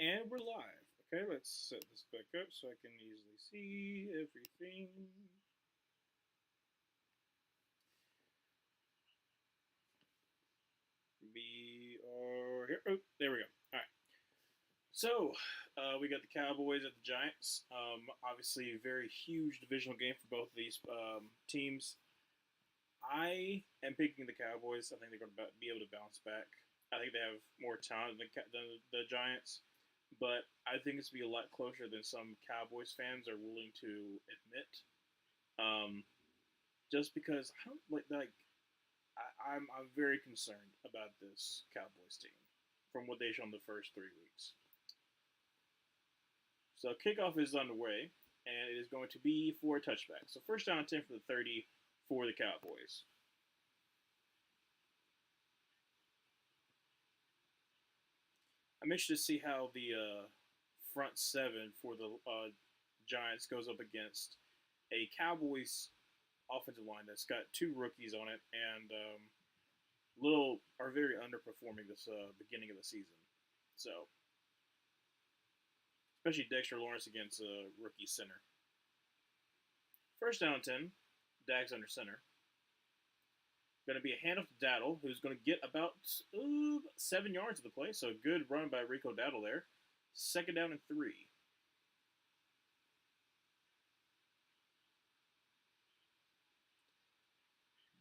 And we're live. Okay, let's set this back up so I can easily see everything. We are here. Oh, there we go. All right. So, we got the Cowboys at the Giants. Obviously, a very huge divisional game for both of these teams. I am picking the Cowboys. I think they're going to be able to bounce back. I think they have more talent than the Giants, but I think it's going to be a lot closer than some Cowboys fans are willing to admit. Um, just because I don't I'm very concerned about this Cowboys team from what they've shown the first 3 weeks. So kickoff is underway, and it is going to be for a touchback. So first down and 10 for the 30 for the Cowboys. I'm interested to see how the front seven for the Giants goes up against a Cowboys offensive line that's got two rookies on it and little are very underperforming this beginning of the season. So, especially Dexter Lawrence against a rookie center. First down and 10, Dags under center. Going to be a handoff to Daddle, who's going to get about 7 yards of the play. So, good run by Rico Daddle there. Second down and 3.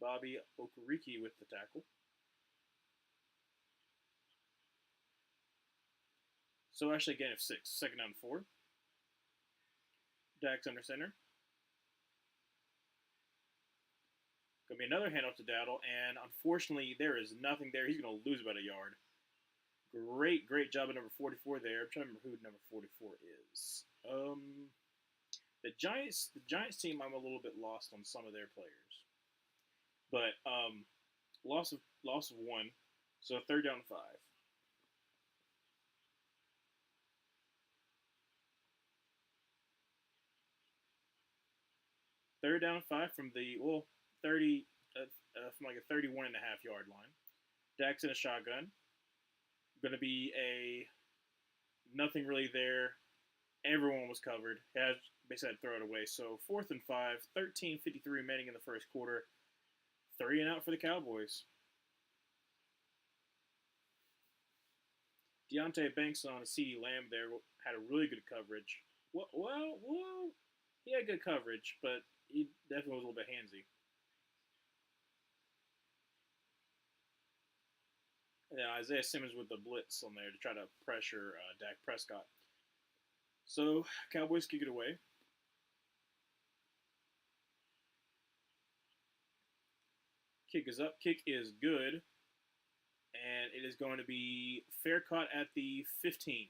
Bobby Okereke with the tackle. So actually, again, if 6. Second down and 4. Dax under center. Going to be another handoff to Daddle, and unfortunately, there is nothing there. He's going to lose about a yard. Great job at number 44 there. I'm trying to remember who number 44 is. The Giants team, I'm a little bit lost on some of their players, but loss of 1, so third down and 5. Third down and 5 from the 30 from like a 31.5 yard line. Dax in a shotgun. Going to be a nothing really there. Everyone was covered. Has basically had to throw it away. So fourth and 5, 13:53 remaining in the first quarter. 3 and out for the Cowboys. Deontay Banks on a CeeDee Lamb there had a really good coverage. Well, he had good coverage, but he definitely was a little bit handsy. And then Isaiah Simmons with the blitz on there to try to pressure Dak Prescott. So Cowboys kick it away. Kick is up. Kick is good. And it is going to be fair caught at the 15.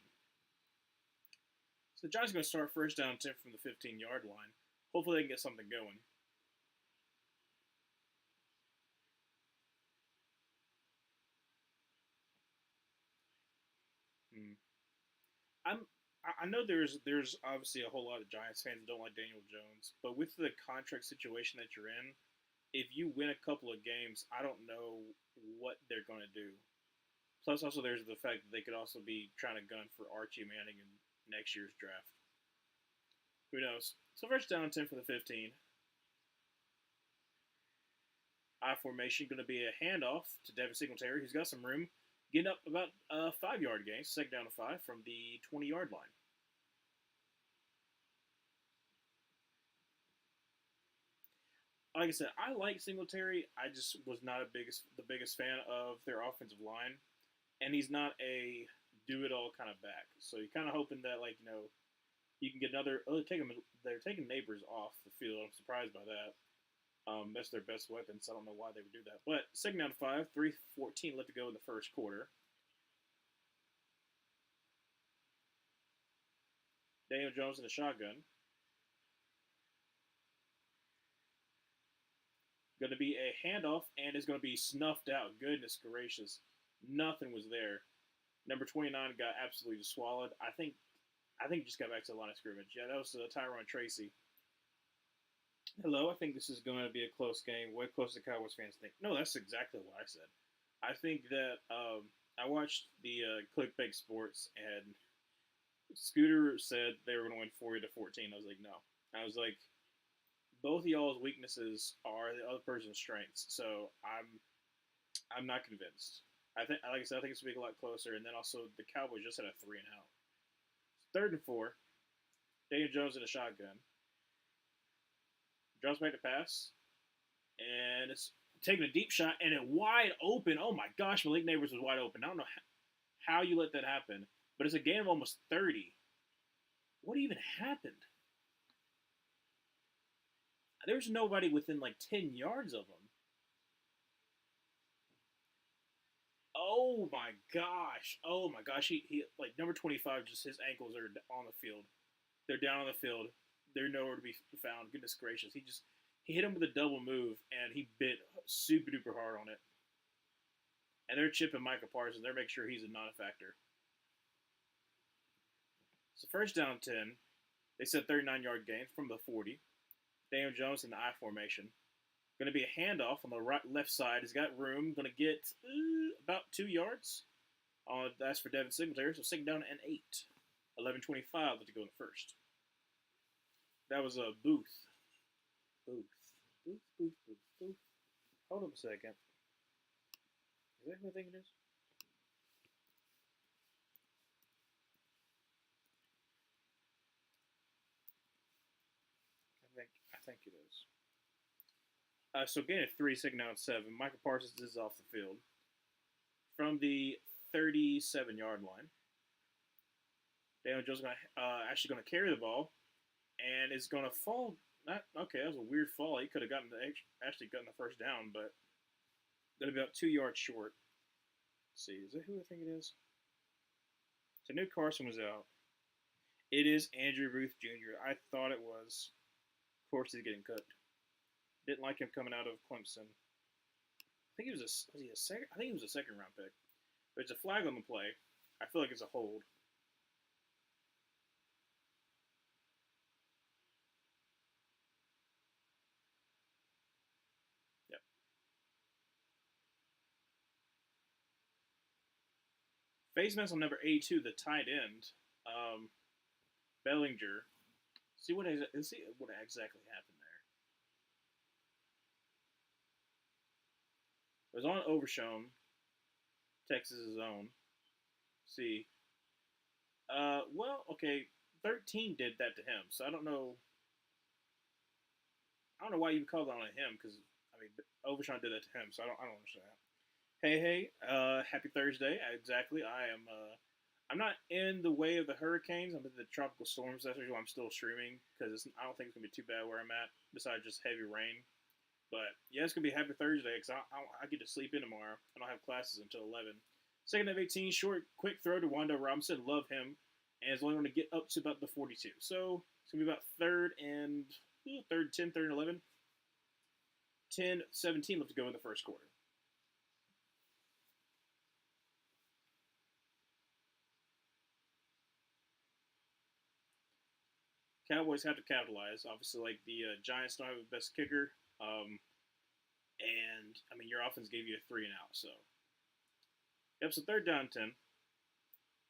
So the Giants are going to start first down 10 from the 15-yard line. Hopefully they can get something going. I know there's obviously a whole lot of Giants fans that don't like Daniel Jones, but with the contract situation that you're in, if you win a couple of games, I don't know what they're going to do. Plus, also there's the fact that they could also be trying to gun for Archie Manning in next year's draft. Who knows? So first down 10 for the 15. I formation going to be a handoff to Devin Singletary, who's got some room, getting up about a 5-yard gain, second down to 5 from the 20-yard line. Like I said, I like Singletary. I just was not the biggest fan of their offensive line, and he's not a do-it-all kind of back. So you're kind of hoping that you can get another. They're taking Neighbors off the field. I'm surprised by that. That's their best weapon, so I don't know why they would do that. But second down to 5, 3:14 left to go in the first quarter. Daniel Jones in the shotgun. Going to be a handoff, and it's going to be snuffed out. Goodness gracious. Nothing was there. Number 29 got absolutely swallowed. I think he just got back to the line of scrimmage. Yeah, that was Tyrone Tracy. Hello, I think this is going to be a close game. Way closer to Cowboys fans think. No, that's exactly what I said. I think that I watched the Clickbait Sports, and Scooter said they were going to win 40-14. I was like, no. I was like, both of y'all's weaknesses are the other person's strengths. So I'm not convinced. I think, like I said, I think it's going to be a lot closer. And then also the Cowboys just had a 3-and-out. Third and 4. Daniel Jones in a shotgun. Drops back to pass, and it's taking a deep shot, and it wide open. Oh my gosh, Malik Neighbors was wide open. I don't know how you let that happen, but it's a game of almost 30. What even happened? There's nobody within like 10 yards of him. Oh my gosh. Oh my gosh. He like number 25, just his ankles are on the field. They're down on the field. They're nowhere to be found. Goodness gracious. He hit him with a double move and he bit super duper hard on it. And they're chipping Micah Parsons. They're making sure he's a non-factor. So first down 10. They said 39-yard gain from the 40. Daniel Jones in the I formation. Going to be a handoff on the left side. He's got room. Going to get about 2 yards. That's for Devin Singletary. So second down and 8. 11:25 to go in the first. That was a Booth. Booth. Booth, Booth, Booth, Booth. Hold up a second. Is that who I think it is? I think it is. So getting a 3, second down 7. Michael Parsons is off the field from the 37-yard line. Daniel Jones is actually going to carry the ball, and is going to fall. Not okay. That was a weird fall. He could have actually gotten the first down, but going to be about 2 yards short. Let's see, is that who I think it is? So Nick Carson was out. It is Andrew Booth Jr. I thought it was. Of course, he's getting cooked. Didn't like him coming out of Clemson. I think he was a second. I think he was a second round pick. There's a flag on the play. I feel like it's a hold. Yep. Face mask on number 82, the tight end, Bellinger. Let's see what exactly happened there. It was on Overshown, Texas' own. See, well, okay, 13 did that to him, so I don't know. I don't know why you called that on him because I mean Overshown did that to him, so I don't understand. Hey, happy Thursday. Exactly. I'm not in the way of the hurricanes. I'm in the tropical storms. That's why I'm still streaming because I don't think it's gonna be too bad where I'm at. Besides just heavy rain. But yeah, it's gonna be a happy Thursday because I get to sleep in tomorrow. I don't have classes until 11. Second of 18, short, quick throw to Wanda Robinson. Love him, and it's only going to get up to about the 42. So it's gonna be about third 10, third and 11. 10, 17 left to go in the first quarter. Cowboys have to capitalize. Obviously, like the Giants don't have the best kicker, and I mean your offense gave you a 3-and-out. So yep. So third down 10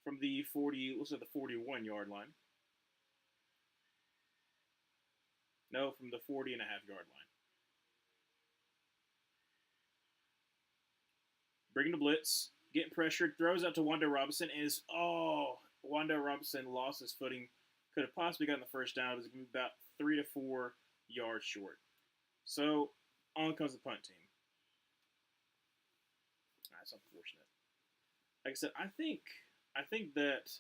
from the 40. Looks like the 41-yard line. No, from the 40.5-yard line. Bringing the blitz, getting pressured, throws out to Wanda Robinson, and Wanda Robinson lost his footing. Could have possibly gotten the first down. It was going to be about 3 to 4 yards short. So on comes the punt team. That's unfortunate. Like I said, I think that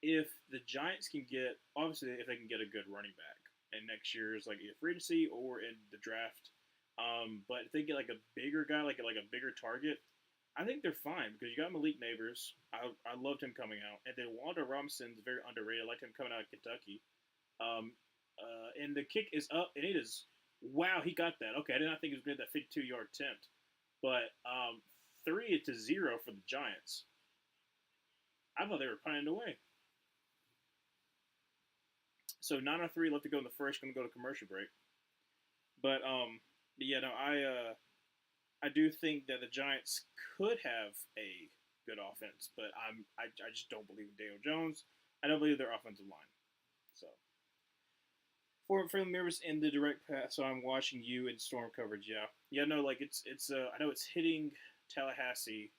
if the Giants can get, obviously if they can get a good running back, and next year's like either free agency or in the draft, but if they get like a bigger guy, like a bigger target, I think they're fine because you got Malik Neighbors. I loved him coming out, and then Wanda Robinson's very underrated. I liked him coming out of Kentucky. And the kick is up, and it is wow. He got that. Okay, I did not think he was going to get that 52-yard attempt, but 3-0 for the Giants. I thought they were punting away. So 9:03 left to go in the first. Going to go to commercial break. But yeah, no, I do think that the Giants could have a good offense. But I just don't believe in Daniel Jones. I don't believe their offensive line. So for the members in the direct pass, so I'm watching you in storm coverage. Yeah, no, like it's I know it's hitting Tallahassee.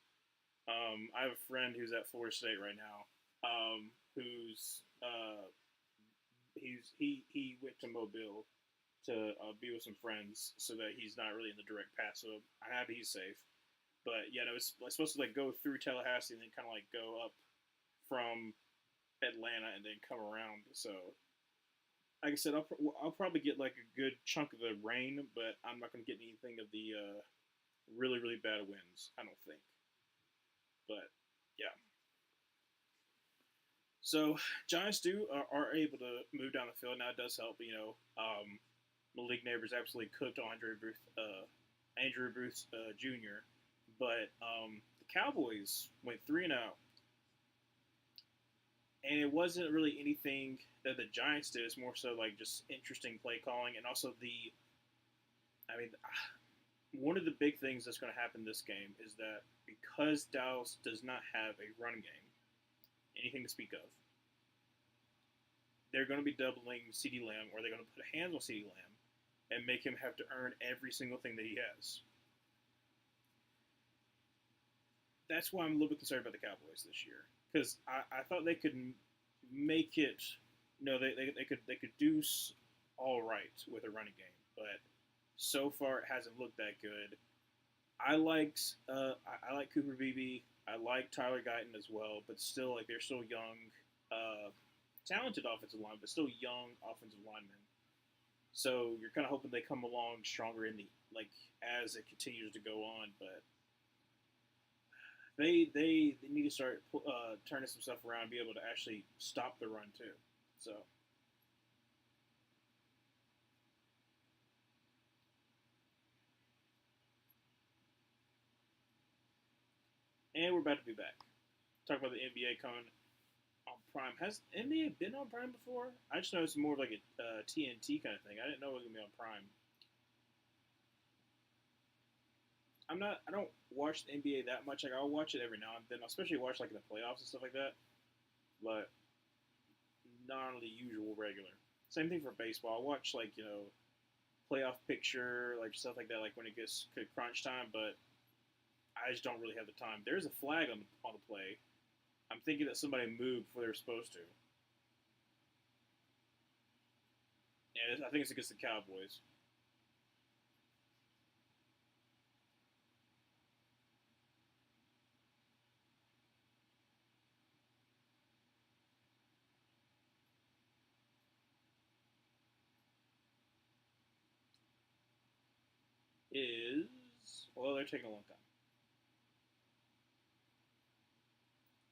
I have a friend who's at Florida State right now. Who's he went to Mobile to be with some friends, so that he's not really in the direct path. So I'm happy he's safe. But yeah, no, it's supposed to like go through Tallahassee and then kind of like go up from Atlanta and then come around. So like I said, I'll probably get like a good chunk of the rain, but I'm not going to get anything of the really bad winds. I don't think. But yeah. So Giants are able to move down the field. Now it does help. Malik Neighbors absolutely cooked on Andrew Booth Jr. But the Cowboys went 3-0, and it wasn't really anything that the Giants did. It's more so like just interesting play calling, and also I mean, one of the big things that's going to happen this game is that because Dallas does not have a run game, anything to speak of, they're going to be doubling CeeDee Lamb, or they're going to put hands on CeeDee Lamb and make him have to earn every single thing that he has. That's why I'm a little bit concerned about the Cowboys this year, because I thought they could make it. No, they could do all right with a running game, but so far it hasn't looked that good. I like Cooper Beebe. I like Tyler Guyton as well, but still, like, they're still young, talented offensive line, but still young offensive linemen. So you're kind of hoping they come along stronger in the like as it continues to go on, but they need to start turning some stuff around and be able to actually stop the run too. So and we're about to be back. Talk about the NBA coming on Prime. Has NBA been on Prime before? I just know it's more of like a TNT kind of thing. I didn't know it was gonna be on Prime. I don't watch the NBA that much. Like, I'll watch it every now and then. I'll especially watch like in the playoffs and stuff like that. But not on the usual regular. Same thing for baseball. I watch like playoff picture, like stuff like that, like when it gets to crunch time. But I just don't really have the time. There's a flag on the play. I'm thinking that somebody moved before they were supposed to. And I think it's against the Cowboys. They're taking a long time.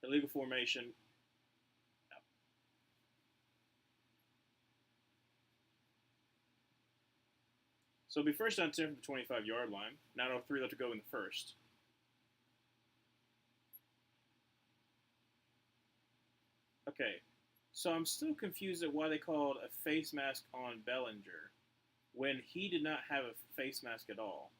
Illegal formation. No. So it'll be first down 10 from the 25-yard line. 9:03 left to go in the first. Okay, so I'm still confused at why they called a face mask on Bellinger when he did not have a face mask at all.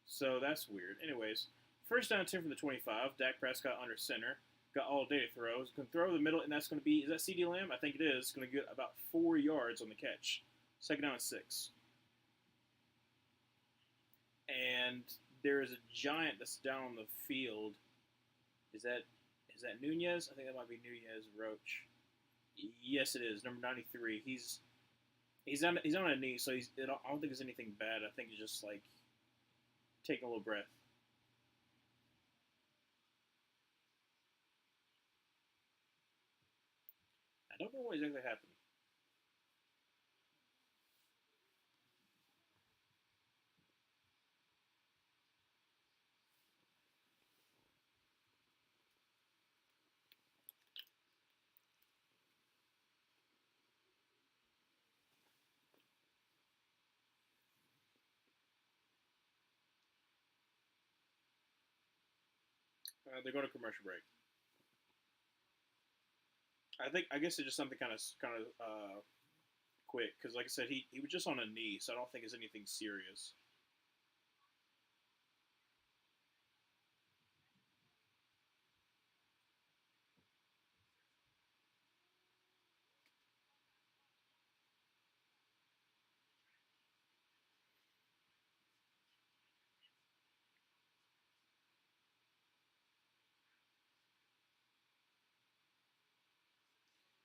So that's weird. Anyways, first down 10 from the 25. Dak Prescott under center. Got all day to throw. Can throw the middle, and that's going to be, is that CeeDee Lamb? I think it is. Going to get about 4 yards on the catch. Second down and 6. And there is a giant that's down on the field. Is that Nunez? I think that might be Nunez Roach. Yes, it is. Number 93. He's on a knee, so I don't think it's anything bad. I think it's just like taking a little breath. I don't know what exactly happened. They're going to commercial break. I guess it's just something kind of quick because, like I said, he was just on a knee, so I don't think it's anything serious.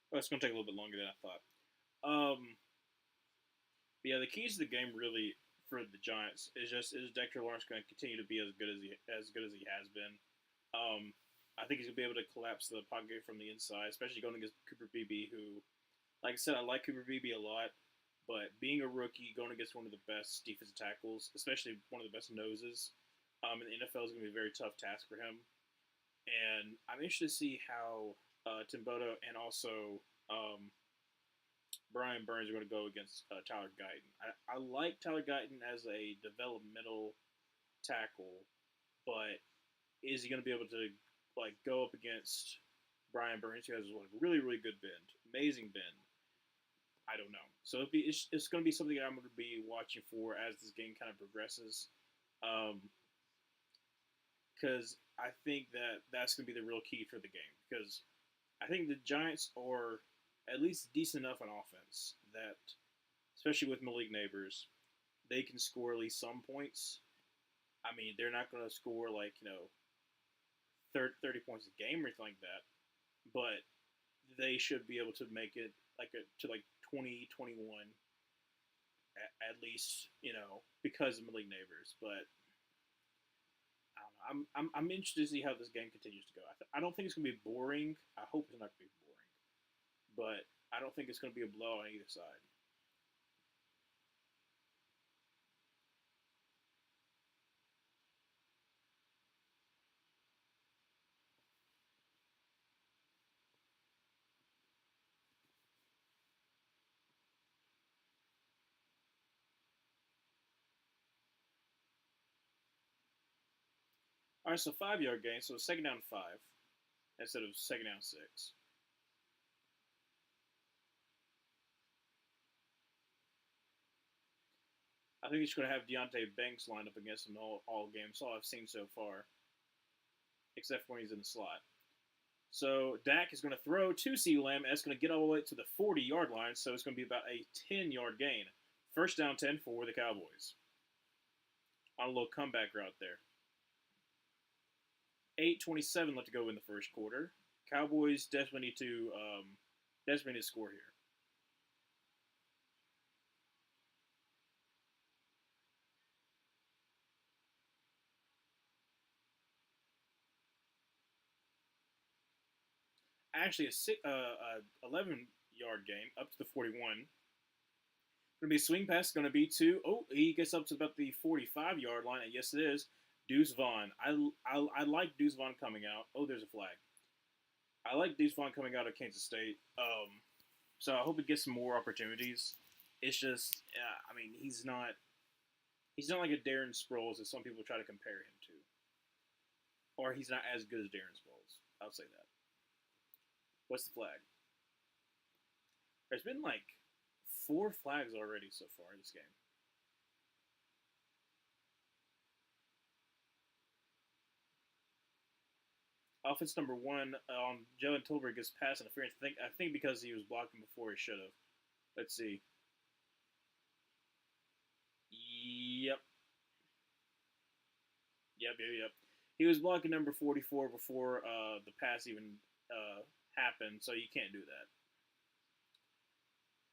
Oh, it's going to take a little bit longer than I thought. Um, yeah, the keys to the game really for the Giants is Dexter Lawrence going to continue to be as good as he has been. Um, I think he's going to be able to collapse the pocket from the inside, especially going against Cooper Beebe, who, like I said, I like Cooper Beebe a lot, but being a rookie going against one of the best defensive tackles, especially one of the best noses, in the NFL is going to be a very tough task for him. And I'm interested to see how Timbodo and also Brian Burns are going to go against Tyler Guyton. I like Tyler Guyton as a developmental tackle, but is he going to be able to like go up against Brian Burns, who has a really good bend, amazing bend? I don't know. So it's going to be something that I'm going to be watching for as this game kind of progresses, because I think that that's going to be the real key for the game. Because I think the Giants are at least decent enough on offense that, especially with Malik Neighbors, they can score at least some points. I mean, they're not going to score like 30 points a game or anything like that, but they should be able to make it to like 20, 21 at least, because of Malik Neighbors. But I don't know. I'm interested to see how this game continues to go. I don't think it's going to be boring. I hope it's not going to be boring, but I don't think it's going to be a blow on either side. All right, so 5 yard gain. So second down five instead of second down six. I think he's going to have Deontay Banks lined up against him all game. That's all I've seen so far, except for when he's in the slot. So Dak is going to throw to CeeDee Lamb, and it's going to get all the way to the 40-yard line. So it's going to be about a 10-yard gain. First down 10 for the Cowboys on a little comeback route there. 8:27 left to go in the first quarter. Cowboys desperately need to score here. Actually, a 11-yard gain up to the 41. Going to be a swing pass. Going to be to he gets up to about the 45-yard line, and yes, it is Deuce Vaughn. I like Deuce Vaughn coming out. Oh, there's a flag. I like Deuce Vaughn coming out of Kansas State. So I hope he gets some more opportunities. It's just, I mean, he's not like a Darren Sproles as some people try to compare him to, or he's not as good as Darren Sproles. I'll say that. What's the flag? There's been like 4 flags already so far in this game. Offense number one, Jalen Tolbert gets pass interference. I think because he was blocking before he should have. Let's see. Yep, yep. He was blocking number 44 before the pass even happened, so you can't do that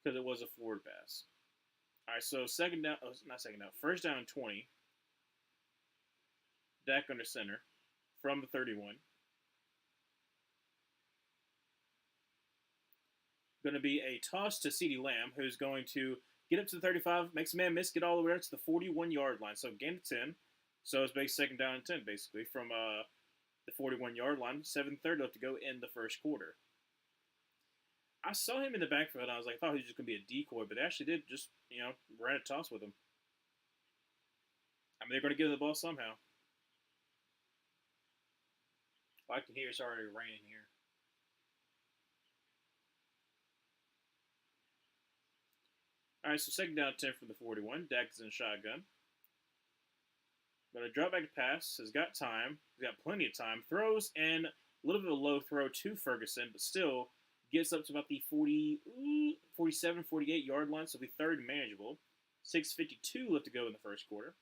because it was a forward pass. All right, so second down, not second down, first down and 20. Dak under center from the 31. Going to be a toss to CeeDee Lamb, who's going to get up to the 35, makes a man miss, get all the way up to the 41-yard line. So gain of 10. So it's basically second down and 10, basically, from the 41-yard line. 7:30 left to go in the first quarter. I saw him in the backfield, and I was like, I thought he was just going to be a decoy, but they actually did just, ran a toss with him. I mean, they're going to give the ball somehow. I can hear it's already raining here. All right, so second down 10 from the 41. Dak is in shotgun. Going to drop back to pass. Has got time. He's got plenty of time. Throws and a little bit of a low throw to Ferguson, but still gets up to about the 40, 47, 48-yard line, so it'll be third and manageable. 6:52 left to go in the first quarter.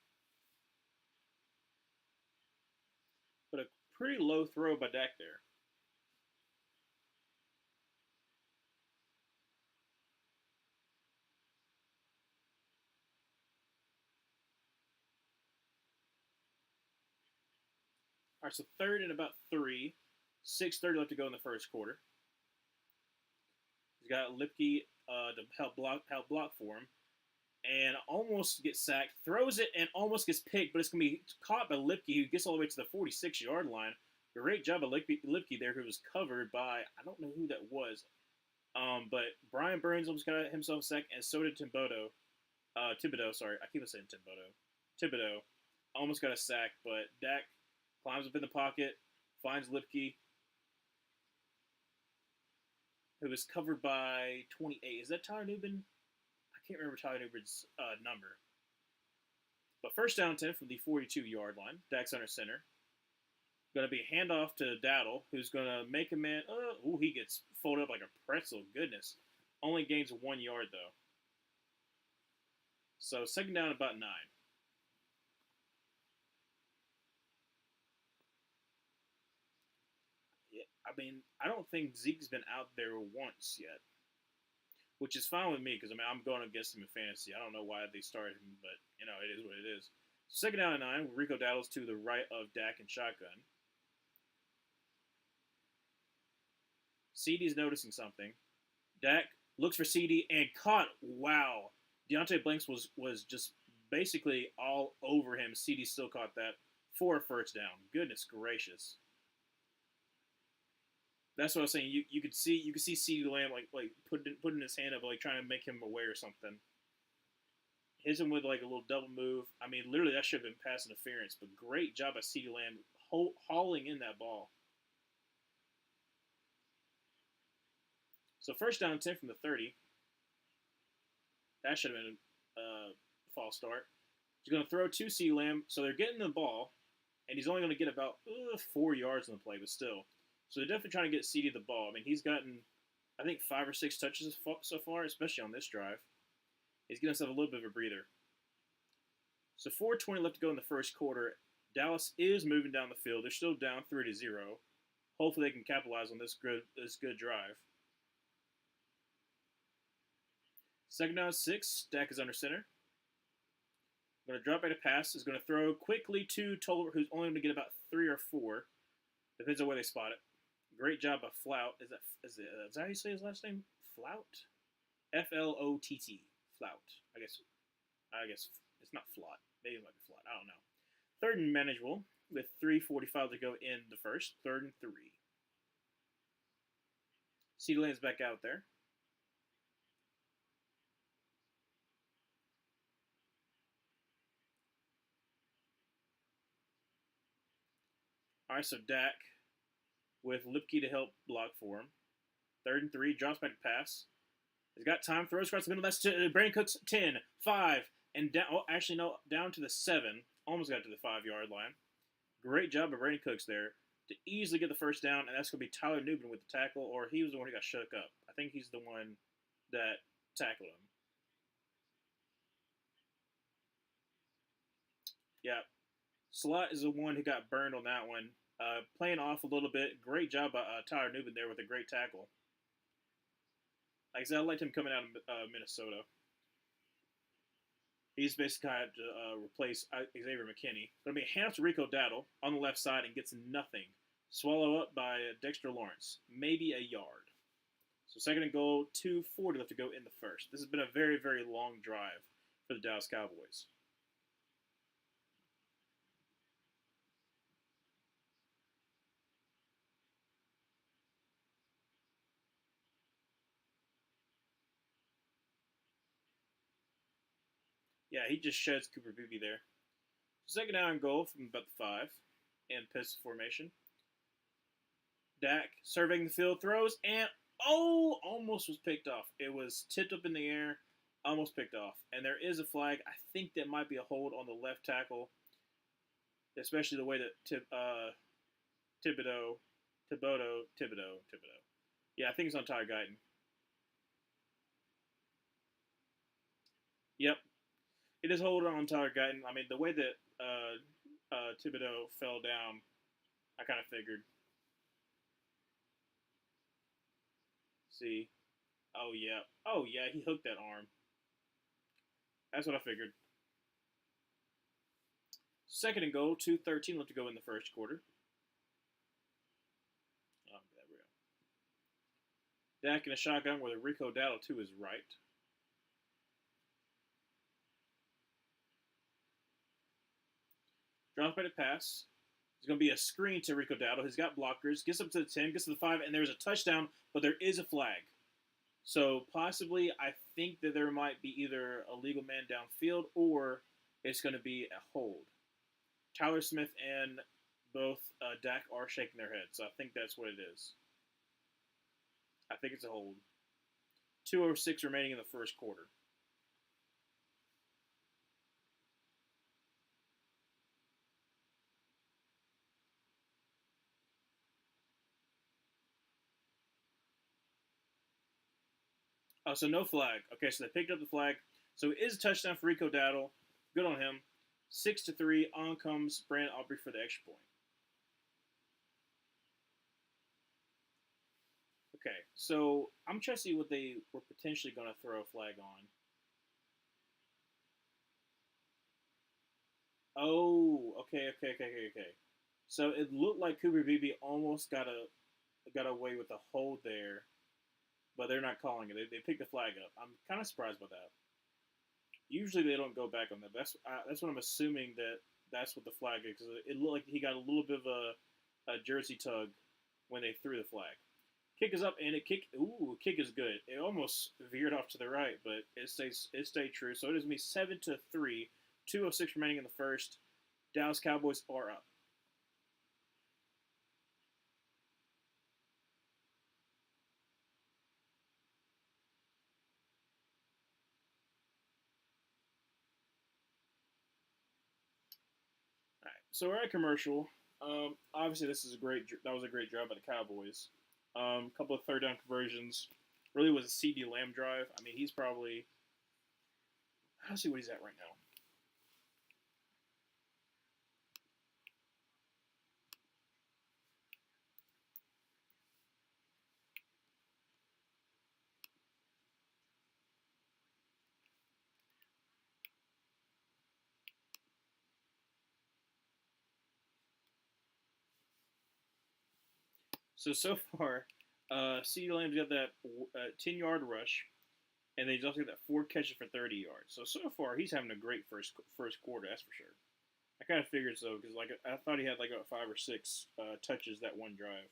But a pretty low throw by Dak there. All right, so third and about 3. 6:30 left to go in the first quarter. He's got Lipke to help block for him, and almost gets sacked. Throws it and almost gets picked, but it's gonna be caught by Lipke, who gets all the way to the 46-yard line. Great job of Lipke there, who was covered by, I don't know who that was, but Brian Burns almost got himself a sack, and so did Thibodeau. Sorry, I keep on saying Thibodeau almost got a sack, but Dak climbs up in the pocket, finds Lipke, who was covered by 28. Is that Tyler Nubin? I can't remember Tyler Nubin's number. But first down 10 from the 42-yard line. Dak's under center. Going to be a handoff to Dowdle, who's going to make a man. He gets folded up like a pretzel. Goodness. Only gains 1 yard, though. So second down about 9. Yeah, I mean, I don't think Zeke's been out there once yet, which is fine with me because I'm going against him in fantasy. I don't know why they started him, but it is what it is. Second down and 9. Rico Dowdle's to the right of Dak and shotgun. CD's noticing something. Dak looks for CD and caught. Wow. Deontay Blanks was just basically all over him. CD still caught that for a first down. Goodness gracious. That's what I was saying. You could see CeeDee Lamb like putting his hand up, like trying to make him away or something. Hits him with like a little double move. I mean, literally that should have been pass interference. But great job by CeeDee Lamb hauling in that ball. So first down 10 from the 30. That should have been a false start. He's going to throw to CeeDee Lamb, so they're getting the ball, and he's only going to get about 4 yards on the play, but still. So they're definitely trying to get CD the ball. I mean, he's gotten, I think, 5 or 6 touches so far, especially on this drive. He's getting himself a little bit of a breather. So 4:20 left to go in the first quarter. Dallas is moving down the field. They're still down 3-0. Hopefully they can capitalize on this good drive. Second down 6. Dak is under center. Going to drop back to pass. Is going to throw quickly to Tolbert, who's only going to get about 3 or 4. Depends on where they spot it. Great job by Flout. Is that how you say his last name? Flout? Flott. Flout. I guess it's not Flot. Maybe it might be Flot. I don't know. Third and manageable with 3:45 to go in the first. 3rd and 3. CeeDee Lamb's back out there. All right, so Dak with Lipke to help block for him. 3rd and 3, drops back to pass. He's got time, throws across the middle. That's to Brandon Cooks. 10, 5, and down. Oh, actually, no, down to the 7. Almost got to the 5-yard line. Great job of Brandon Cooks there to easily get the first down, and that's going to be Tyler Nubin with the tackle, or he was the one who got shook up. I think he's the one that tackled him. Yeah. Slot is the one who got burned on that one. Playing off a little bit. Great job by Tyler Nubin there with a great tackle. Like I said, I liked him coming out of Minnesota. He's basically had to replace Xavier McKinney. Going to be a handoff to Rico Dowdle on the left side and gets nothing. Swallow up by Dexter Lawrence. Maybe a yard. So second and goal, 2:40 left to go in the first. This has been a very, very long drive for the Dallas Cowboys. Yeah, he just sheds Cooper Beebe there. Second down and goal from about the 5 in pistol formation. Dak surveying the field, throws, and almost was picked off. It was tipped up in the air, almost picked off. And there is a flag. I think that might be a hold on the left tackle, especially the way that Thibodeau. Yeah, I think it's on Tyler Guyton. Yep, it is hold on Tyler Guyton. I mean, the way that Thibodeau fell down, I kind of figured. See, oh yeah, he hooked that arm. That's what I figured. Second and goal, 2:13 left to go in the first quarter. Dak in a shotgun with Rico Dowdle to his right. Drops back to pass. It's going to be a screen to Rico Dowdle. He's got blockers. Gets up to the 10, gets to the 5, and there's a touchdown, but there is a flag. So possibly, I think that there might be either a legal man downfield or it's going to be a hold. Tyler Smith and both Dak are shaking their heads, so I think that's what it is. I think it's a hold. 2:06 remaining in the first quarter. So no flag. Okay, so they picked up the flag. So it is a touchdown for Rico Dowdle. Good on him. 6-3. On comes Brandon Aubrey for the extra point. Okay, so I'm trying to see what they were potentially going to throw a flag on. Oh, okay. So it looked like Cooper Beebe almost got away with a hold there, but they're not calling it. They picked the flag up. I'm kind of surprised by that. Usually they don't go back on that. That's what I'm assuming that's what the flag is. Because it looked like he got a little bit of a jersey tug when they threw the flag. Kick is up and kick is good. It almost veered off to the right, but it stayed true. So it is me 7-3, 2:06 remaining in the first. Dallas Cowboys are up. All right, so we're at commercial. Obviously, that was a great drive by the Cowboys. A couple of third down conversions. Really was a CD Lamb drive. I mean, he's probably. Let's see what he's at right now. So far, CD Lamb's got that 10-yard rush, and then he's also got that 4 catches for 30 yards. So far, he's having a great first quarter. That's for sure. I kind of figured so because like I thought he had like about 5 or 6 touches that one drive.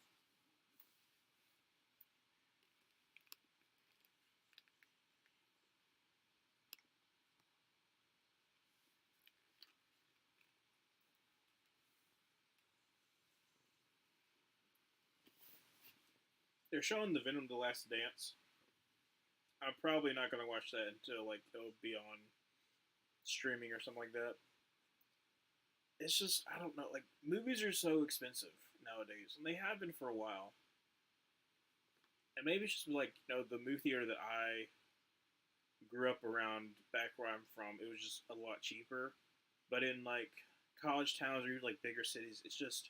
They're showing the Venom: The Last Dance. I'm probably not gonna watch that until like it'll be on streaming or something like that. It's just I don't know. Like movies are so expensive nowadays, and they have been for a while. And maybe it's just like the movie theater that I grew up around back where I'm from. It was just a lot cheaper, but in like college towns or even like bigger cities, it's just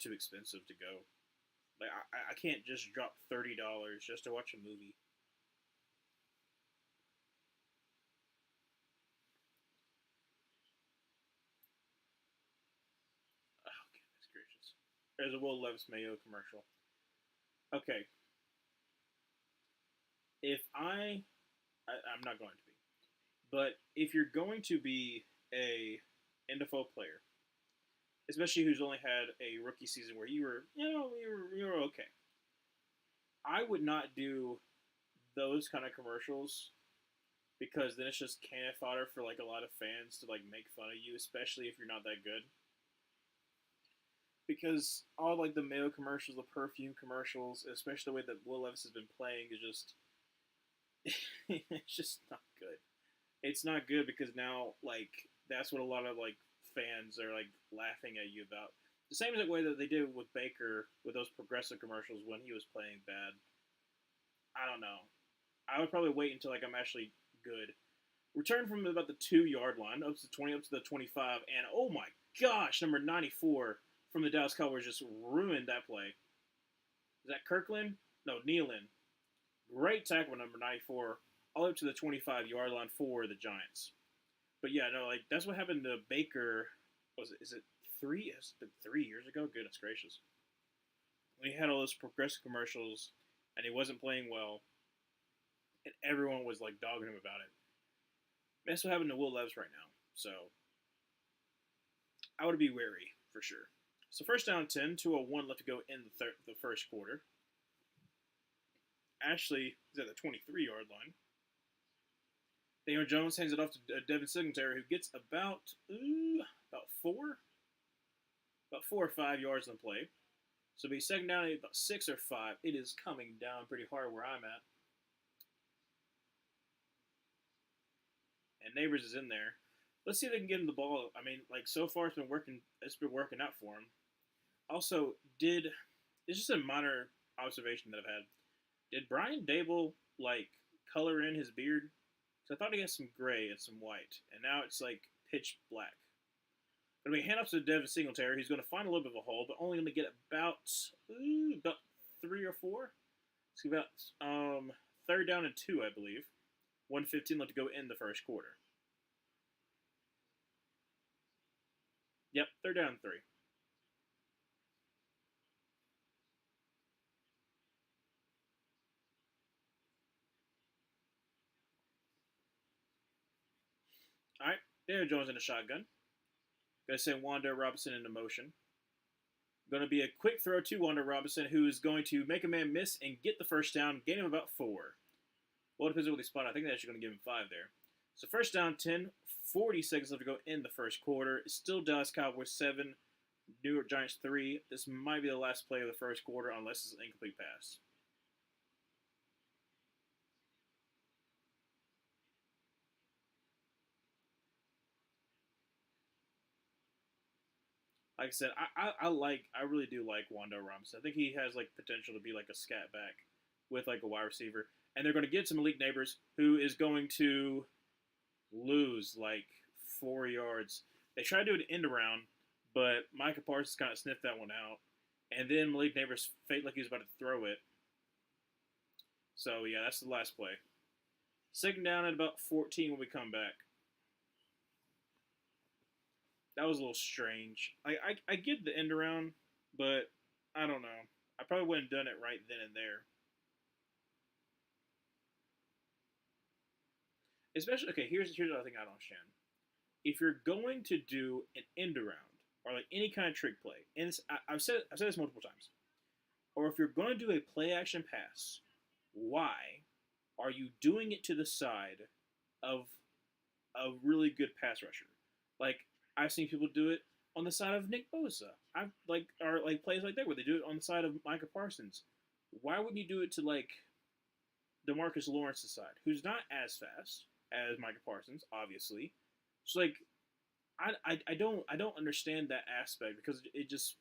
too expensive to go. Like I can't just drop $30 just to watch a movie. Oh goodness gracious! There's a Will Levis Mayo commercial. Okay, if I'm not going to be, but if you're going to be a NFL player, especially who's only had a rookie season where you were okay, I would not do those kind of commercials because then it's just cannon fodder for like a lot of fans to like make fun of you, especially if you're not that good. Because all like the Mayo commercials, the perfume commercials, especially the way that Will Levis has been playing, is just it's just not good. It's not good because now like that's what a lot of like fans are like laughing at you about. The same exact way that they did with Baker with those progressive commercials when he was playing bad. I don't know. I would probably wait until like I'm actually good. Return from about the 2 yard line up to the 20, up to the 25, and oh my gosh, number 94 from the Dallas Cowboys just ruined that play. Is that Kirkland? No, Nealon. Great tackle number 94, all up to the 25-yard line for the Giants. But yeah, no, like that's what happened to Baker. Was it? Is it 3? It's been 3 years ago. Goodness gracious. When he had all those progressive commercials, and he wasn't playing well, and everyone was like dogging him about it. That's what happened to Will Levis right now. So I would be wary for sure. So first down 10, 2:01 left to go in the first quarter. Ashley is at the 23-yard line. Daniel Jones hands it off to Devin Singletary, who gets about 4 or 5 yards on the play. So it'll be second down at about 6 or 5. It is coming down pretty hard where I'm at. And Neighbors is in there. Let's see if they can get him the ball. I mean, like so far it's been working. It's been working out for him. Also, it's just a minor observation that I've had. Did Brian Dable like color in his beard? Because I thought he had some gray and some white, and now it's like pitch black. But we hand off to Devin Singletary. He's going to find a little bit of a hole, but only going to get about 3 or 4. It's about third down and 2, I believe. 1:15 left to go in the first quarter. Yep, third down and 3. All right, Daniel Jones in a shotgun. Going to send Wanda Robinson into motion. Going to be a quick throw to Wanda Robinson, who is going to make a man miss and get the first down, gain him about 4. Well, it depends on what they spot. I think they're actually going to give him 5 there. So first down 10, 40 seconds left to go in the first quarter. It's still Dallas Cowboys 7, New York Giants 3. This might be the last play of the first quarter unless it's an incomplete pass. Like I said, I really do like Wando Robinson. I think he has like potential to be like a scat back with like a wide receiver. And they're going to get some elite Neighbors who is going to lose like 4 yards. They tried to do an end around, but Micah Parsons kind of sniffed that one out. And then Malik Neighbors faked like he was about to throw it. So yeah, that's the last play. Second down at about 14 when we come back. That was a little strange. I get the end around, but I don't know. I probably wouldn't have done it right then and there. Especially, okay, here's the other thing I don't understand. If you're going to do an end around or like any kind of trick play, and I've said this multiple times, or if you're going to do a play action pass, why are you doing it to the side of a really good pass rusher? Like I've seen people do it on the side of Nick Bosa. I've like or like plays like that where they do it on the side of Micah Parsons. Why wouldn't you do it to like DeMarcus Lawrence's side, who's not as fast as Micah Parsons, obviously? So like I don't understand that aspect because it just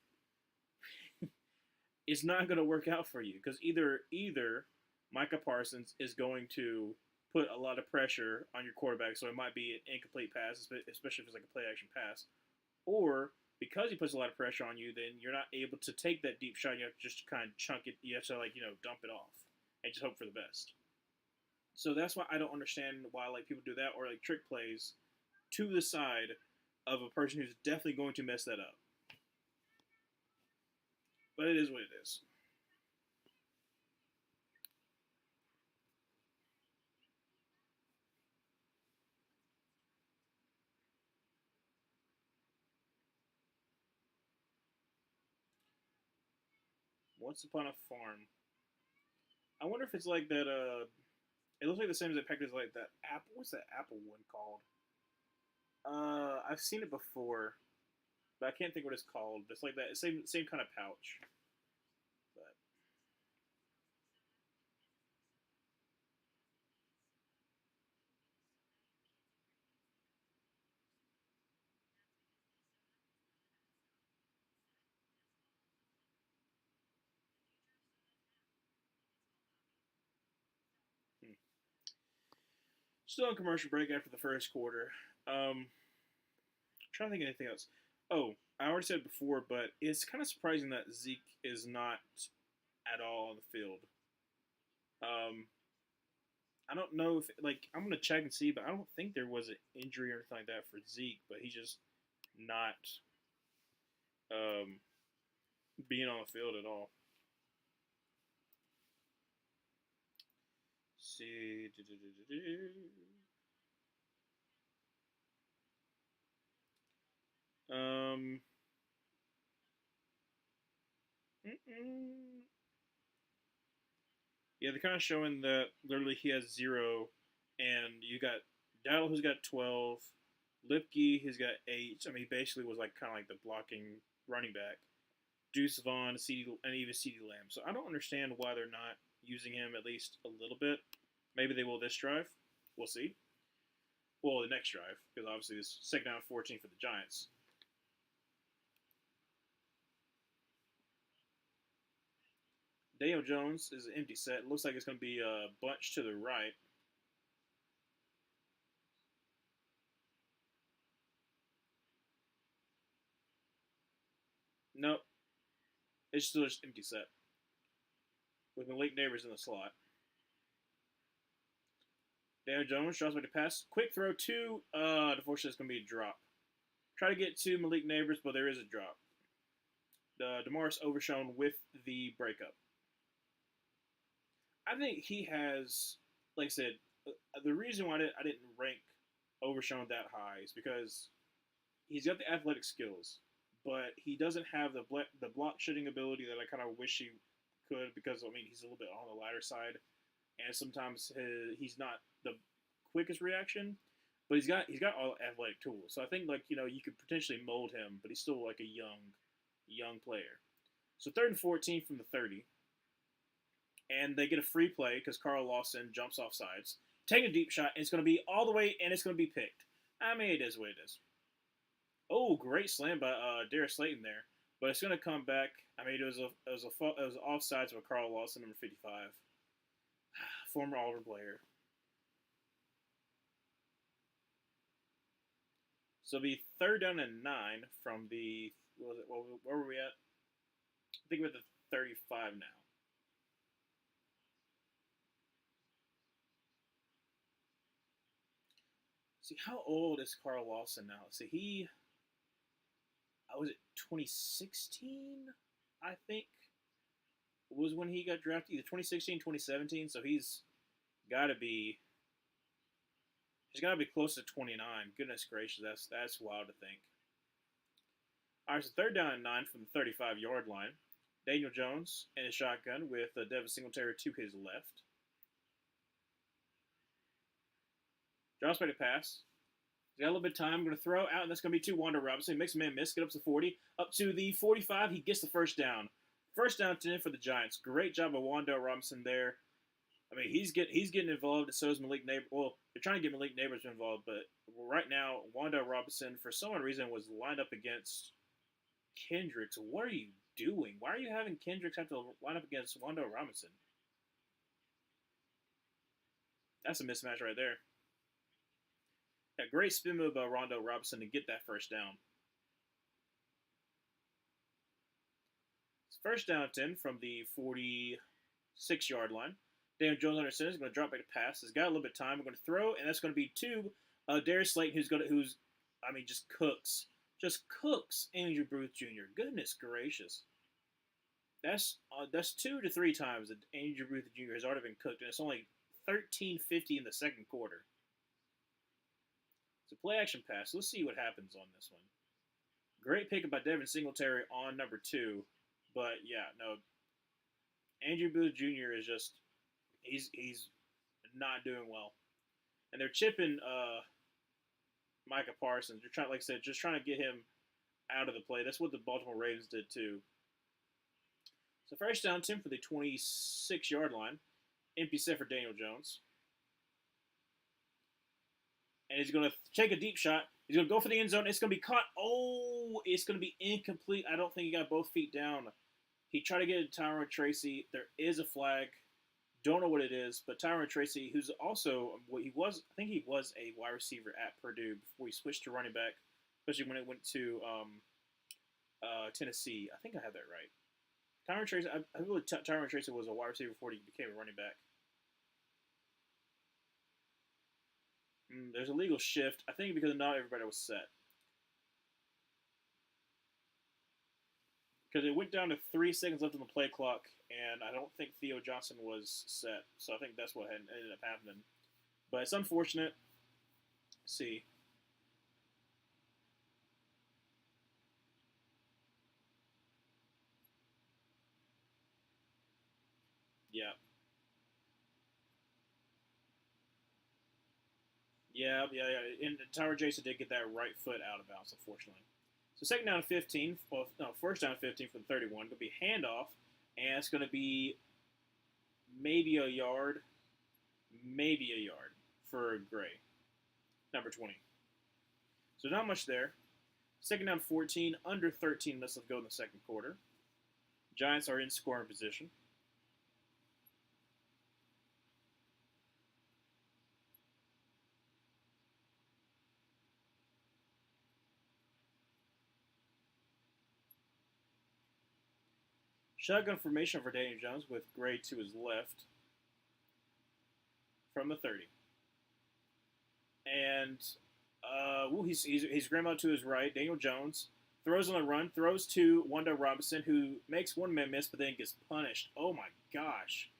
it's not going to work out for you because either Micah Parsons is going to put a lot of pressure on your quarterback, so it might be an incomplete pass, especially if it's like a play action pass, or because he puts a lot of pressure on you, then you're not able to take that deep shot. You have to just kind of chunk it. You have to like dump it off and just hope for the best. So that's why I don't understand why like people do that or like trick plays to the side of a person who's definitely going to mess that up. But it is what it is. Once upon a farm. I wonder if it's like that. It looks like the same as that package like that apple. What's that apple one called? I've seen it before, but I can't think what it's called. It's like that same kind of pouch. But hmm. Still on commercial break after the first quarter. Trying to think of anything else. Oh, I already said it before, but it's kind of surprising that Zeke is not at all on the field. Um, I don't know if like I'm gonna check and see, but I don't think there was an injury or anything like that for Zeke. But he's just not um, being on the field at all. see. Um. Mm-mm. Yeah, they're kind of showing that literally he has zero, and you got Dowell who's got 12, Lipke who's got 8. I mean, he basically was like kind of like the blocking running back. Deuce Vaughn, CD, and even CD Lamb. So I don't understand why they're not using him at least a little bit. Maybe they will this drive. We'll see. Well, the next drive, because obviously this second down 14 for the Giants. Daniel Jones is an empty set. It looks like it's going to be a bunch to the right. Nope, it's still just empty set with Malik Neighbors in the slot. Daniel Jones draws back to pass. Quick throw to, unfortunately, it's going to be a drop. Try to get to Malik Neighbors, but there is a drop. Demaris Overshown with the breakup. I think he has, like I said, the reason why I didn't rank Overshown that high is because he's got the athletic skills, but he doesn't have the block shooting ability that I kind of wish he could because I mean he's a little bit on the lighter side, and sometimes he's not the quickest reaction, but he's got all athletic tools. So I think like you could potentially mold him, but he's still like a young player. So third and 14 from the 30, and they get a free play because Carl Lawson jumps off sides, take a deep shot, and it's going to be all the way, and it's going to be picked. I mean, it is what it is. Oh, great slam by Darius Slayton there, but it's going to come back. I mean, it was offsides of Carl Lawson, number 55, former Auburn player. So it'll be third down and 9 from the what was it? Where were we at? I think we're at the 35 now. See, how old is Carl Lawson now? See, I was it 2016, I think, was when he got drafted, either 2016, 2017. So he's got to be close to 29. Goodness gracious, that's wild to think. All right, so third down and 9 from the 35-yard line. Daniel Jones in a shotgun with Devin Singletary to his left. Drops back to pass. He's got a little bit of time. I'm going to throw out, and that's going to be to Wander Robinson. He makes a man miss. Get up to 40. Up to the 45. He gets the first down. First down 10 for the Giants. Great job of Wander Robinson there. I mean, he's getting involved, and so is Malik Neighbors. Well, they're trying to get Malik Neighbors involved, but right now, Wander Robinson, for some reason, was lined up against Kendricks. What are you doing? Why are you having Kendricks have to line up against Wander Robinson? That's a mismatch right there. A great spin move by Rondo Robinson to get that first down. It's first down 10 from the 46-yard line. Daniel Jones under center is going to drop back to pass. He's got a little bit of time. We're going to throw, and that's going to be to Darius Slayton, just cooks Andrew Booth Jr. Goodness gracious, that's 2 to 3 times that Andrew Booth Jr. has already been cooked, and it's only 13:50 in the second quarter. It's a play action pass. Let's see what happens on this one. Great pickup by Devin Singletary on number 2, but yeah, no, Andrew Booth Jr. is just he's not doing well, and they're chipping Micah Parsons. They're trying, like I said, just trying to get him out of the play. That's what the Baltimore Ravens did too. So first down 10 for the 26-yard line. Empty set for Daniel Jones. And he's going to take a deep shot. He's going to go for the end zone. It's going to be caught. Oh, it's going to be incomplete. I don't think he got both feet down. He tried to get it to Tyrone Tracy. There is a flag. Don't know what it is, but Tyrone Tracy, who's also I think he was a wide receiver at Purdue before he switched to running back, especially when it went to Tennessee. I think I have that right. Tyrone Tracy, I believe Tyrone Tracy was a wide receiver before he became a running back. There's a legal shift. I think because not everybody was set. because it went down to 3 seconds left on the play clock, and I don't think Theo Johnson was set. So I think that's what ended up happening. But it's unfortunate. Let's see. Yeah. Yeah. And Tyler Jason did get that right foot out of bounds, unfortunately. So second down and 15. Well, no, first down and 15 for the 31. It'll be handoff, and it's going to be maybe a yard for Gray, number 20. So not much there. Second down 14, under 13 minutes left to go in the second quarter. Giants are in scoring position. Shotgun formation for Daniel Jones with Gray to his left from the 30. And he's grandma to his right. Daniel Jones throws on the run, throws to Wanda Robinson, who makes one man miss, but then gets punished. Oh my gosh.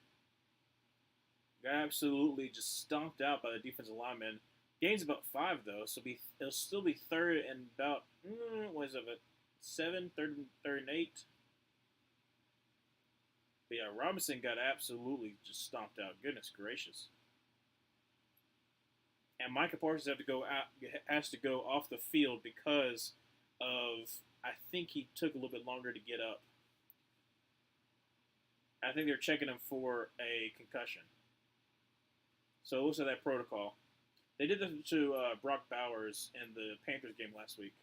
Got absolutely just stomped out by the defensive lineman. Gains about 5, though, so it'll still be third and about, what is it, 7, third and 8? But yeah, Robinson got absolutely just stomped out. Goodness gracious. And Micah Parsons has to go off the field because of, I think he took a little bit longer to get up. I think they're checking him for a concussion. So it looks like that protocol. They did this to Brock Bowers in the Panthers game last week.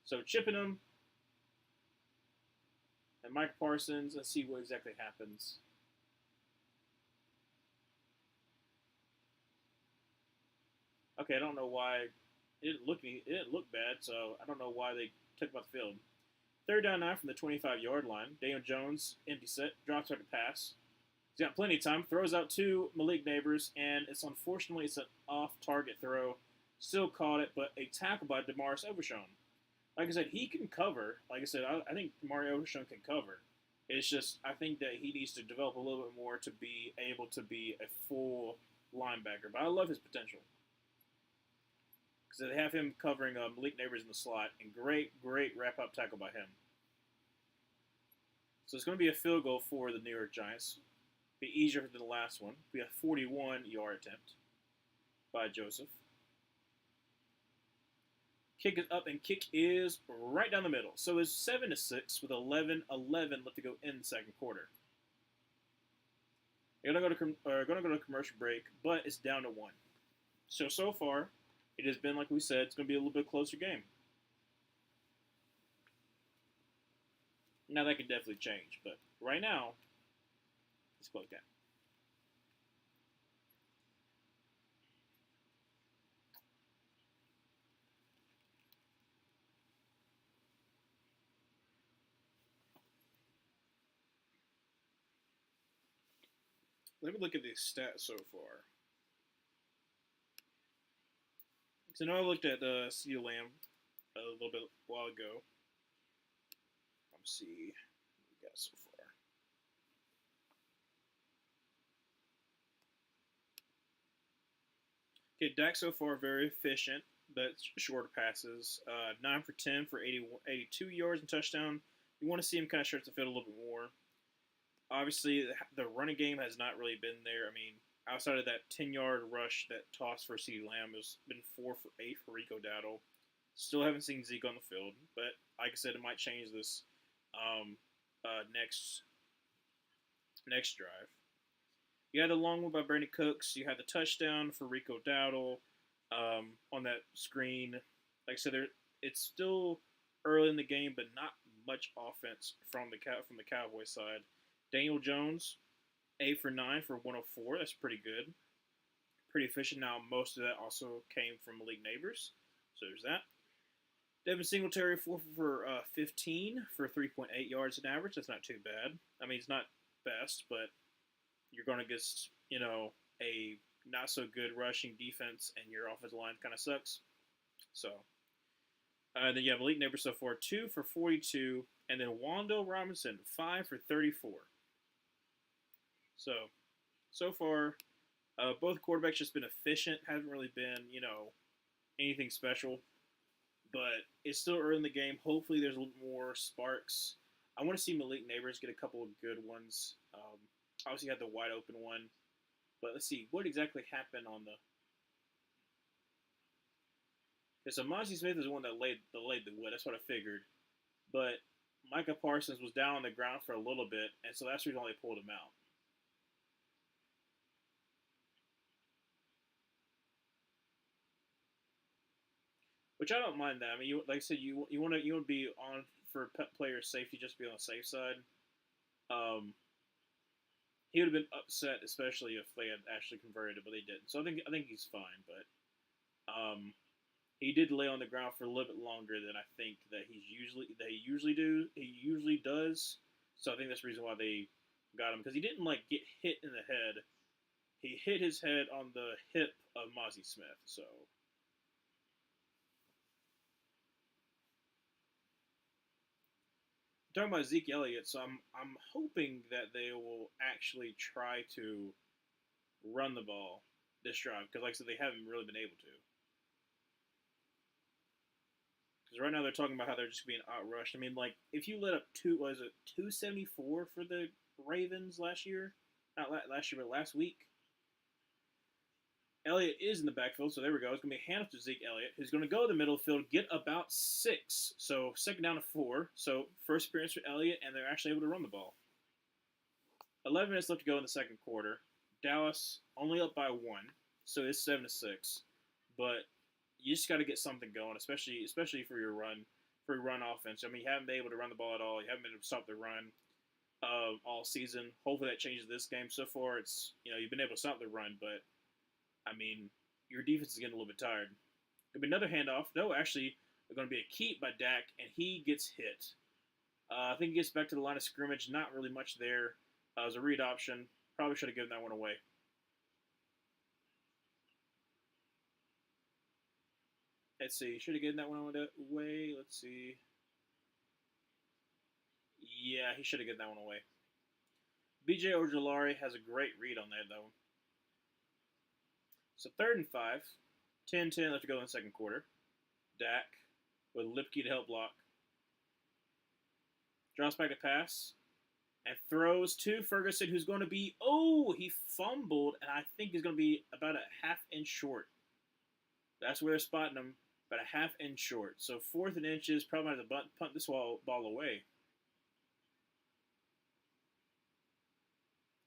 So chipping him and Mike Parsons. Let's see what exactly happens. Okay, I don't know why it didn't look bad, so I don't know why they took him off the field. Third down 9 from the 25-yard line. Daniel Jones, empty set, drops back to pass. He's got plenty of time. Throws out to Malik Neighbors, and it's an off-target throw. Still caught it, but a tackle by Demaris Overshown. Like I said, he can cover. Like I said, I think Mario Overshown can cover. It's just I think that he needs to develop a little bit more to be able to be a full linebacker. But I love his potential. Because they have him covering Malik Neighbors in the slot, and great wrap-up tackle by him. So it's going to be a field goal for the New York Giants. Be easier than the last one. Be a 41-yard attempt by Joseph. Kick is up, and kick is right down the middle. So it's 7-6 with 11 left to go in the second quarter. They're going to go to commercial break, but it's down to 1. So far, it has been, like we said, it's going to be a little bit closer game. Now that could definitely change, but right now, it's close game. Let me look at the stats so far. So I know I looked at CeeDee Lamb a little bit a while ago. Let's see what we got so far. Okay, Dak so far very efficient, but shorter passes. 9 for 10 for 82 yards and touchdown. You want to see him kind of stretch the field a little bit more. Obviously, the running game has not really been there. I mean, outside of that 10-yard rush, that toss for CeeDee Lamb has been 4 for 8 for Rico Dowdle. Still haven't seen Zeke on the field, but like I said, it might change this next drive. You had the long one by Brandon Cooks. You had the touchdown for Rico Dowdle on that screen. Like I said, it's still early in the game, but not much offense from the Cowboys side. Daniel Jones, 8 for 9 for 104. That's pretty good. Pretty efficient. Now, most of that also came from Malik Neighbors. So there's that. Devin Singletary, 4 for 15 for 3.8 yards an average. That's not too bad. I mean, it's not best, but you're going against, a not so good rushing defense, and your offensive line kind of sucks. So Then you have Elite Neighbor so far 2 for 42, and then Wando Robinson 5 for 34. So far, both quarterbacks just been efficient. Haven't really been anything special, but it's still early in the game. Hopefully, there's a little more sparks. I want to see Malik Neighbors get a couple of good ones. Obviously, had the wide open one, but let's see what exactly happened on the. Okay, so Mozzie Smith is the one that laid the wood. That's what I figured, but Micah Parsons was down on the ground for a little bit, and so that's the reason why they pulled him out. Which I don't mind that. I mean, like I said, you want to be on for player safety, just be on the safe side. Um, he would have been upset, especially if they had actually converted it, but they didn't. So I think he's fine, but he did lay on the ground for a little bit longer than I think that he usually does. So I think that's the reason why they got him, because he didn't like get hit in the head. He hit his head on the hip of Mozzie Smith. So talking about Zeke Elliott, so I'm hoping that they will actually try to run the ball this drive, because like I said, they haven't really been able to. Because right now they're talking about how they're just being outrushed. I mean, like if you let up 274 for the Ravens last year, not last year, but last week. Elliott is in the backfield, so there we go. It's going to be a handoff to Zeke Elliott, who's going to go to the middle field, get about 6. So second down to 4. So first appearance for Elliott, and they're actually able to run the ball. 11 minutes left to go in the second quarter. Dallas only up by 1, so it's 7-6. But you just got to get something going, especially for your run offense. I mean, you haven't been able to run the ball at all. You haven't been able to stop the run all season. Hopefully that changes this game. So far, it's you've been able to stop the run, but I mean, your defense is getting a little bit tired. It'll be another handoff. No, actually, it's going to be a keep by Dak, and he gets hit. I think he gets back to the line of scrimmage. Not really much there. It was a read option. Probably should have given that one away. Let's see. Should have given that one away. Let's see. Yeah, he should have given that one away. BJ Ojolari has a great read on that, though. So 3rd and 5. 10-10 left to go in the second quarter. Dak with Lipke to help block. Drops back to pass. And throws to Ferguson, who's going to be... Oh, he fumbled, and I think he's going to be about a half inch short. That's where they're spotting him, about a half inch short. So 4th and inches, probably have to punt this ball away.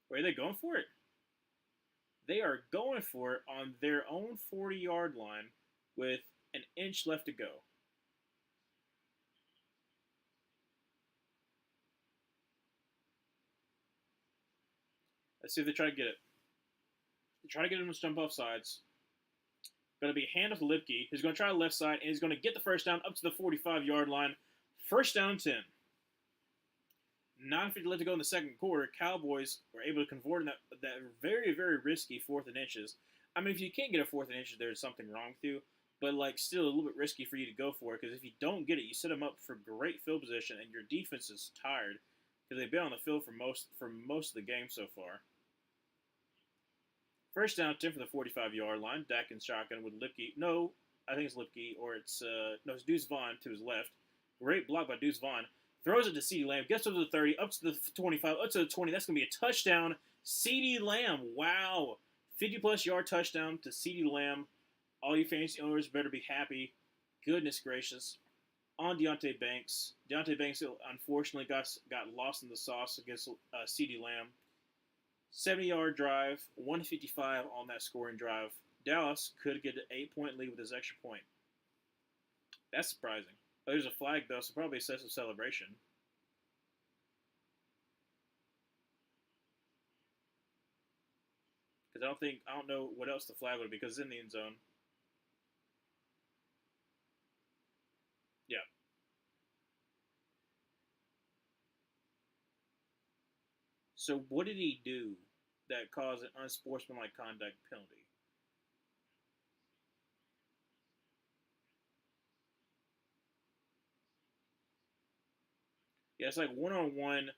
Where are they going for it? They are going for it on their own 40-yard line with an inch left to go. Let's see if they try to get it. They try to get him to jump off sides. Going to be a handoff to Lipke. He's going to try the left side, and he's going to get the first down up to the 45-yard line. First down and 10. 9:50 left to go in the second quarter. Cowboys were able to convert that very, very risky 4th and inches. I mean, if you can't get a 4th and inches, there's something wrong with you. But, like, still a little bit risky for you to go for it, because if you don't get it, you set them up for great field position, and your defense is tired because they've been on the field for most of the game so far. First down, 10 for the 45-yard line. Dak in shotgun with Lipke. No, I think it's Lipke, or it's Deuce Vaughn to his left. Great block by Deuce Vaughn. Throws it to CeeDee Lamb. Gets up to the 30, up to the 25, up to the 20. That's going to be a touchdown. CeeDee Lamb. Wow. 50-plus yard touchdown to CeeDee Lamb. All you fantasy owners better be happy. Goodness gracious. On Deonte Banks. Deonte Banks, unfortunately, got lost in the sauce against CeeDee Lamb. 70-yard drive, 155 on that scoring drive. Dallas could get an 8-point lead with his extra point. That's surprising. There's a flag, though, so probably a sense of celebration. Because I don't know what else the flag would be, because it's in the end zone. Yeah. So what did he do that caused an unsportsmanlike conduct penalty? Yeah, it's like one-on-one.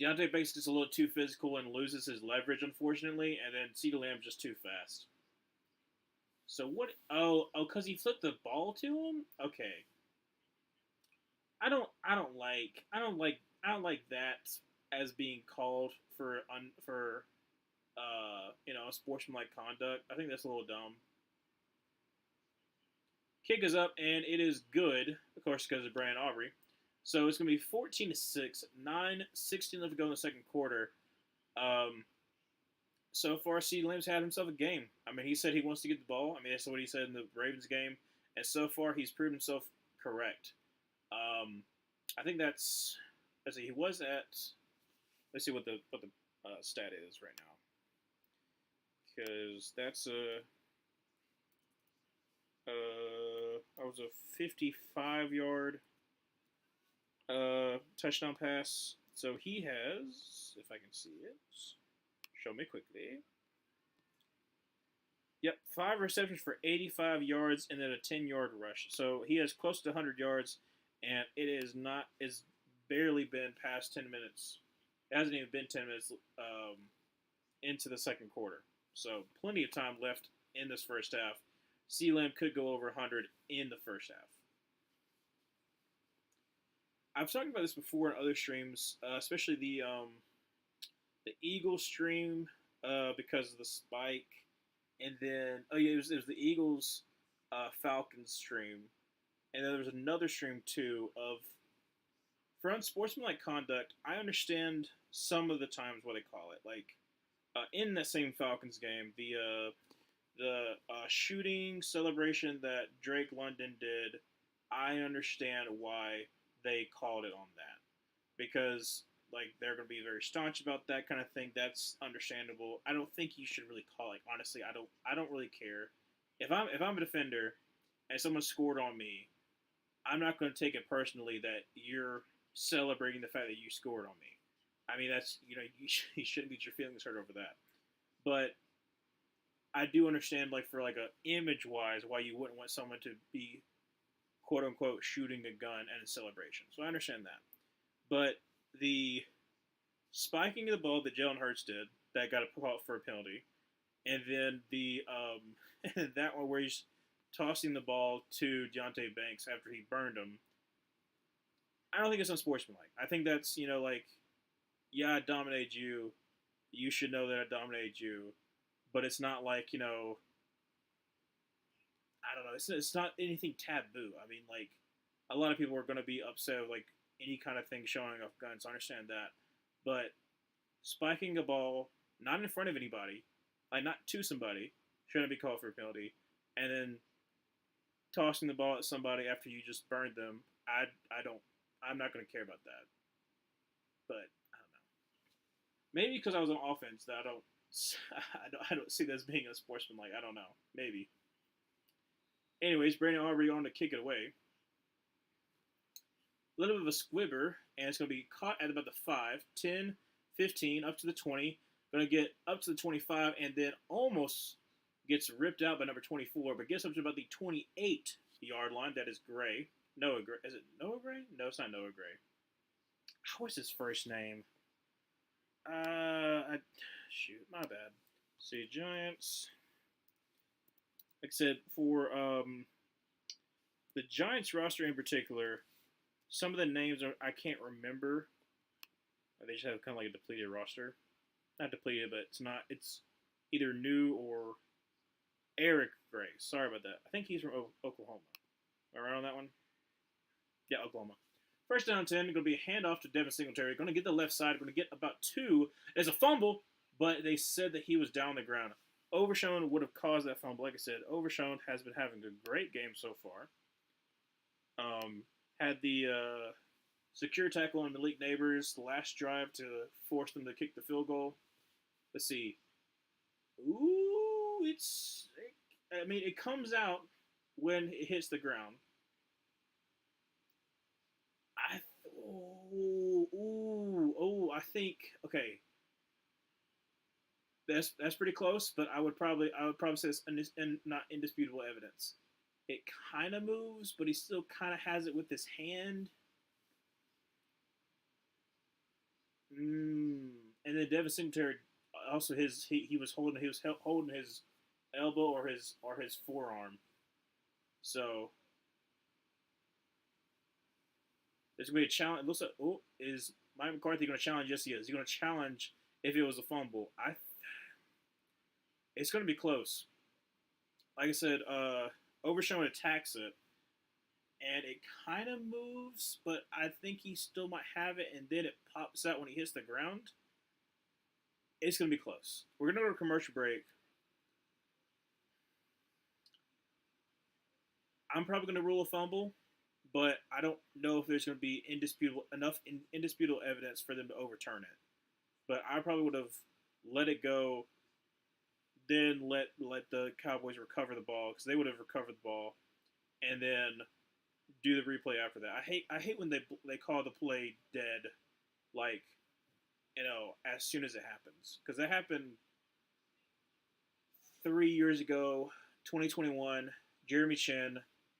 Deontay Banks gets a little too physical and loses his leverage, unfortunately, and then CeeDee Lamb's just too fast. So what? Because he flipped the ball to him. Okay, I don't like that as being called for sportsmanlike conduct. I think that's a little dumb. Kick is up and it is good, of course, because of Brian Aubrey. So it's going to be 14-6, 9:16 left to go in the second quarter. Um, so far, CeeDee Lamb's had himself a game. I mean, he said he wants to get the ball. I mean, that's what he said in the Ravens game, and so far he's proven himself correct. Um, I think that's. Let's see. He was at. Let's see what the stat is right now, because that's a. I was a 55-yard touchdown pass. So he has, if I can see it, show me quickly. Yep, 5 receptions for 85 yards and then a 10-yard rush. So he has close to 100 yards, and it is not. It's barely been past 10 minutes. It hasn't even been 10 minutes into the second quarter. So plenty of time left in this first half. C-Lamb could go over 100 in the first half. I've talked about this before in other streams, especially the Eagles stream because of the spike, and then it was the Eagles Falcons stream, and then there was another stream too of for unsportsmanlike conduct. I understand some of the times what they call it, like in that same Falcons game, the shooting celebration that Drake London did. I understand why they called it on that because like they're going to be very staunch about that kind of thing. That's understandable. I don't think you should really call it. Honestly, I don't really care if I'm a defender and someone scored on me. I'm not going to take it personally that you're celebrating the fact that you scored on me. I mean, that's you shouldn't get your feelings hurt over that. But I do understand like for like a image wise why you wouldn't want someone to be quote unquote shooting a gun at a celebration. So I understand that. But the spiking of the ball that Jalen Hurts did that got a call for a penalty, and then the that one where he's tossing the ball to Deontay Banks after he burned him. I don't think it's unsportsmanlike. I think that's like yeah, I dominated you. You should know that I dominated you, but it's not like I don't know. It's not anything taboo. I mean, like, a lot of people are going to be upset with, like, any kind of thing showing off guns. I understand that. But spiking a ball, not in front of anybody, like, not to somebody, shouldn't be called for a penalty. And then tossing the ball at somebody after you just burned them, I'm not going to care about that. But, I don't know. Maybe because I was on offense that I don't see this being a sportsmanlike. I don't know. Maybe. Anyways, Brandon Aubrey on to kick it away. A little bit of a squibber, and it's going to be caught at about the 5, 10, 15, up to the 20. Going to get up to the 25, and then almost gets ripped out by number 24, but gets up to about the 28-yard line. That is Gray. Noah Gray. Is it Noah Gray? No, it's not Noah Gray. What's his first name? Shoot, my bad. See, Giants. Like I said, for the Giants roster in particular, some of the names I can't remember. They just have kind of like a depleted roster. Not depleted, but it's either new or Eric Gray. Sorry about that. I think he's from Oklahoma. Am I right on that one? Yeah, Oklahoma. First down 10, going to be a handoff to Devin Singletary. Going to get the left side. Going to get about 2. There's a fumble, but they said that he was down on the ground. Overshown would have caused that fumble. Like I said, Overshown has been having a great game so far. Had the secure tackle on Malik Neighbors the last drive to force them to kick the field goal. Let's see. Ooh, it comes out when it hits the ground. I think okay. That's pretty close, but I would probably say it's not indisputable evidence. It kind of moves, but he still kind of has it with his hand. Mm. And then Devin Singletary also holding his elbow or his forearm. So there's gonna be a challenge. It looks like is Mike McCarthy going to challenge? Yes, he is. He's going to challenge if it was a fumble. It's going to be close. Like I said, Overshown attacks it, and it kind of moves, but I think he still might have it, and then it pops out when he hits the ground. It's going to be close. We're going to go to a commercial break. I'm probably going to rule a fumble, but I don't know if there's going to be indisputable evidence for them to overturn it. But I probably would have let it go, then let the Cowboys recover the ball because they would have recovered the ball, and then do the replay after that. I hate when they call the play dead, like as soon as it happens, because that happened 3 years ago, 2021. Jeremy Chin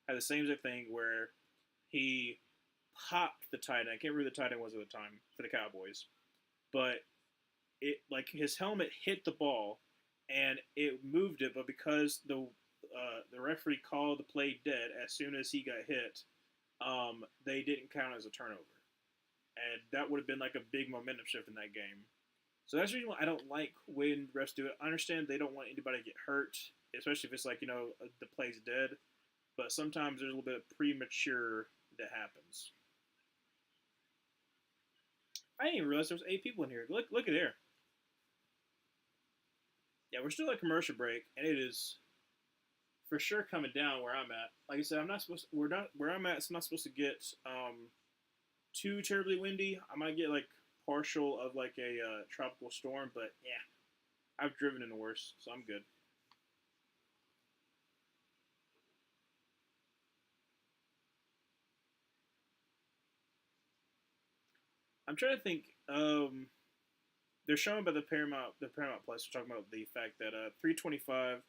had the same exact thing where he popped the tight end. I can't remember who the tight end was at the time for the Cowboys, but it like his helmet hit the ball and it moved it, but because the referee called the play dead as soon as he got hit, they didn't count as a turnover, and that would have been like a big momentum shift in that game. So that's the reason why I don't like when refs do it. I understand they don't want anybody to get hurt, especially if it's like the play's dead. But sometimes there's a little bit of premature that happens. I didn't even realize there was 8 people in here. Look at there. Yeah, we're still at commercial break, and it is for sure coming down where I'm at. Like I said, I'm not supposed. We're not where I'm at. It's not supposed to get too terribly windy. I might get like partial of like a tropical storm, but yeah, I've driven in the worst, so I'm good. I'm trying to think. They're showing by the Paramount Plus. We're talking about the fact that 325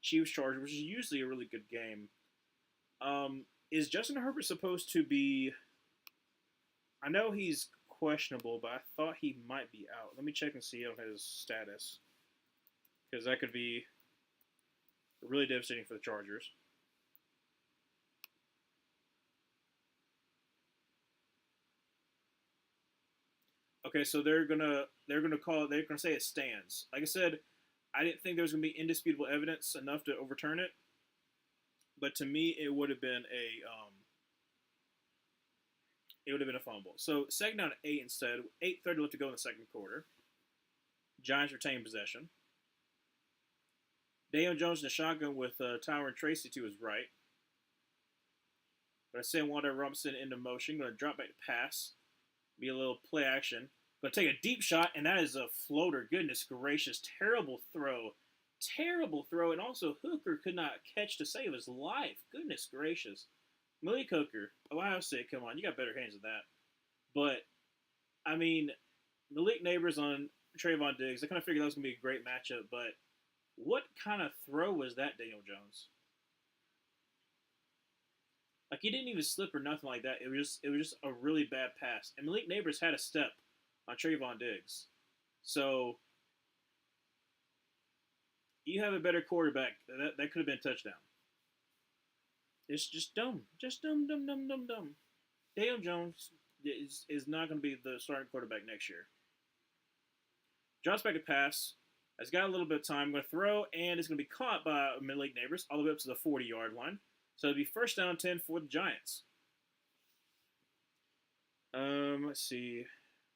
Chiefs Chargers, which is usually a really good game. Is Justin Herbert supposed to be? I know he's questionable, but I thought he might be out. Let me check and see on his status because that could be really devastating for the Chargers. Okay, so they're gonna say it stands. Like I said, I didn't think there was gonna be indisputable evidence enough to overturn it, but to me it would have been a fumble. So second down 8 instead. 8:30 left to go in the second quarter. Giants retain possession. Daniel Jones in the shotgun with Tyron Tracy to his right. Going to send Wanda Robinson into motion. Going to drop back to pass. Be a little play action. Going to take a deep shot, and that is a floater. Goodness gracious. Terrible throw. Terrible throw. And also, Hooker could not catch to save his life. Goodness gracious. Malik Hooker, Ohio State, come on. You got better hands than that. But, I mean, Malik Neighbors on Trayvon Diggs, I kind of figured that was going to be a great matchup, but what kind of throw was that, Daniel Jones? Like he didn't even slip or nothing like that. It was just a really bad pass. And Malik Neighbors had a step on Trayvon Diggs. So you have a better quarterback. That could have been a touchdown. It's just dumb. Just dumb, dumb, dumb, dumb, dumb. Daniel Jones is not going to be the starting quarterback next year. Drops back to pass. Has got a little bit of time. Going to throw, and it's going to be caught by Malik Neighbors all the way up to the 40-yard line. So it'll be first down 10 for the Giants. Let's see.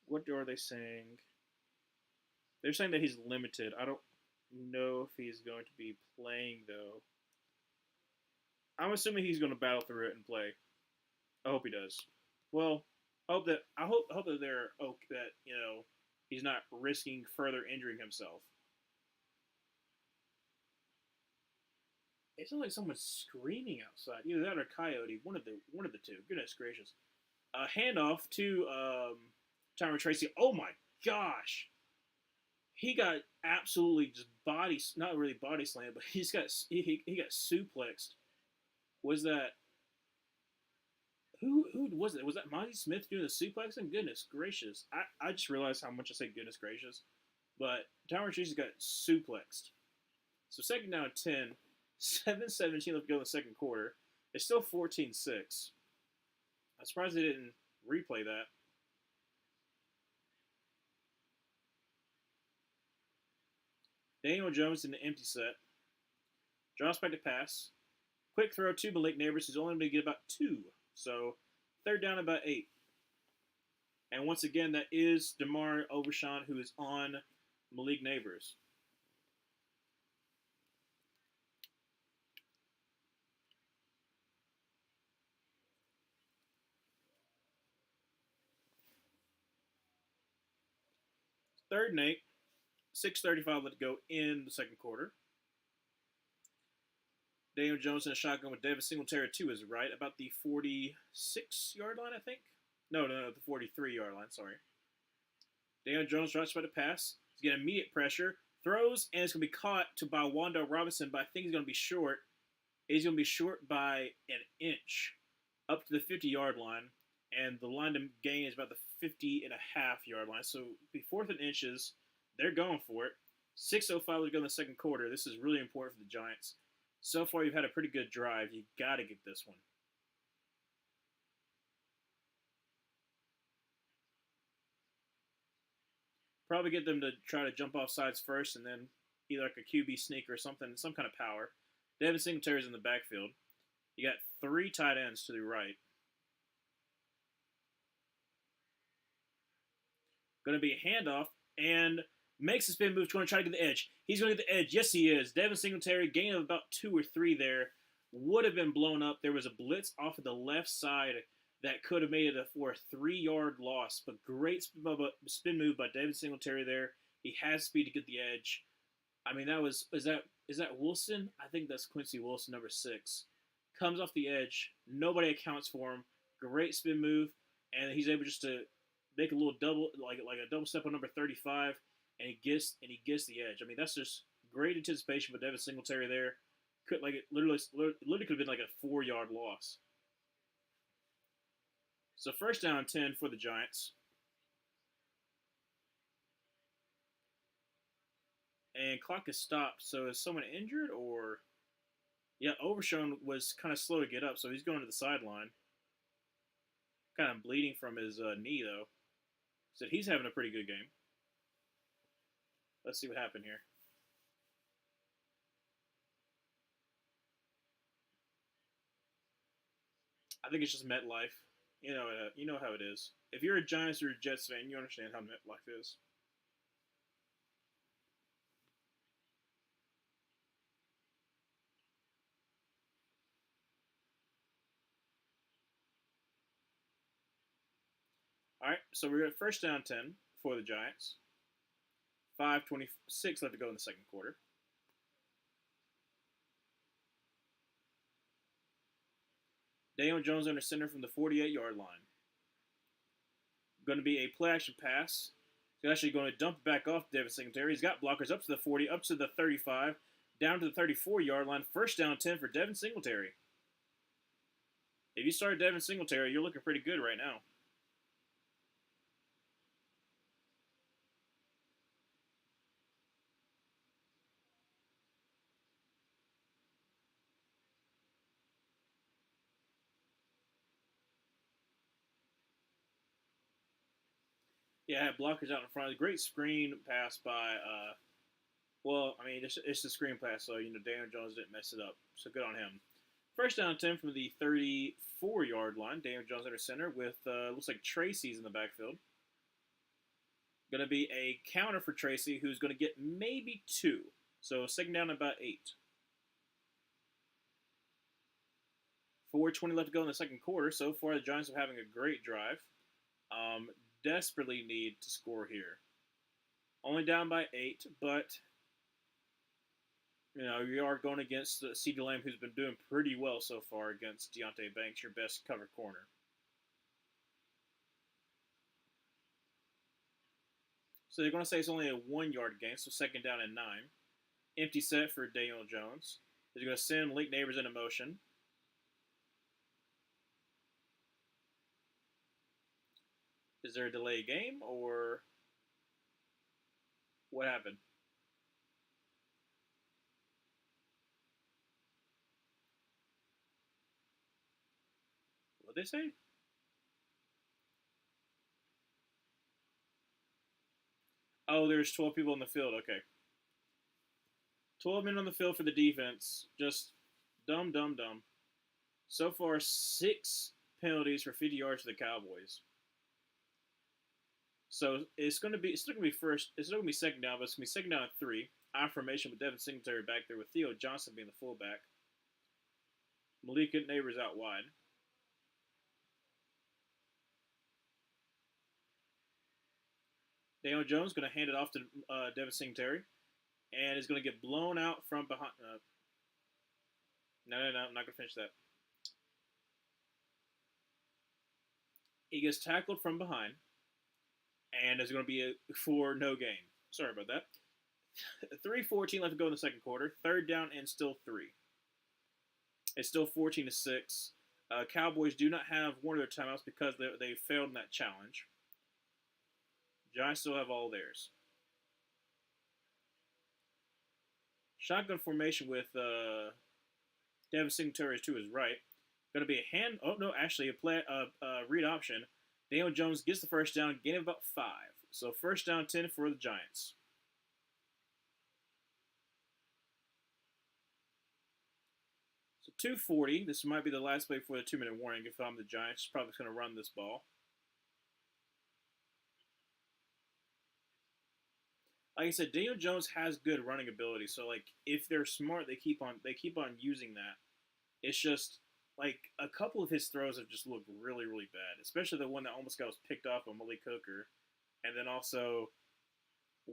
What are they saying? They're saying that he's limited. I don't know if he's going to be playing, though. I'm assuming he's going to battle through it and play. I hope he does. Well, I hope that they're okay, that he's not risking further injuring himself. It sounds like someone's screaming outside. Either that or coyote. One of the two. Goodness gracious. Handoff to Tyron Tracy. Oh my gosh. He got absolutely just not really body slammed, but he got suplexed. Was that Who was it? Was that Monty Smith doing the suplex? And goodness gracious, I just realized how much I say goodness gracious. But Tower Jesus got suplexed. So second down 10, 7:17 left to go in the second quarter. It's still 14-6. I'm surprised they didn't replay that. Daniel Jones in the empty set. Drops back to pass. Quick throw to Malik Neighbors, who's only able to get about 2. So third down about 8. And once again, that is DeMar Overshawn, who is on Malik Neighbors. Third and 8. 6:35 left to go in the second quarter. Daniel Jones in a shotgun with David Singletary to his right, about the 46-yard line, I think. No, the 43-yard line, sorry. Daniel Jones drops by the pass. He's getting immediate pressure. Throws, and it's going to be caught by Wando Robinson, but I think he's going to be short. He's going to be short by an inch up to the 50-yard line, and the line to gain is about the 50.5-yard line. So, be 4th and inches. They're going for it. 6:05 to go in the second quarter. This is really important for the Giants. So far, you've had a pretty good drive. You got to get this one. Probably get them to try to jump off sides first, and then either like a QB sneak or something, some kind of power. Devin Singletary's in the backfield. You got 3 tight ends to the right. Going to be a handoff, and makes a spin move, going to try to get the edge. He's going to get the edge. Yes, he is. Devin Singletary, gain of about 2 or 3 there. Would have been blown up. There was a blitz off of the left side that could have made it for a 3-yard loss. But great spin move by Devin Singletary there. He has speed to get the edge. I mean, is that Wilson? I think that's Quincy Wilson, number 6. Comes off the edge. Nobody accounts for him. Great spin move. And he's able just to make a little double, like a double step on number 35. And he gets the edge. I mean, that's just great anticipation with Devin Singletary there. It literally could have been like a 4-yard loss. So first down 10 for the Giants. And clock is stopped. So is someone injured or? Yeah, Overshawn was kind of slow to get up, so he's going to the sideline. Kind of bleeding from his knee though. Said he's having a pretty good game. Let's see what happened here. I think it's just MetLife. You know how it is. If you're a Giants or a Jets fan, you understand how MetLife is. All right, so we're at first down 10 for the Giants. 5:26 left to go in the second quarter. Daniel Jones under center from the 48-yard line. Going to be a play action pass. He's actually going to dump it back off Devin Singletary. He's got blockers up to the 40, up to the 35, down to the 34-yard line. First down 10 for Devin Singletary. If you start Devin Singletary, you're looking pretty good right now. Yeah, I had blockers out in front. Great screen pass by, it's the screen pass, so, Daniel Jones didn't mess it up. So good on him. First down 10 from the 34-yard line. Daniel Jones under center with, looks like Tracy's in the backfield. Going to be a counter for Tracy, who's going to get maybe 2. So second down about 8. 4:20 left to go in the second quarter. So far, the Giants are having a great drive. Desperately need to score here. Only down by 8, but you are going against CeeDee Lamb, who's been doing pretty well so far against Deontay Banks, your best cover corner. So they're going to say it's only a 1-yard gain, so second down and 9. Empty set for Daniel Jones. They're going to send Malik Neighbors into motion. Is there a delay game or what happened? What they say? Oh, there's 12 people in the field. Okay, 12 men on the field for the defense. Just dumb, dumb, dumb. So far, 6 penalties for 50 yards for the Cowboys. So it's still gonna be first. It's still gonna be second down, but it's gonna be second down at 3. I formation with Devin Singletary back there with Theo Johnson being the fullback. Malika Neighbors out wide. Daniel Jones going to hand it off to Devin Singletary, and is going to get blown out from behind. No, I'm not going to finish that. He gets tackled from behind, and it's going to be for no gain. Sorry about that. 3:14 left to go in the second quarter. Third down and still 3. It's still 14-6. Cowboys do not have one of their timeouts because they failed in that challenge. Giants still have all theirs. Shotgun formation with Devin Singletary to his right. Going to be a hand. Oh no, actually a read option. Daniel Jones gets the first down, gain of about 5. So first down 10 for the Giants. So 2:40. This might be the last play before the 2-minute warning. If I'm the Giants, probably going to run this ball. Like I said, Daniel Jones has good running ability. So like if they're smart, they keep on using that. It's just like a couple of his throws have just looked really, really bad, especially the one that almost got was picked off on Malik Hooker, and then also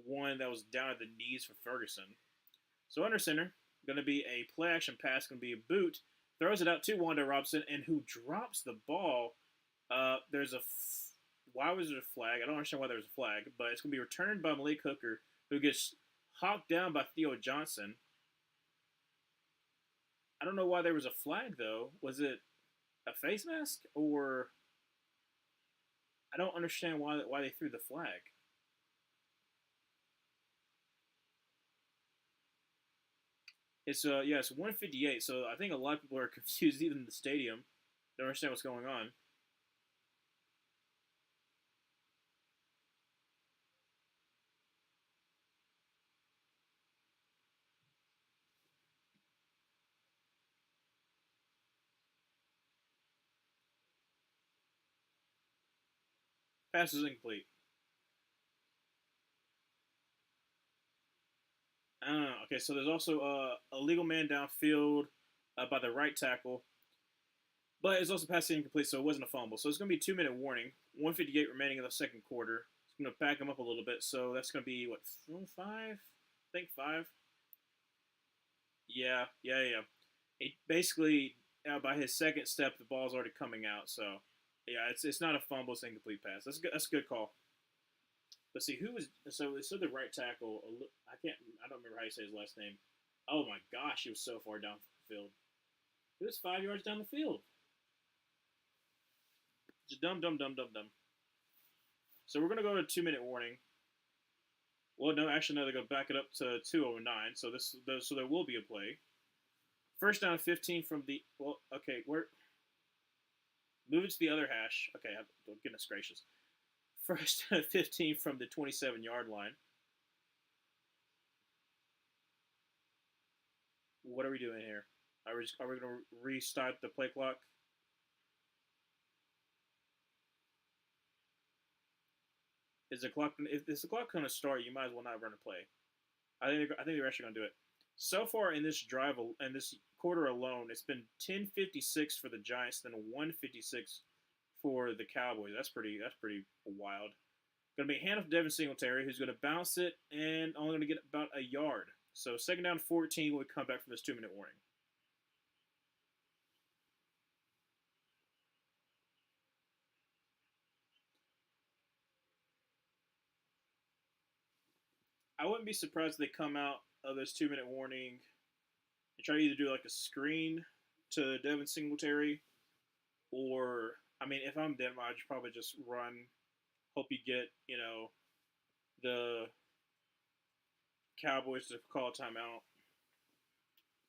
one that was down at the knees for Ferguson. So under center, going to be a play action pass, going to be a boot, throws it out to Wanda Robson, and who drops the ball. There's a why was there a flag? I don't understand why there was a flag, but it's going to be returned by Malik Hooker, who gets hawked down by Theo Johnson. I don't know why there was a flag though. Was it a face mask or I don't understand why they threw the flag. It's 158. So I think a lot of people are confused even in the stadium. Don't understand what's going on. Pass is incomplete. Okay, so there's also a legal man downfield by the right tackle, but it's also passing incomplete, so it wasn't a fumble. So it's going to be 2-minute warning. 158 remaining in the second quarter. It's going to back them up a little bit, so that's going to be what 5? I think 5. Yeah. It basically by his second step, the ball's already coming out. So yeah, it's not a fumble, it's an incomplete pass. That's good. That's a good call. But see, who was so the right tackle? I don't remember how you say his last name. Oh my gosh, he was so far down the field. He was 5 yards down the field. Just dumb, dumb, dumb, dumb, dumb. So we're gonna go to 2-minute warning. Well, no, actually, no. They're gonna back it up to 2:09. So there will be a play. First down, 15 from the. Well, okay, we're moving to the other hash. Okay, goodness gracious. First down, 15 from the 27-yard line. What are we doing here? Are we going to restart the play clock? Is the clock going to start? You might as well not run a play. I think they're actually going to do it. So far in this drive in this quarter alone, it's been 10:56 for the Giants, then 1:56 for the Cowboys. That's pretty wild. Going to be a handoff to Devin Singletary, who's going to bounce it and only going to get about a yard. So second down 14 when we come back from this 2-minute warning. I wouldn't be surprised if they come out of this 2-minute warning and try to either do like a screen to Devin Singletary, or I mean, if I'm them, I'd probably just run Hope you get the Cowboys to call a timeout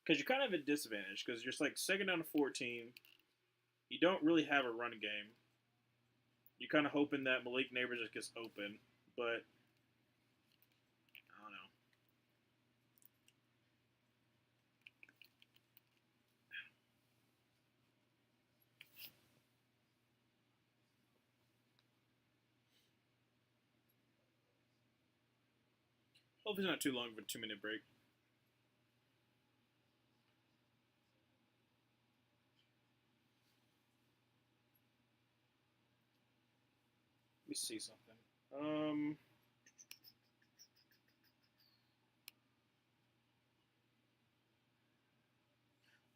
because you're kind of at a disadvantage because you're like second down to 14. You don't really have a run game. You're kind of hoping that Malik Neighbors just gets open, but I don't know. Hope it's not too long of a 2 minute break. Let me see something.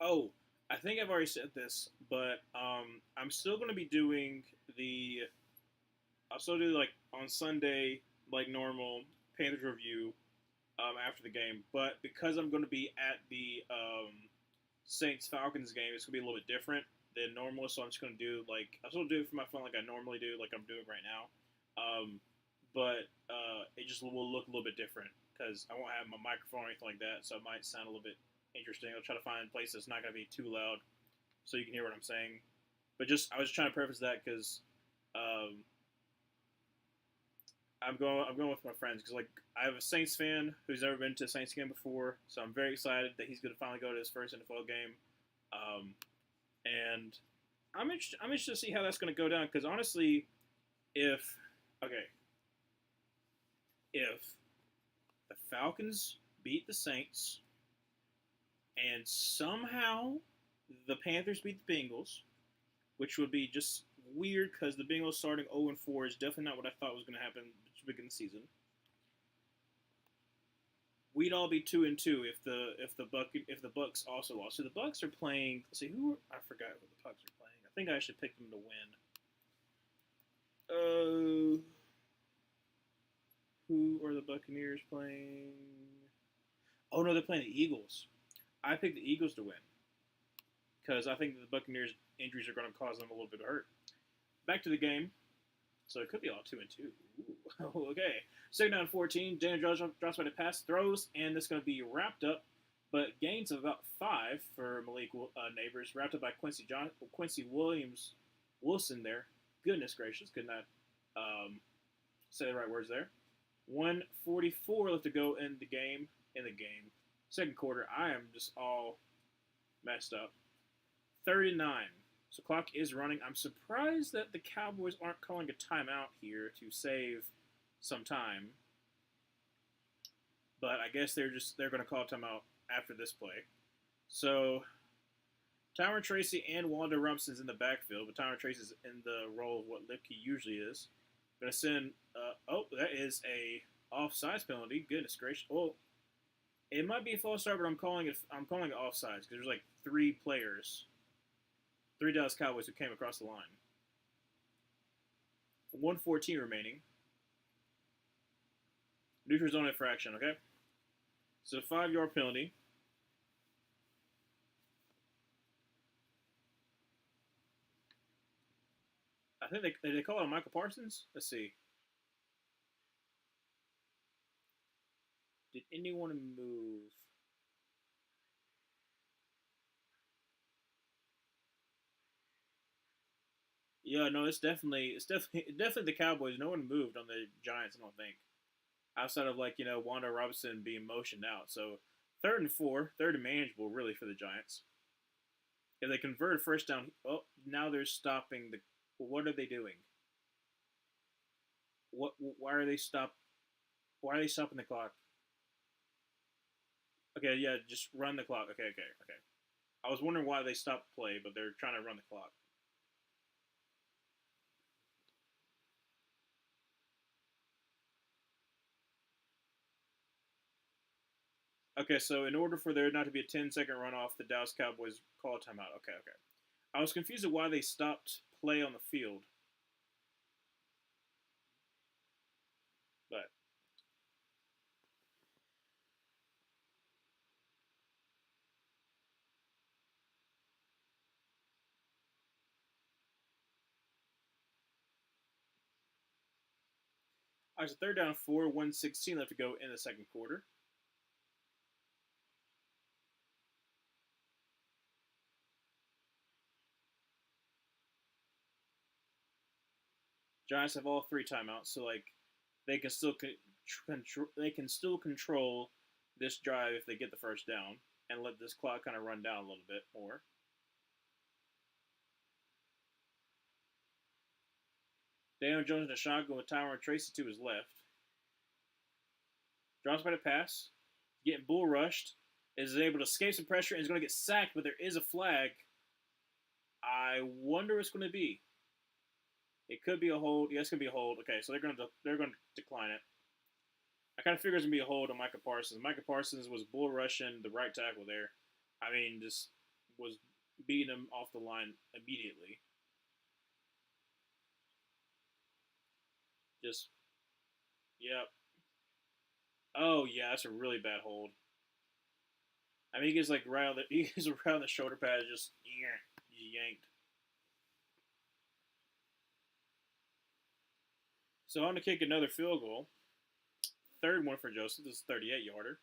Oh, I think I've already said this, but I'm still going to be doing the. I'll still do like on Sunday, like normal Panthers review after the game. But because I'm going to be at the Saints Falcons game, it's going to be a little bit different than normal. So I'm just going to do like I'll still do it for my phone like I normally do, like I'm doing right now. But it just will look a little bit different because I won't have my microphone or anything like that, so it might sound a little bit interesting. I'll try to find a place that's not going to be too loud, so you can hear what I'm saying. But just I was trying to preface that because um, I'm going with my friends because like I have a Saints fan who's never been to a Saints game before, so I'm very excited that he's going to finally go to his first NFL game, um, and I'm interested to see how that's going to go down because honestly, if okay, if the Falcons beat the Saints and somehow the Panthers beat the Bengals, which would be just weird because the Bengals starting 0-4 is definitely not what I thought was going to happen to begin the season. We'd all be 2-2 if the Bucks also lost. So the Bucks are playing. Let's see I forgot who the Bucks are playing. I think I should pick them to win. Who are the Buccaneers playing? Oh no, they're playing the Eagles. I picked the Eagles to win because I think the Buccaneers injuries are going to cause them a little bit of hurt. Back to the game. So it could be all 2-2. Ooh. Okay. Second down 14. Daniel Jones drops by the pass, throws, and it's going to be wrapped up. But gains of about 5 for Malik Neighbors, wrapped up by Quincy Wilson there. Goodness gracious, could not say the right words there. 1:44 left to go in the game. Second quarter, I am just all messed up. 39. So clock is running. I'm surprised that the Cowboys aren't calling a timeout here to save some time. But I guess they're going to call a timeout after this play. So Tyron Tracy and Wanda Rumson's in the backfield, but Tyron Tracy's in the role of what Lipke usually is. Going to send. That is a offsides penalty. Goodness gracious. Oh, it might be a false start, but I'm calling it offsides because there's like 3 Dallas Cowboys who came across the line. 1:14 remaining. Neutral zone infraction, okay? So 5-yard penalty. I think they call it on Michael Parsons. Let's see. Did anyone move? Yeah, no, it's definitely the Cowboys. No one moved on the Giants, I don't think. Outside of like, Wanda Robinson being motioned out. So 3rd and 4, third and manageable really for the Giants. If they convert a first down, now they're stopping the. What are they doing? What? Why are they stop? Why are they stopping the clock? Okay, yeah, just run the clock. Okay. I was wondering why they stopped play, but they're trying to run the clock. Okay, so in order for there not to be a 10-second runoff, the Dallas Cowboys call a timeout. Okay. I was confused at why they stopped play on the field, but All right, so third down and 4, 1:16 left to go in the second quarter. Giants have all three timeouts, so like they can still control this drive if they get the first down and let this clock kind of run down a little bit more. Daniel Jones in the shotgun with Tyron Tracy to his left. Drops by the pass, getting bull rushed, is able to escape some pressure and is going to get sacked, but there is a flag. I wonder what it's going to be. It could be a hold. Yes, it could be a hold. Okay, so they're going to decline it. I kind of figured it was going to be a hold on Micah Parsons. Micah Parsons was bull rushing the right tackle there. I mean, just was beating him off the line immediately. Just, yep. Oh yeah, that's a really bad hold. I mean, he gets like he gets around the shoulder pad, just yanked. So on to kick another field goal. Third one for Joseph. This is 38-yarder.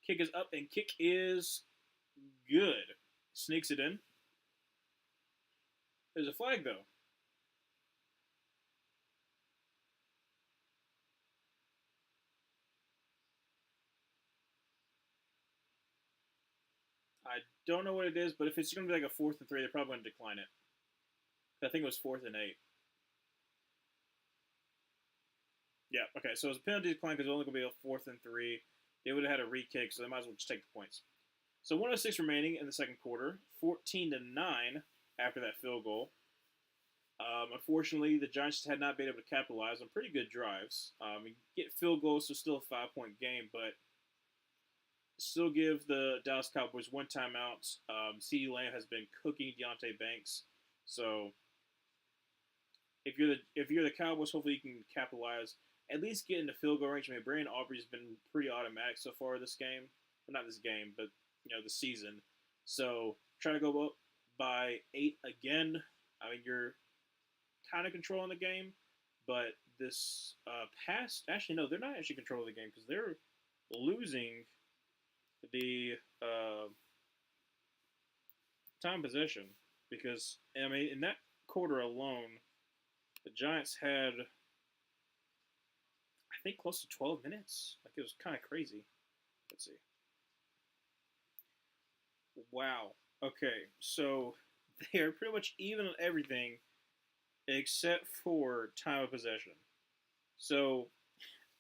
Kick is up and kick is good. Sneaks it in. There's a flag though. I don't know what it is, but if it's going to be like a 4th and 3, they're probably going to decline it. I think it was 4th and 8. Yeah, okay, so it's a penalty decline because it's only going to be a 4th and 3. They would have had a re-kick, so they might as well just take the points. So 106 remaining in the second quarter, 14-9 after that field goal. Unfortunately, the Giants had not been able to capitalize on pretty good drives. Get field goals, so still a 5-point game, but still give the Dallas Cowboys one timeout. CeeDee Lamb has been cooking Deontay Banks, so if you're the Cowboys, hopefully you can capitalize. At least get into field goal range. I mean, Brandon Aubrey's been pretty automatic so far this game. Well, not this game, but the season. So try to go up by 8 again. I mean, you're kind of controlling the game, but this past actually no, they're not actually controlling the game because they're losing the time possession because I mean in that quarter alone, the Giants had I think close to 12 minutes. Like it was kind of crazy. Let's see. Wow. Okay, so they're pretty much even on everything except for time of possession. So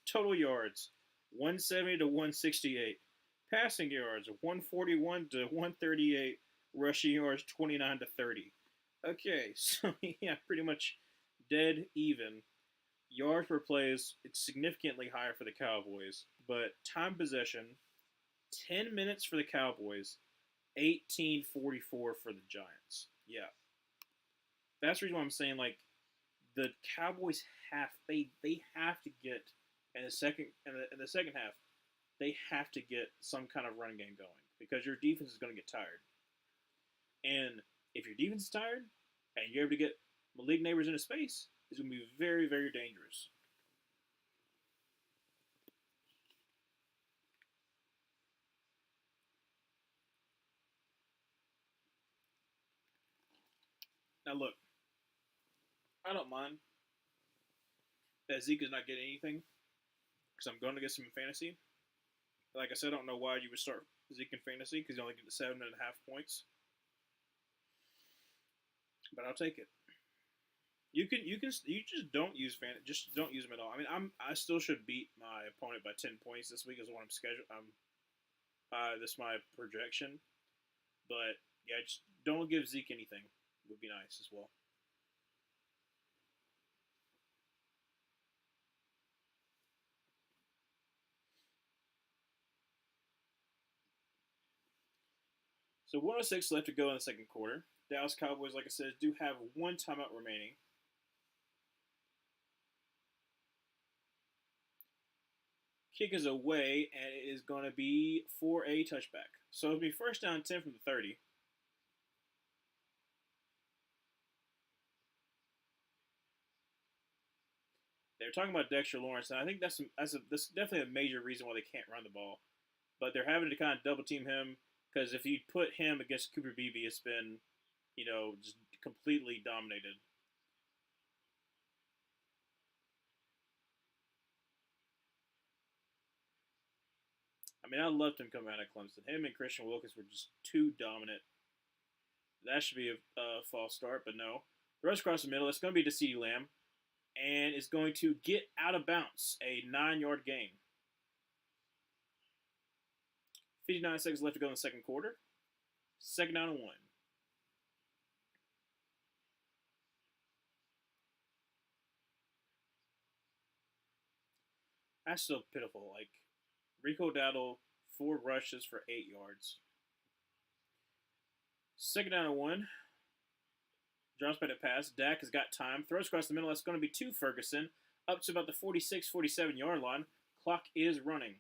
total yards 170 to 168. Passing yards 141 to 138. Rushing yards 29 to 30. Okay, so yeah, pretty much dead even. Yards per play is it's significantly higher for the Cowboys, but time possession 10 minutes for the Cowboys, 18:44 for the Giants. Yeah, that's the reason why I'm saying like the Cowboys they have to get in the second half they have to get some kind of run game going because your defense is going to get tired. And if your defense is tired and you're able to get Malik Neighbors into space, it's going to be very, very dangerous. Now, look, I don't mind that Zeke is not getting anything because I'm going to get some in fantasy. Like I said, I don't know why you would start Zeke in fantasy because you only get 7.5 points. But I'll take it. You just don't use just don't use them at all. I mean, I still should beat my opponent by 10 points this week is what I'm scheduled. This is my projection, but yeah, just don't give Zeke anything. Would be nice as well. So 106 left to go in the second quarter. Dallas Cowboys, like I said, do have one timeout remaining. Kick is away, and it is going to be for a touchback. So it'll be first down 10 from the 30. They're talking about Dexter Lawrence, and I think that's definitely a major reason why they can't run the ball. But they're having to kind of double team him because if you put him against Cooper Beebe, it's been just completely dominated. I mean, I loved him coming out of Clemson. Him and Christian Wilkins were just too dominant. That should be a false start, but no. The rush across the middle, it's going to be to CeeDee Lamb, and it's going to get out of bounds, a 9-yard gain. 59 seconds left to go in the second quarter. Second down and 1. That's so pitiful. Like, Rico Dowdle, 4 rushes for 8 yards. Second down and 1. Drops back to pass. Dak has got time. Throws across the middle. That's going to be to Ferguson. Up to about the 46, 47-yard line. Clock is running.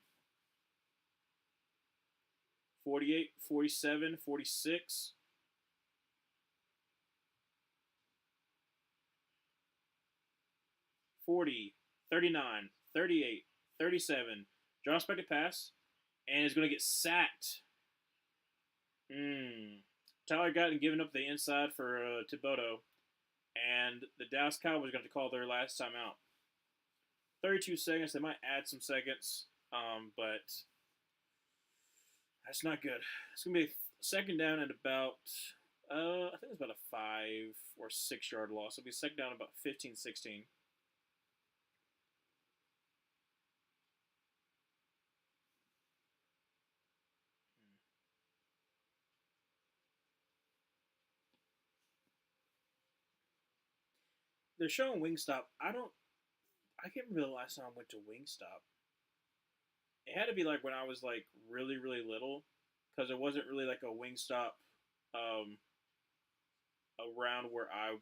48, 47, 46. 40, 39, 38, 37. Drops back to pass. And is going to get sacked. Tyler Guyton giving up the inside for Thibodeau. And the Dallas Cowboys are going to call their last time out. 32 seconds. They might add some seconds. But that's not good. It's going to be a second down at about, I think it's about a 5 or 6 yard loss. It'll be second down about 15, 16. They're showing Wingstop. I can't remember the last time I went to Wingstop. It had to be like when I was like really, really little, because it wasn't really like a Wingstop around where I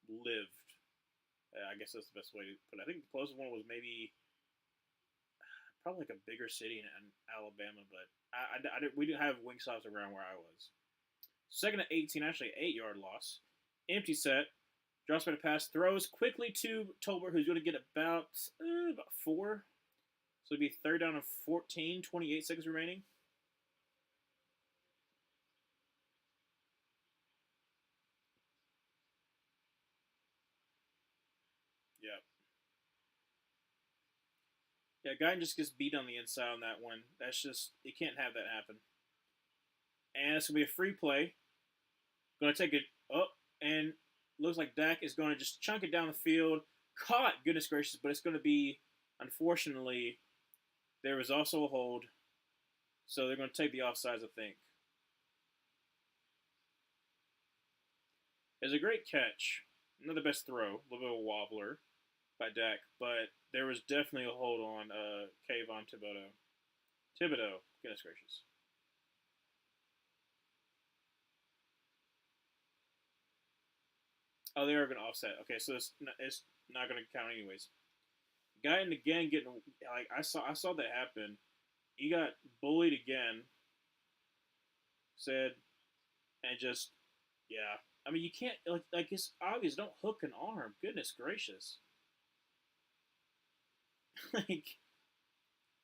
lived. I guess that's the best way to put it. I think the closest one was maybe probably like a bigger city in Alabama, but we didn't have Wingstops around where I was. Second and 18, actually 8 yard loss. Empty set. Drops back to pass. Throws quickly to Tolbert, who's going to get about 4. So it'd be third down and 14, 28 seconds remaining. Yeah. Yeah, Guyton just gets beat on the inside on that one. That's just, you can't have that happen. And it's going to be a free play. Going to take it up, and looks like Dak is going to just chunk it down the field. Caught, goodness gracious, but it's going to be, unfortunately, there was also a hold. So they're going to take the offsides, I think. It's a great catch. Not the best throw. A little bit of a wobbler by Dak, but there was definitely a hold on Kayvon Thibodeau. Thibodeau, goodness gracious. Oh, they are going to offset. Okay, so it's not going to count anyways. Guyton again getting like I saw that happen. He got bullied again. Said and just yeah. I mean you can't like it's obvious. Don't hook an arm. Goodness gracious. like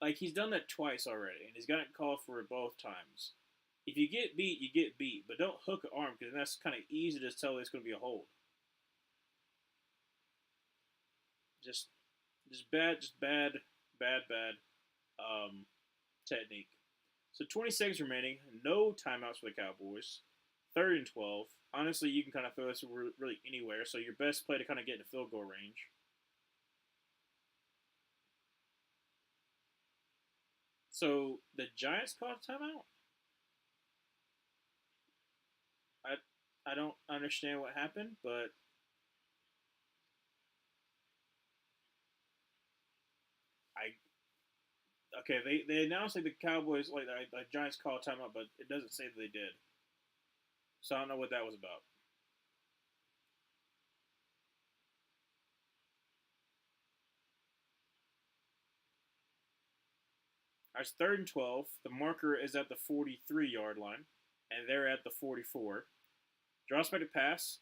like he's done that twice already, and he's gotten called for it both times. If you get beat, you get beat, but don't hook an arm because that's kind of easy to tell it's going to be a hold. Just just bad technique. So 20 seconds remaining, no timeouts for the Cowboys. Third and 12. Honestly, you can kind of throw this really anywhere. So your best play to kind of get in the field goal range. So the Giants called a timeout. I don't understand what happened, but I okay. They announced like the Cowboys the Giants called a timeout, but it doesn't say that they did. So I don't know what that was about. All right, it's third and 12. The marker is at the 43-yard line, and they're at the 44. Draws back to pass.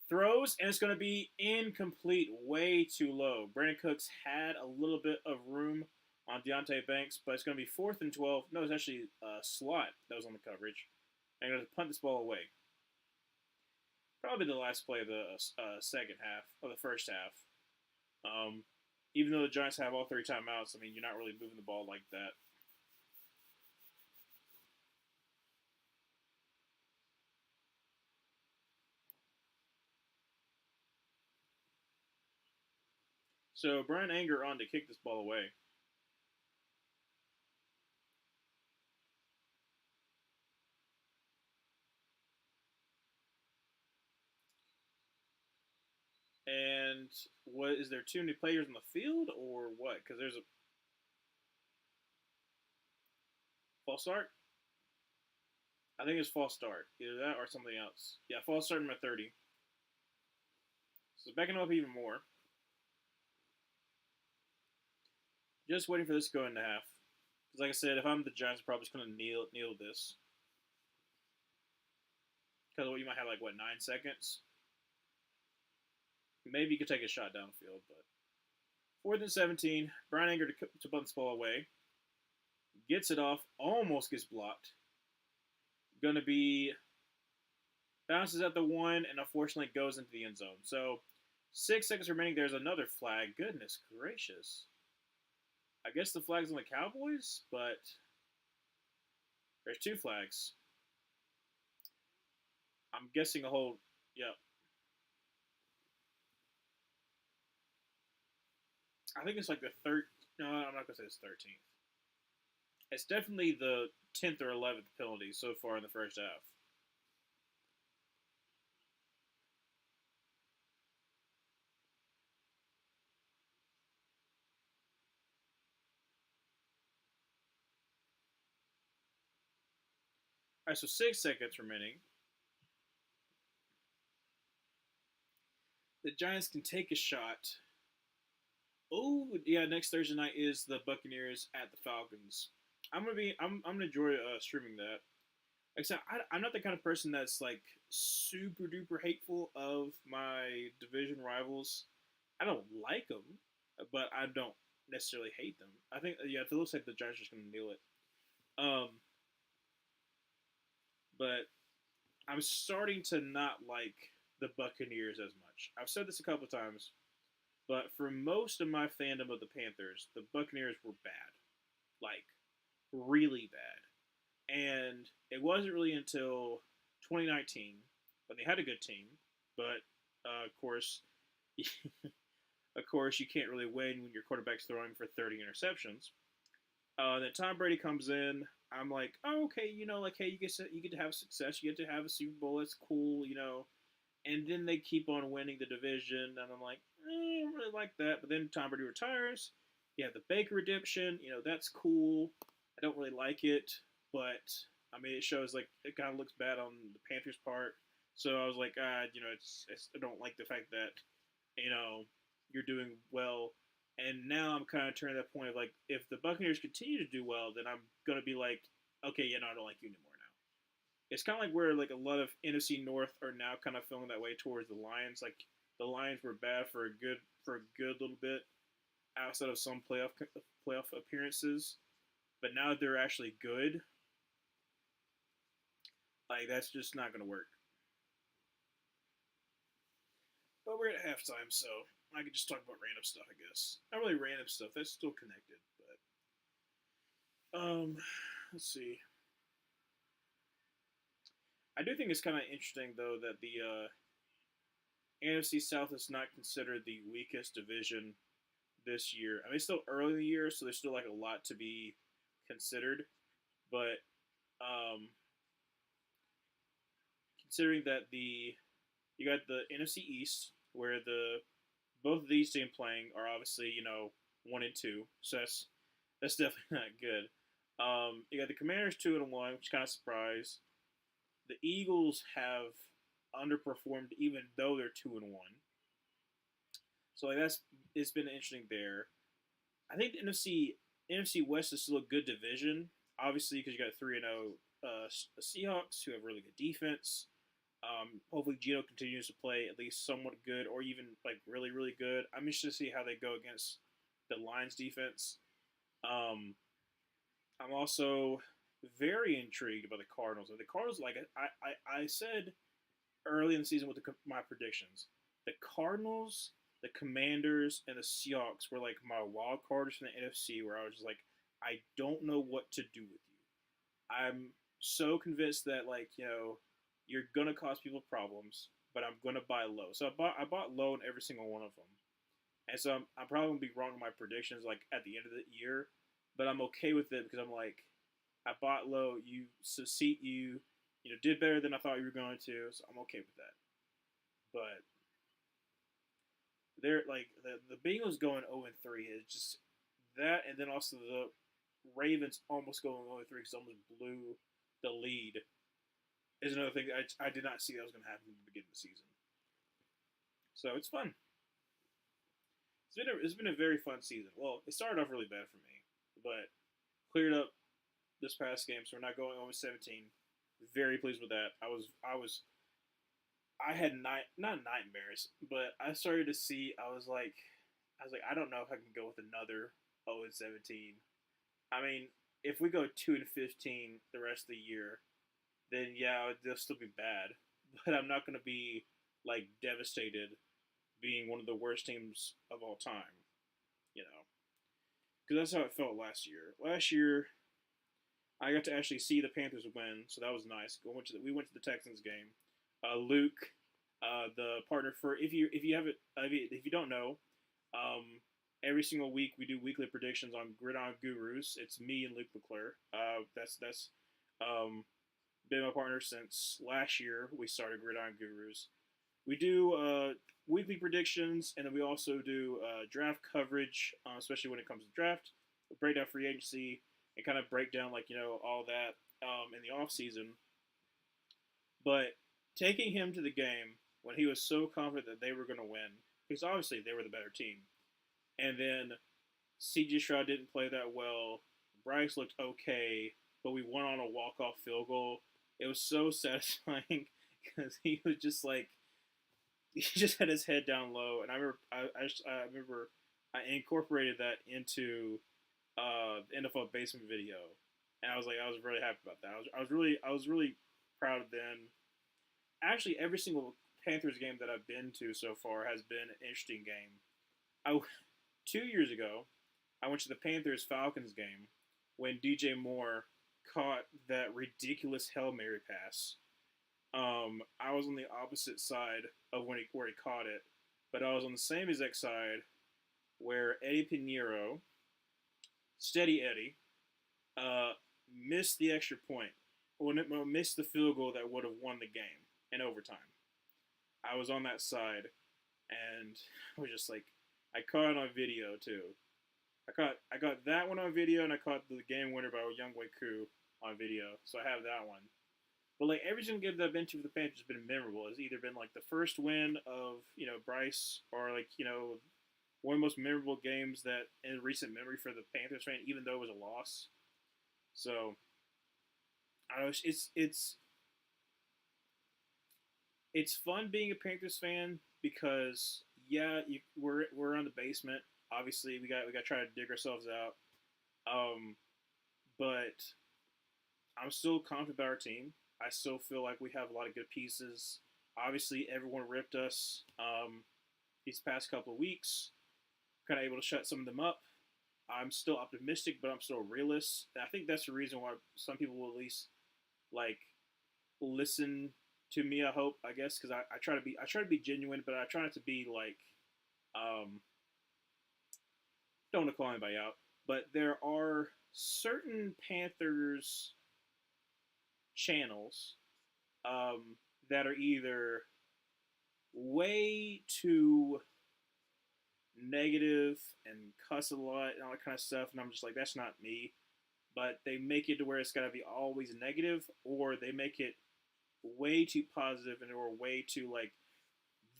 Throws, and it's going to be incomplete, way too low. Brandon Cooks had a little bit of room on Deontay Banks, but it's going to be 4th and 12. No, it's actually a slot that was on the coverage. And going to punt this ball away. Probably the last play of the second half, or the first half. Um, even though the Giants have all 3 timeouts, I mean, you're not really moving the ball like that. So Brian Anger on to kick this ball away. And what is there too many players on the field or what? Because there's a false start. I think it's false start. Either that or something else. Yeah, false start number 30. So backing up even more. Just waiting for this to go into half. Because like I said, if I'm the Giants, I'm probably just gonna kneel this. Because you might have like what 9 seconds. Maybe you could take a shot downfield, but 4th and 17. Brian Anger to bunt this ball away. Gets it off, almost gets blocked. Gonna be bounces at the 1 and unfortunately goes into the end zone. So 6 seconds remaining. There's another flag. Goodness gracious. I guess the flag's on the Cowboys, but there's 2 flags. I'm guessing a whole. Yep. I think it's like the third. No, I'm not gonna say it's 13th. It's definitely the 10th or 11th penalty so far in the first half. All right, so 6 seconds remaining. The Giants can take a shot. Oh yeah, next Thursday night is the Buccaneers at the Falcons. I'm gonna enjoy streaming that. Like I said, I'm not the kind of person that's like super duper hateful of my division rivals. I don't like them, but I don't necessarily hate them. I think yeah, it looks like the Giants are just gonna nail it. Um, but I'm starting to not like the Buccaneers as much. I've said this a couple of times, but for most of my fandom of the Panthers, the Buccaneers were bad, like really bad. And it wasn't really until 2019 when they had a good team, but of course, of course, you can't really win when your quarterback's throwing for 30 interceptions. Then Tom Brady comes in. I'm like, oh, okay, like, hey, you get to have success. You get to have a Super Bowl. That's cool. And then they keep on winning the division, and I'm like, I don't really like that. But then Tom Brady retires. You have the Baker redemption. That's cool. I don't really like it, but I mean, it shows like it kind of looks bad on the Panthers' part. So I was like, I don't like the fact that you're doing well. And now I'm kind of turning that point of like, if the Buccaneers continue to do well, then I'm gonna be like, okay, no, I don't like you anymore now. It's kind of like where like a lot of NFC North are now kind of feeling that way towards the Lions. Like the Lions were bad for a good little bit outside of some playoff appearances, but now that they're actually good. Like that's just not gonna work. But we're at halftime, so I could just talk about random stuff, I guess. Not really random stuff. That's still connected, but let's see. I do think it's kind of interesting though that the NFC South is not considered the weakest division this year. I mean, it's still early in the year, so there's still like a lot to be considered. But considering that you got the NFC East, where the both of these teams playing are obviously 1 and 2, so that's definitely not good. You got the Commanders 2-1, which kind of surprised. The Eagles have underperformed even though they're 2-1. So like that's it's been interesting there. I think the NFC West is still a good division, obviously because you got 3-0 Seahawks who have really good defense. Hopefully, Gino continues to play at least somewhat good, or even like really, really good. I'm interested to see how they go against the Lions defense. Um, I'm also very intrigued by the Cardinals. The Cardinals, like I said early in the season with my predictions, the Cardinals, the Commanders, and the Seahawks were like my wild cards from the NFC, where I was just like, I don't know what to do with you. I'm so convinced that like you're gonna cause people problems, but I'm gonna buy low. So I bought low in every single one of them, and so I'm probably gonna be wrong in my predictions like at the end of the year, but I'm okay with it because I'm like I bought low. You succeed. You did better than I thought you were going to, so I'm okay with that. But they're like the Bengals going 0-3 is just that, and then also the Ravens almost going 0-3 because almost blew the lead is another thing I did not see that was going to happen at the beginning of the season. So it's fun. It's been a very fun season. Well, it started off really bad for me, but cleared up this past game, so we're not going over 17. Very pleased with that. I had not nightmares, but I started to see. I was like, I don't know if I can go with another 0-17. I mean, if we go 2-15 the rest of the year, then yeah, they'll still be bad. But I'm not going to be like devastated being one of the worst teams of all time. You know, because that's how it felt last year. Last year, I got to actually see the Panthers win, so that was nice. We went to the Texans game. Luke, the partner for if you don't know, every single week we do weekly predictions on Gridiron Gurus. It's me and Luke McClure. That's been my partner since last year. We started Gridiron Gurus. We do weekly predictions, and then we also do draft coverage, especially when it comes to draft. We break down free agency and kind of break down all that in the off season. But taking him to the game when he was so confident that they were going to win, because obviously they were the better team, and then C.J. Stroud didn't play that well. Bryce looked okay, but we won on a walk-off field goal. It was so satisfying because he was just like he just had his head down low, and I remember I incorporated that into the NFL basement video, and I was really happy about that. I was really proud of them. Actually, every single Panthers game that I've been to so far has been an interesting game. I 2 years ago, I went to the Panthers Falcons game when DJ Moore caught that ridiculous Hail Mary pass. I was on the opposite side of where he caught it, but I was on the same exact side where Eddie Pinheiro, Steady Eddie, uh, missed the extra point, or missed the field goal that would have won the game in overtime. I was on that side, and I was just like, I caught it on video too. I got that one on video, and I caught the game winner by Younghoe Koo on video, so I have that one. But like every single game that I've been to for the Panthers has been memorable. It's either been like the first win of Bryce, or like one of the most memorable games that in recent memory for the Panthers fan, even though it was a loss. So I don't know. It's fun being a Panthers fan because yeah, we're on the basement. Obviously, we got to try to dig ourselves out. But I'm still confident about our team. I still feel like we have a lot of good pieces. Obviously, everyone ripped us these past couple of weeks. Kind of able to shut some of them up. I'm still optimistic, but I'm still a realist. And I think that's the reason why some people will at least like listen to me. I guess, because I try to be genuine, but I try not to be like don't want to call anybody out. But there are certain Panthers channels that are either way too negative and cuss a lot and all that kind of stuff, and I'm just like, that's not me. But they make it to where it's got to be always negative, or they make it way too positive and or way too like,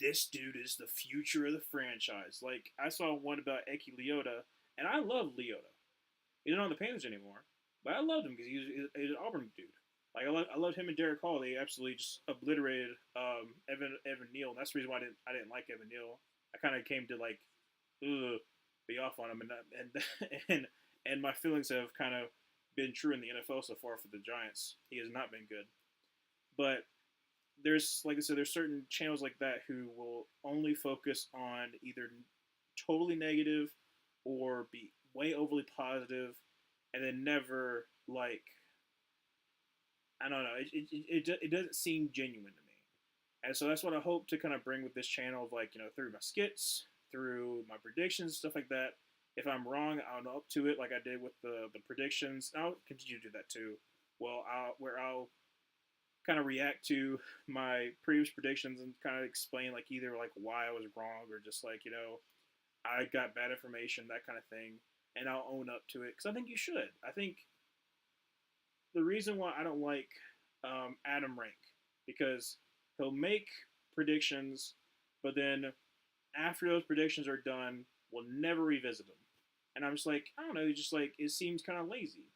this dude is the future of the franchise. Like I saw one about Eki Leota, and I love Leota. He's not on the Panthers anymore, but I loved him because he's an Auburn dude. Like I love him and Derek Hall. They absolutely just obliterated Evan Neal. And that's the reason why I didn't like Evan Neal. I kind of came to like be off on him, and and my feelings have kind of been true in the NFL so far for the Giants. He has not been good, but there's like I said, there's certain channels like that who will only focus on either totally negative or be way overly positive, and then never like I don't know. It doesn't seem genuine to me, and so that's what I hope to kind of bring with this channel of like through my skits, through my predictions, stuff like that. If I'm wrong, I'll own up to it, like I did with the predictions. I'll continue to do that too. Well, I'll kind of react to my previous predictions and kind of explain like either like why I was wrong or just like I got bad information, that kind of thing, and I'll own up to it because I think you should. I think the reason why I don't like Adam Rank because he'll make predictions, but then after those predictions are done, we'll never revisit them. And I'm just like, I don't know, just like it seems kind of lazy.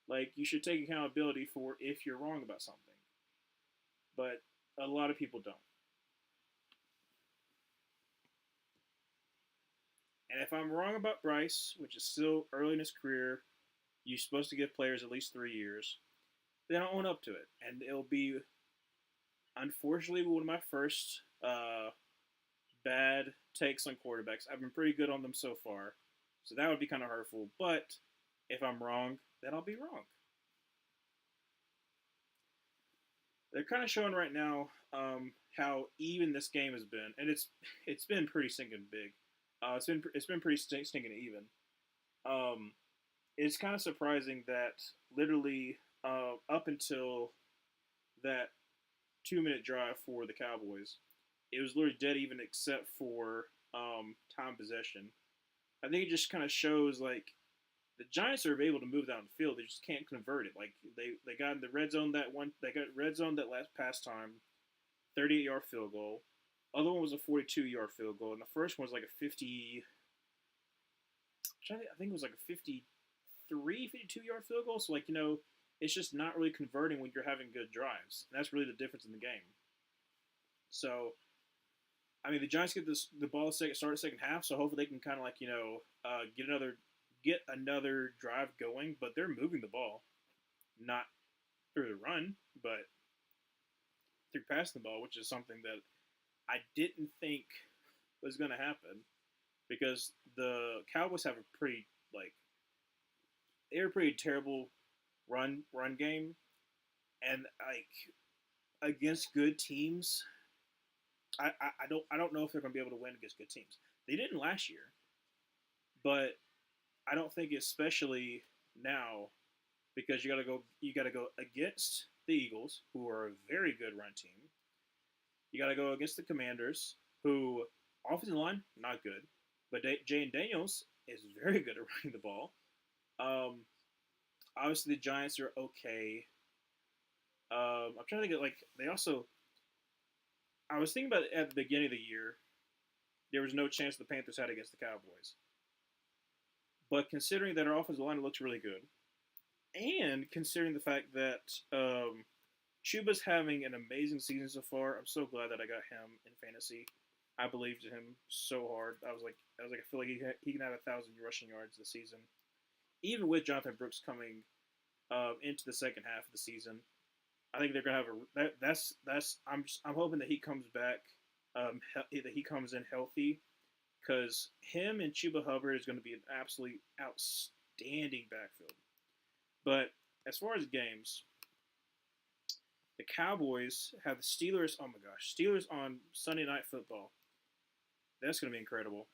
Like you should take accountability for if you're wrong about something, but a lot of people don't. And if I'm wrong about Bryce, which is still early in his career, you're supposed to give players at least 3 years. Then I'll own up to it, and it'll be unfortunately one of my first bad takes on quarterbacks. I've been pretty good on them so far, so that would be kind of hurtful. But if I'm wrong, then I'll be wrong. They're kind of showing right now how even this game has been, and it's been pretty stinking big. It's been pretty stinking even. Um, it's kind of surprising that literally up until that 2 minute drive for the Cowboys, it was literally dead even except for time possession. I think it just kind of shows like the Giants are able to move down the field. They just can't convert it. Like they got in the red zone that one. They got red zone that last pass time, 38-yard field goal. Other one was a 42-yard field goal, and the first one was like a 50. I think it was like a 52-yard field goal. So like it's just not really converting when you're having good drives, and that's really the difference in the game. So I mean, the Giants get the ball start second half, so hopefully they can kind of like get another drive going. But they're moving the ball, not through the run, but through passing the ball, which is something that I didn't think was going to happen because the Cowboys have a pretty like they're a pretty terrible run game, and like against good teams I don't know if they're going to be able to win against good teams. They didn't last year, but I don't think especially now because you got to go against the Eagles, who are a very good run team. You got to go against the Commanders, who offensive line not good, but Jane Daniels is very good at running the ball. Um, Obviously the Giants are okay. I'm trying to think of like they also. I was thinking about it at the beginning of the year. There was no chance the Panthers had against the Cowboys. But considering that our offensive line looks really good, and considering the fact that Chuba's having an amazing season so far, I'm so glad that I got him in fantasy. I believed in him so hard. I feel like he can have 1,000 rushing yards this season, even with Jonathan Brooks coming into the second half of the season. I think they're gonna have I'm hoping that he comes back, that he comes in healthy, because him and Chuba Hubbard is going to be an absolutely outstanding backfield. But as far as games, the Cowboys have the Steelers. Oh my gosh, Steelers on Sunday Night Football. That's going to be incredible.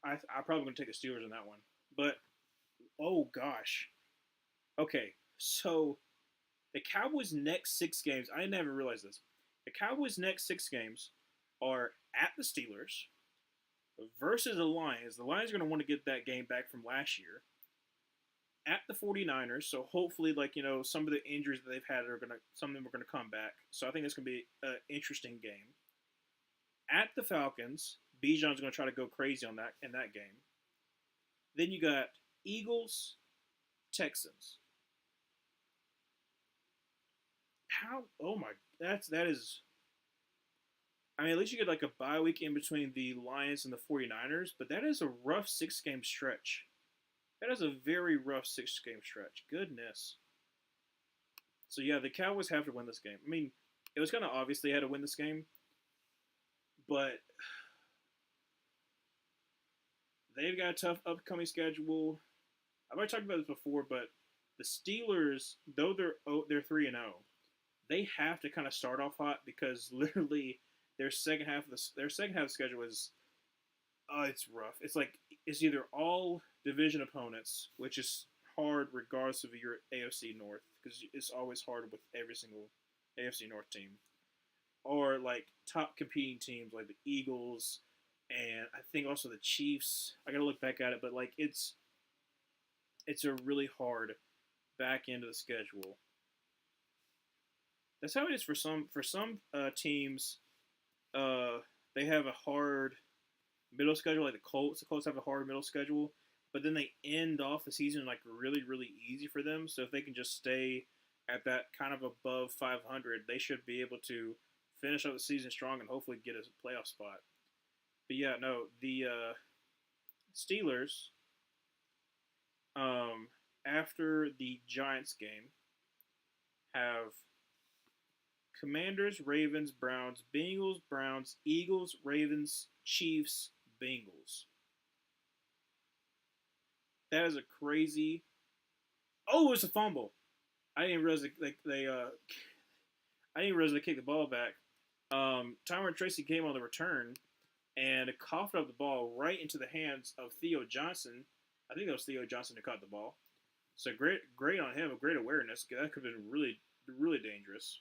I'm probably going to take the Steelers in that one. But oh gosh, okay, so the Cowboys' next 6 games, I never realized this. The Cowboys' next 6 games are at the Steelers versus the Lions. The Lions are going to want to get that game back from last year. At the 49ers, so hopefully, some of the injuries that they've had some of them are going to come back. So I think it's going to be an interesting game. At the Falcons, Bijan's going to try to go crazy in that game. Then you got Eagles, Texans. how? Oh my, that is. I mean, at least you get like a bye week in between the Lions and the 49ers, but that is a rough 6 game stretch. That is a very rough 6 game stretch. Goodness. So yeah, the Cowboys have to win this game. I mean, it was kind of obvious they had to win this game, but they've got a tough upcoming schedule. I've already talked about this before, but the Steelers, though they're 3-0, they have to kind of start off hot because literally their second half of the schedule is it's rough. It's like it's either all division opponents, which is hard regardless of your AFC North because it's always hard with every single AFC North team, or like top competing teams like the Eagles and I think also the Chiefs. I gotta look back at it, but like it's a really hard back end of the schedule. That's how it is for some teams. Uh, they have a hard middle schedule, like the Colts. The Colts have a hard middle schedule, but then they end off the season like really easy for them. So if they can just stay at that kind of above 500, they should be able to finish up the season strong and hopefully get a playoff spot. But yeah, no, the Steelers, um, after the Giants game, have Commanders, Ravens, Browns, Bengals, Browns, Eagles, Ravens, Chiefs, Bengals. That is a crazy. Oh, it's a fumble. I didn't realize I didn't realize they kicked the ball back. Tyron Tracy came on the return and coughed up the ball right into the hands of Theo Johnson. I think that was Theo Johnson who caught the ball. So great on him. A great awareness. That could have been really dangerous.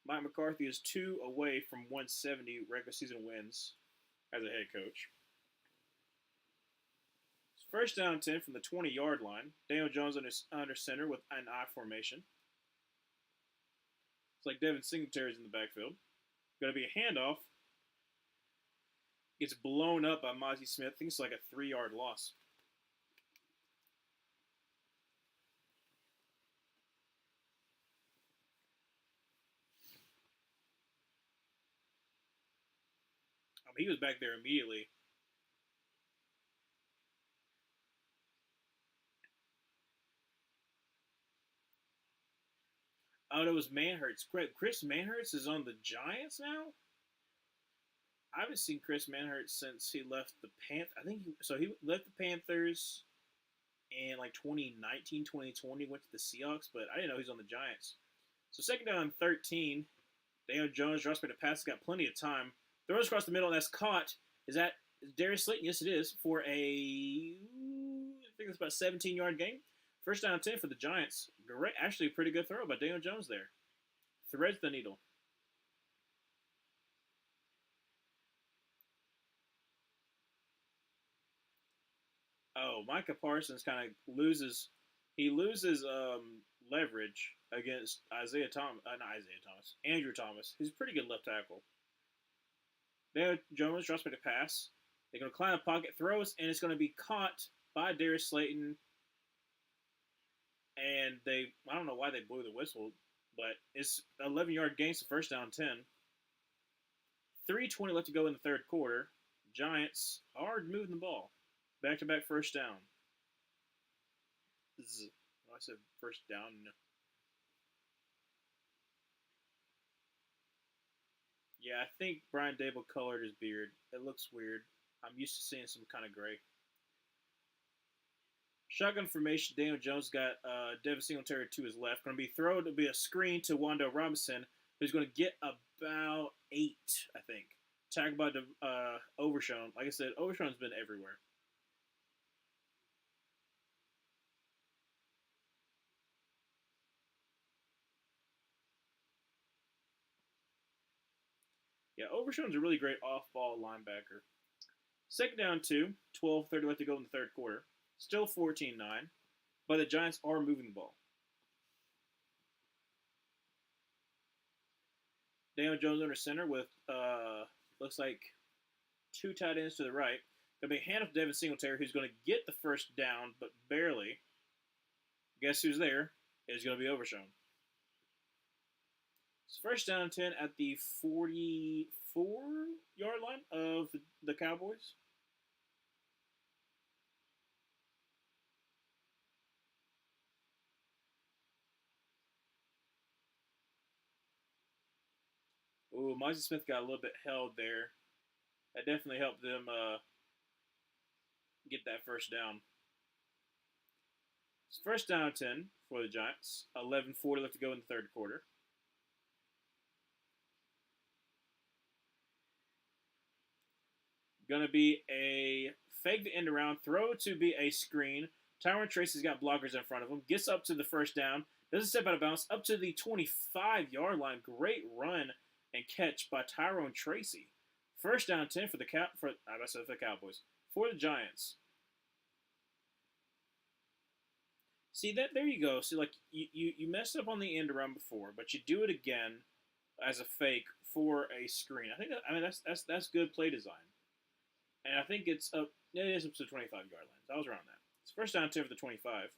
Mike McCarthy is 2 away from 170 regular season wins as a head coach. First down 10 from the 20-yard line. Daniel Jones under center with an I formation. It's like Devin Singletary's in the backfield. Going to be a handoff. Gets blown up by Mozzie Smith. I think it's like a 3-yard loss. I mean, he was back there immediately. Oh, it was Manhurts. Chris Manhurts is on the Giants now? I haven't seen Chris Manhurts since he left the Panthers. He left the Panthers in like 2019, 2020, went to the Seahawks, but I didn't know he was on the Giants. So second down 13. Daniel Jones drops back to pass. Got plenty of time. Throws across the middle, and that's caught. Is that Darius Slayton? Yes, it is. For I think it's about a 17-yard gain. First down 10 for the Giants. Great, actually, a pretty good throw by Daniel Jones there. Threads the needle. Oh, Micah Parsons kind of loses. He loses leverage against Andrew Thomas. He's a pretty good left tackle. Daniel Jones drops back to pass. They're going to climb the pocket, throws, and it's going to be caught by Darius Slayton. And I don't know why they blew the whistle, but it's 11-yard gain, so first down 10. 3:20 left to go in the third quarter. Giants are moving the ball. Back-to-back first down. I said first down. Yeah, I think Brian Dable colored his beard. It looks weird. I'm used to seeing some kind of gray. Shotgun formation. Daniel Jones got Devin Singletary to his left. Going to be thrown to be a screen to Wando Robinson, who's going to get about 8, I think. Tackled by Overshown. Like I said, Overshown's been everywhere. Yeah, Overshown's a really great off-ball linebacker. Second down 2, 12:30 left to go in the third quarter. Still 14-9, but the Giants are moving the ball. Daniel Jones under center with looks like 2 tight ends to the right. Going to be a handoff to Devin Singletary, who's going to get the first down, but barely. Guess who's there? Is going to be overshown. It's first down and 10 at the 44-yard line of the Cowboys. Ooh, Mozzie Smith got a little bit held there. That definitely helped them get that first down. It's first down and 10 for the Giants. 11:40 left to go in the third quarter. Going to be a fake the end around, throw to be a screen. Tyron Tracy's got blockers in front of him. Gets up to the first down. Doesn't step out of bounds. Up to the 25-yard line. Great run and catch by Tyrone Tracy. First down 10 for the Cowboys. For the Giants. See that? There you go. See, like you messed up on the end around before, but you do it again as a fake for a screen. That's good play design. And I think it's up. It is up to the 25-yard line. I was around that. It's first down 10 for the 25.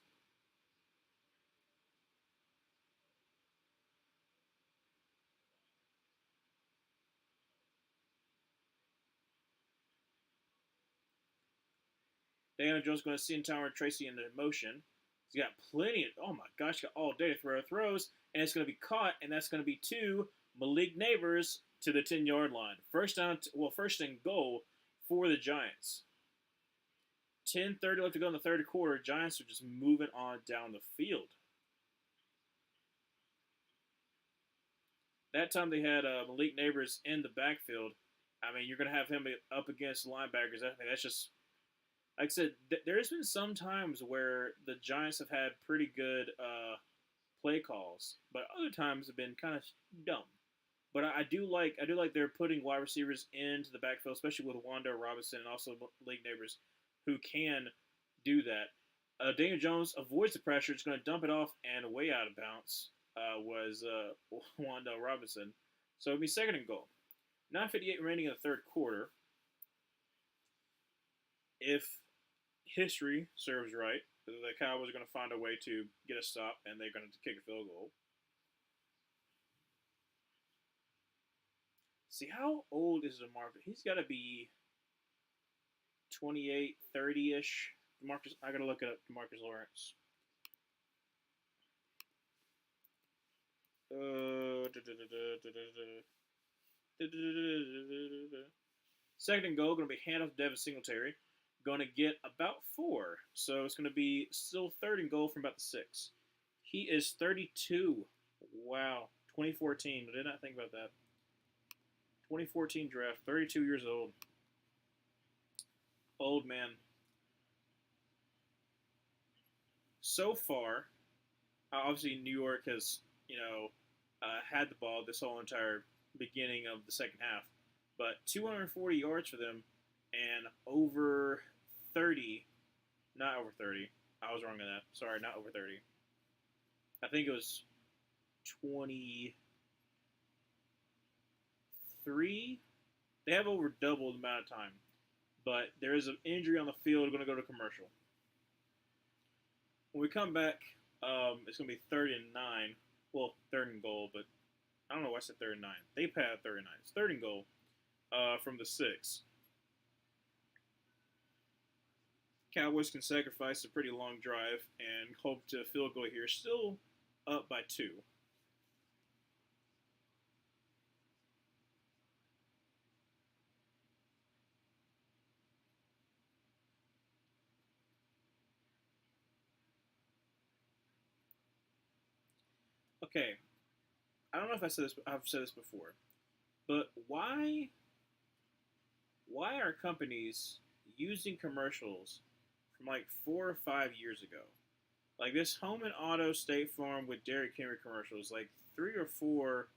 Daniel Jones going to send Tyron Tracy into motion. He's got plenty of, oh my gosh, got all day to throw throws, and it's going to be caught, and that's going to be to Malik Neighbors to the 10-yard line. First and goal for the Giants. 10:30 left to go in the third quarter. Giants are just moving on down the field. That time they had Malik Neighbors in the backfield. I mean, you're going to have him up against linebackers. I think that's just, like I said, there's been some times where the Giants have had pretty good play calls, but other times have been kind of dumb. But I do like they're putting wide receivers into the backfield, especially with Wanda Robinson and also Malik Neighbors, who can do that. Daniel Jones avoids the pressure. It's going to dump it off, and way out of bounds was Wanda Robinson. So it'll be second and goal. 9:58 remaining in the third quarter. If history serves right, the Cowboys are going to find a way to get a stop, and they're going to kick a field goal. See, how old is DeMarcus? He's got to be 28, 30-ish. DeMarcus, I got to look it up. DeMarcus Lawrence. Second and goal, going to be handoff to Devin Singletary. Going to get about 4. So it's going to be still third and goal from about the 6. He is 32. Wow. 2014. I did not think about that. 2014 draft. 32 years old. Old man. So far, obviously New York has, had the ball this whole entire beginning of the second half. But 240 yards for them and over 30. Not over 30. I was wrong on that. Sorry, not over 30. I think it was 23. They have over double the amount of time. But there is an injury on the field. Going to go to commercial. When we come back, it's going to be 3rd and 9. Well, 3rd and goal, but I don't know why I said 3rd and 9. They had 3rd and 9. It's 3rd and goal from the 6. Cowboys can sacrifice a pretty long drive and hope to field goal here. Still up by 2. Okay, I don't know if I've said this before, but why are companies using commercials from like 4 or 5 years ago? Like this Home and Auto State Farm with Derrick Henry commercials, like 3 or 4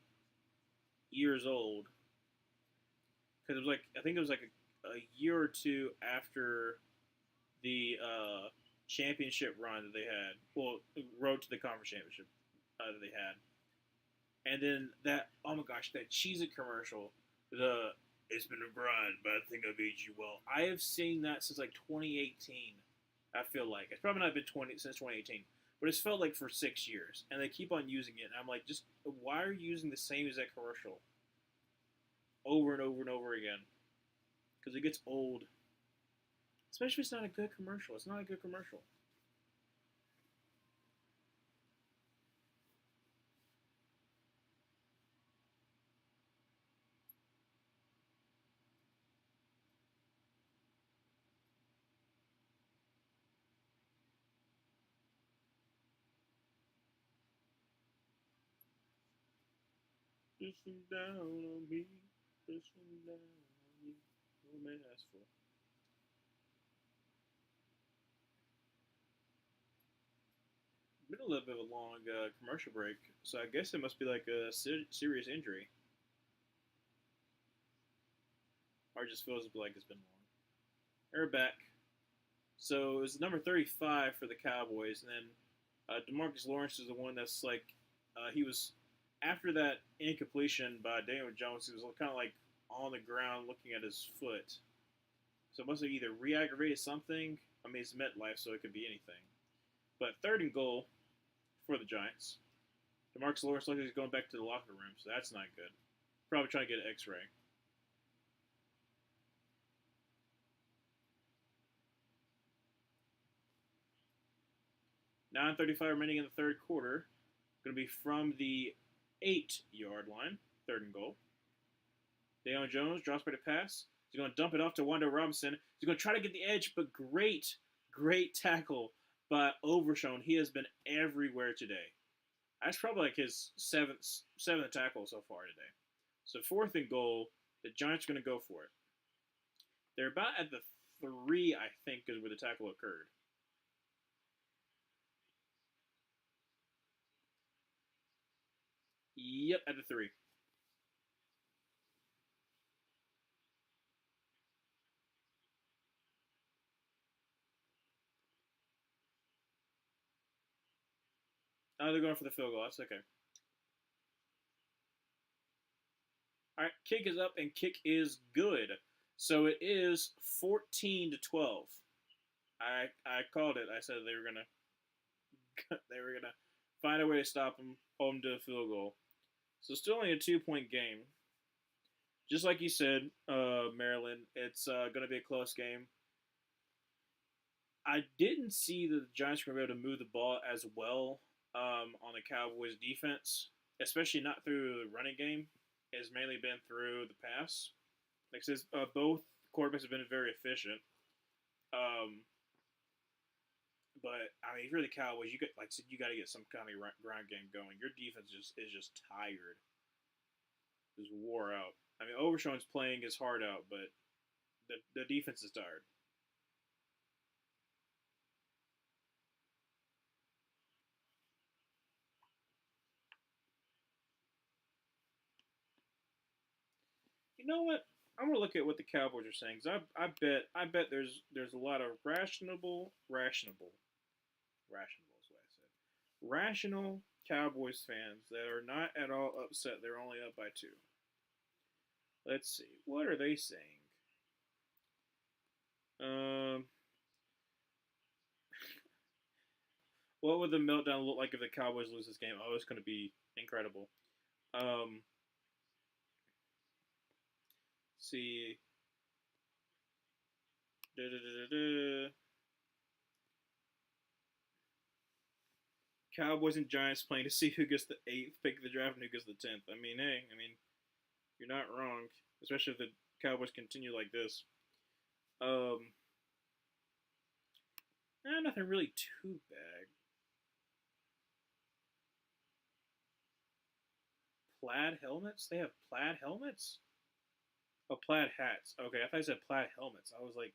years old. Because it was like, I think it was like a year or two after the championship run that they had. Well, road to the conference championship that they had. And then that, oh my gosh, that Cheez-It commercial, It's been a grind, but I think I've aged you well. I have seen that since like 2018. I feel like it's probably not been 20 since 2018, but it's felt like for 6 years, and they keep on using it. And I'm like, just why are you using the same exact commercial over and over and over again? Because it gets old, especially if it's not a good commercial. It's not a good commercial. This one down on me. This one down on me. No man asked for. Been a little bit of a long commercial break, so I guess it must be like a serious injury, or it just feels like it's been long. They're back. So it was number 35 for the Cowboys, and then Demarcus Lawrence is the one that's like he was after that incompletion by Daniel Jones. He was kind of like on the ground looking at his foot. So it must have either re-aggravated something. I mean, it's MetLife, so it could be anything. But third and goal for the Giants. DeMarcus Lawrence looks like he's going back to the locker room, so that's not good. Probably trying to get an X-ray. 9:35 remaining in the third quarter. Going to be from the 8-yard line. Third and goal. Daniel Jones drops by the pass. He's going to dump it off to Wando Robinson. He's going to try to get the edge, but great tackle by Overshown. He has been everywhere today. That's probably like his seventh tackle so far today. So fourth and goal, the Giants are going to go for it. They're about at the 3, I think, is where the tackle occurred. Yep, at the 3. Oh, they're going for the field goal. That's okay. All right, kick is up and kick is good. So it is 14-12. I called it. I said they were gonna they were gonna find a way to stop them, hold them to a field goal. So still only a 2-point game. Just like you said, Maryland, it's gonna be a close game. I didn't see that the Giants were able to move the ball as well on the Cowboys defense, especially not through the running game. It's mainly been through the pass. Like I said, both quarterbacks have been very efficient. Um, but I mean, if you're the Cowboys, you get like I said, you got to get some kind of ground game going. Your defense is just tired, just wore out. I mean, Overshown's playing his heart out, but the defense is tired. You know what? I'm gonna look at what the Cowboys are saying. 'Cause I bet there's a lot of rational is what I said. Rational Cowboys fans that are not at all upset. They're only up by 2. Let's see. What are they saying? Um, what would the meltdown look like if the Cowboys lose this game? Oh, it's going to be incredible. Um, see. Da-da-da-da-da. Cowboys and Giants playing to see who gets the 8th pick of the draft and who gets the 10th. I mean, hey, you're not wrong, especially if the Cowboys continue like this. Um, nothing really too bad. Plaid helmets? They have plaid helmets? Oh, plaid hats. Okay, I thought you said plaid helmets. I was like,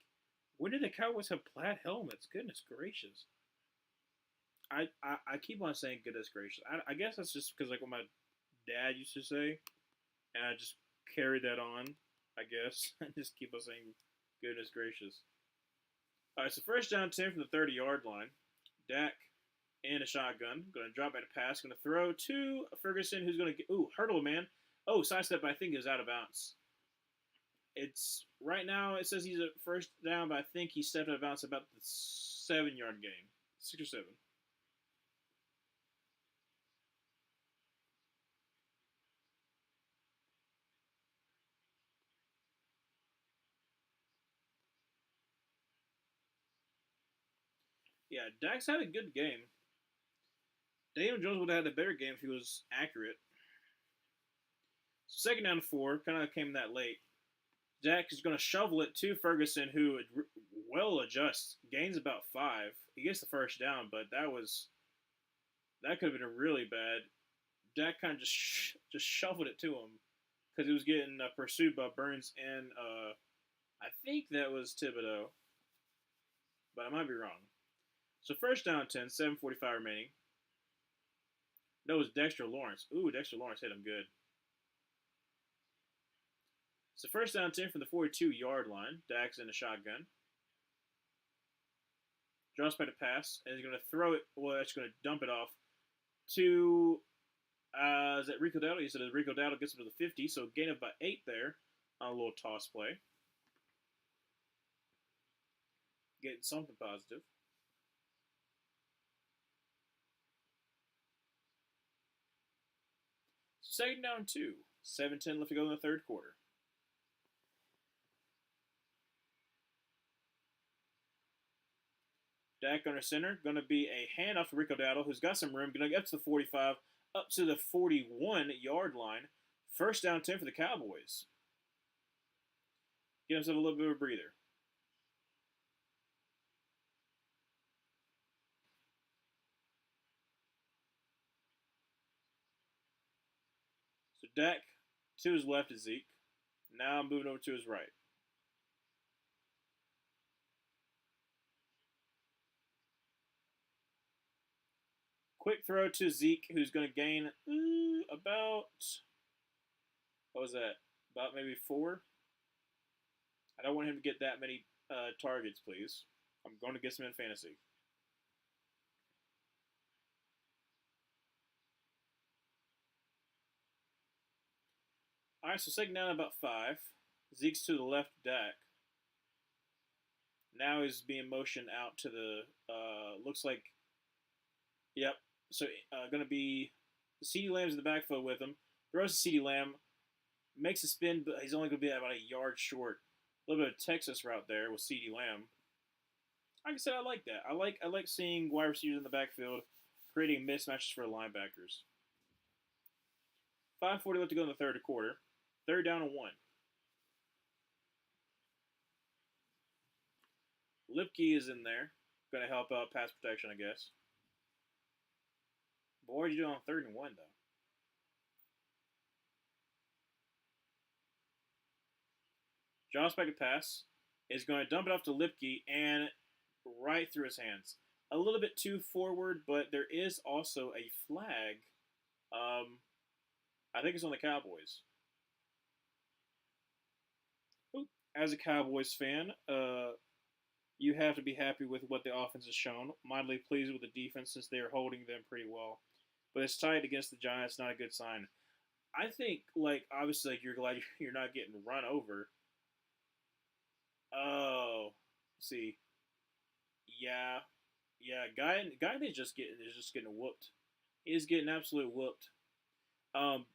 when did the Cowboys have plaid helmets? Goodness gracious. I keep on saying goodness gracious. I guess that's just because like what my dad used to say, and I just carry that on. I guess I just keep on saying goodness gracious. All right, so first down 10 from the 30-yard line. Dak in a shotgun. Going to drop back a pass. Going to throw to Ferguson, who's going to get hurdle man. Oh, sidestep, but I think is out of bounds. It's right now. It says he's at first down, but I think he stepped out of bounds about the 7 yard gain, 6 or 7. Yeah, Dax had a good game. Daniel Jones would have had a better game if he was accurate. So second down to four, kind of came that late. Dak is going to shovel it to Ferguson, who well adjusts, gains about 5. He gets the first down, but that could have been really bad. Dak kind of just shoveled it to him because he was getting pursued by Burns and I think that was Thibodeau, but I might be wrong. So first down 10, 7:45 remaining. That was Dexter Lawrence. Ooh, Dexter Lawrence hit him good. So first down 10 from the 42-yard line. Dak's in the shotgun. Draws back to pass, and he's going to throw it. Well, that's going to dump it off to, is that Rico Dowdle? He said Rico Dowdle gets him to the 50, so gain of about 8 there on a little toss play. Getting something positive. Second down 2. 7:10 left to go in the third quarter. Dak under center. Going to be a handoff to Rico Dowdle, who's got some room. Going to get up to the 45, up to the 41-yard line. First down 10 for the Cowboys. Get himself a little bit of a breather. So Dak to his left is Zeke. Now I'm moving over to his right. Quick throw to Zeke, who's going to gain about, what was that? About maybe 4. I don't want him to get that many targets, please. I'm going to get some in fantasy. All right, so second down about 5. Zeke's to the left, Dak. Now he's being motioned out to the, looks like, yep. So going to be CeeDee Lamb's in the backfield with him. Throws to CeeDee Lamb, makes a spin, but he's only going to be about a yard short. A little bit of Texas route there with CeeDee Lamb. Like I said, I like that. I like seeing wide receivers in the backfield creating mismatches for linebackers. 5:40 left to go in the third quarter. Third down and 1. Lipke is in there. Going to help out pass protection, I guess. But what are you doing on third and 1, though? Josh back to pass is going to dump it off to Lipke and right through his hands. A little bit too forward, but there is also a flag. I think it's on the Cowboys. As a Cowboys fan, you have to be happy with what the offense has shown. Mildly pleased with the defense since they are holding them pretty well. But it's tight against the Giants, not a good sign. I think, like, obviously, like, you're glad you're not getting run over. Oh, see, yeah, yeah. Guy is just getting whooped. He's getting absolutely whooped. Um,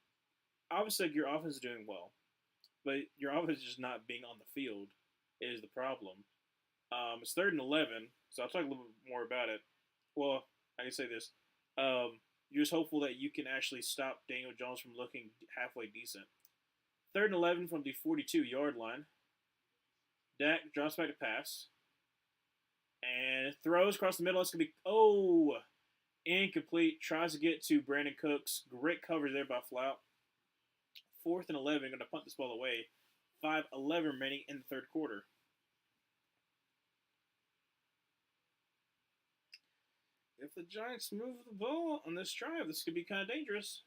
obviously, like, your offense is doing well, but your offense is just not being on the field is the problem. It's third and 11, so I'll talk a little bit more about it. Well, I can say this. You're just hopeful that you can actually stop Daniel Jones from looking halfway decent. Third and 11 from the 42-yard line. Dak drops back to pass. And throws across the middle. It's going to be, incomplete. Tries to get to Brandon Cooks. Great coverage there by Flout. Fourth and 11. Going to punt this ball away. 5:11 remaining in the third quarter. If the Giants move the ball on this drive, this could be kind of dangerous.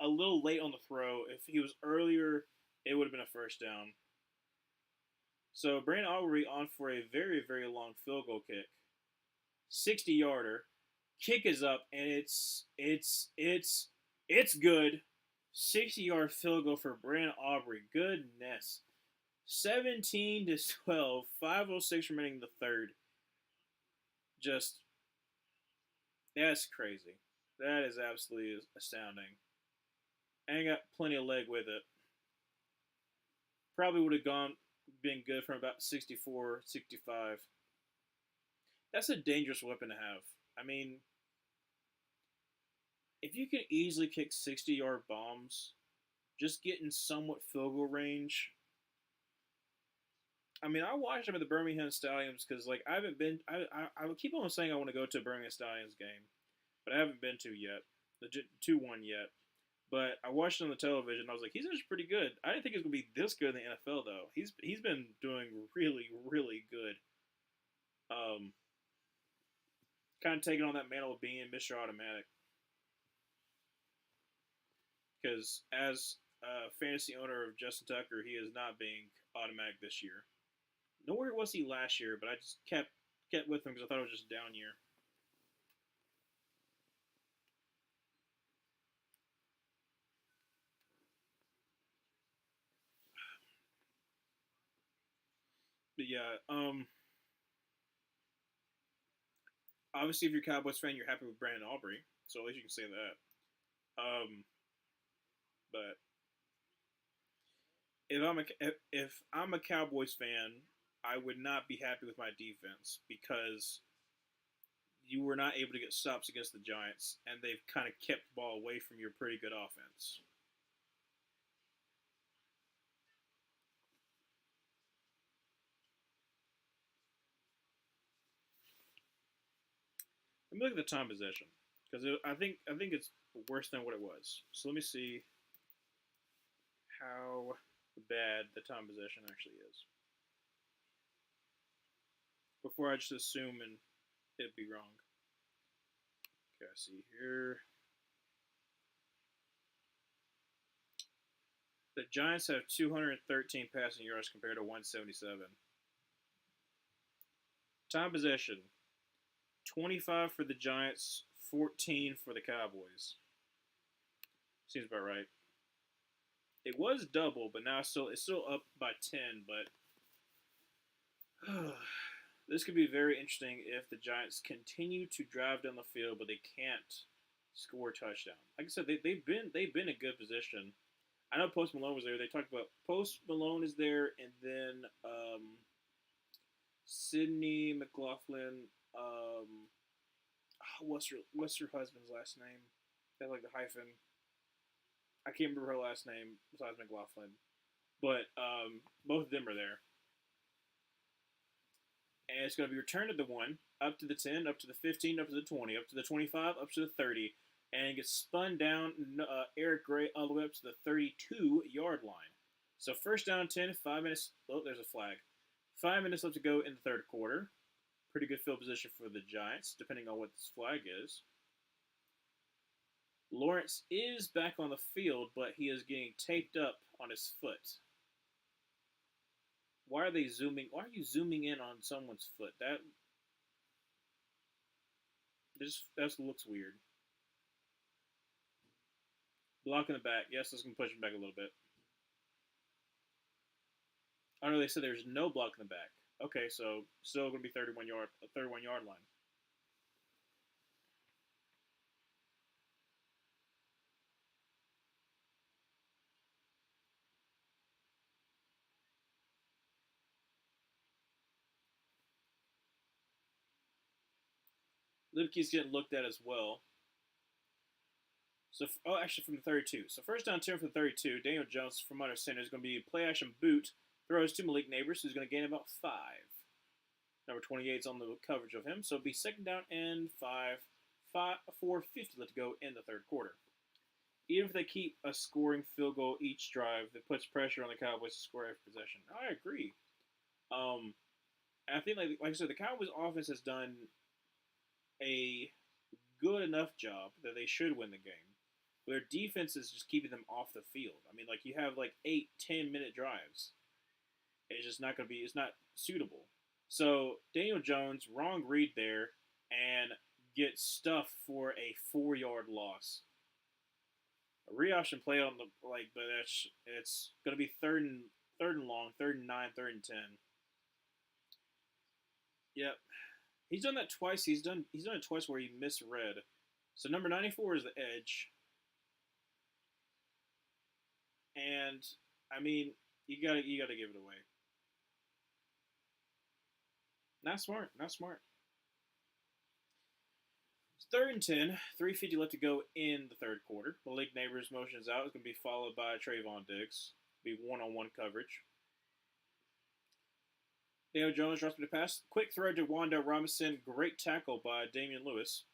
A little late on the throw. If he was earlier, it would have been a first down. So Brandon Aubrey on for a very, very long field goal kick. 60-yarder. Kick is up, and it's good. 60-yard field goal for Brandon Aubrey. Goodness. 17 to 12, 5:06 remaining in the third. Just that's crazy. That is absolutely astounding. And got plenty of leg with it. Probably would have been good from about 64, 65. That's a dangerous weapon to have. I mean, if you can easily kick 60-yard bombs, just getting somewhat field goal range. I mean, I watched them at the Birmingham Stallions because, like, I haven't been. I would keep on saying I want to go to a Birmingham Stallions game, but I haven't been to yet, the 2-1 yet. But I watched it on the television. And I was like, he's actually pretty good. I didn't think he was gonna be this good in the NFL though. He's been doing really really good. Um, kind of taking on that mantle of being Mr. Automatic. Because as a fantasy owner of Justin Tucker, he is not being automatic this year. Nowhere was he last year, but I just kept with him because I thought it was just a down year. But yeah, obviously if you're a Cowboys fan, you're happy with Brandon Aubrey, so at least you can say that. But if I'm a Cowboys fan, I would not be happy with my defense because you were not able to get stops against the Giants, and they've kind of kept the ball away from your pretty good offense. Let me look at the time possession because I think it's worse than what it was. So let me see how bad the time possession actually is before I just assume and it'd be wrong. Okay, I see here. The Giants have 213 passing yards compared to 177. Time possession 25 for the Giants, 14 for the Cowboys. Seems about right. It was double, but now it's still up by 10. But this could be very interesting if the Giants continue to drive down the field, but they can't score a touchdown. Like I said, they've been in good position. I know Post Malone was there. They talked about Post Malone is there, and then Sydney McLaughlin. What's her husband's last name? That like the hyphen. I can't remember her last name besides McLaughlin, but both of them are there, and it's going to be returned to the 1, up to the 10, up to the 15, up to the 20, up to the 25, up to the 30, and it gets spun down Eric Gray all the way up to the 32-yard line. So first down 10, 5 minutes. Oh, there's a flag. 5 minutes left to go in the third quarter. Pretty good field position for the Giants, depending on what this flag is. Lawrence is back on the field, but he is getting taped up on his foot. Why are they zooming? Why are you zooming in on someone's foot? That looks weird. Block in the back. Yes, this can push him back a little bit. Oh no, they said there's no block in the back. Okay, so still going to be 31 yard line. Libke's getting looked at as well. So, actually from the 32. So first down 10 from the 32. Daniel Jones from under center is going to be play action boot. Throws to Malik Neighbors, who's going to gain about 5. Number 28 is on the coverage of him. So it'll be second down and 4:50 left to go in the third quarter. Even if they keep a scoring field goal each drive, that puts pressure on the Cowboys to score every possession. I agree. Um, I think, like I said, the Cowboys' offense has done a good enough job that they should win the game. Their defense is just keeping them off the field. I mean, like you have like 8, 10-minute drives. It's just not going to be. It's not suitable. So Daniel Jones, wrong read there, and get stuffed for a 4-yard loss. A reoption play on the but it's going to be third and long, 3rd and 9, 3rd and 10. Yep, he's done that twice. He's done it twice where he misread. So number 94 is the edge, and I mean you gotta give it away. Not smart, not smart. It's 3rd and 10, 3:50 left to go in the third quarter. Malik Neighbors motions out. It's going to be followed by Trayvon Diggs. Be one-on-one coverage. Daniel Jones drops me the pass. Quick throw to Wanda Robinson. Great tackle by Damian Lewis.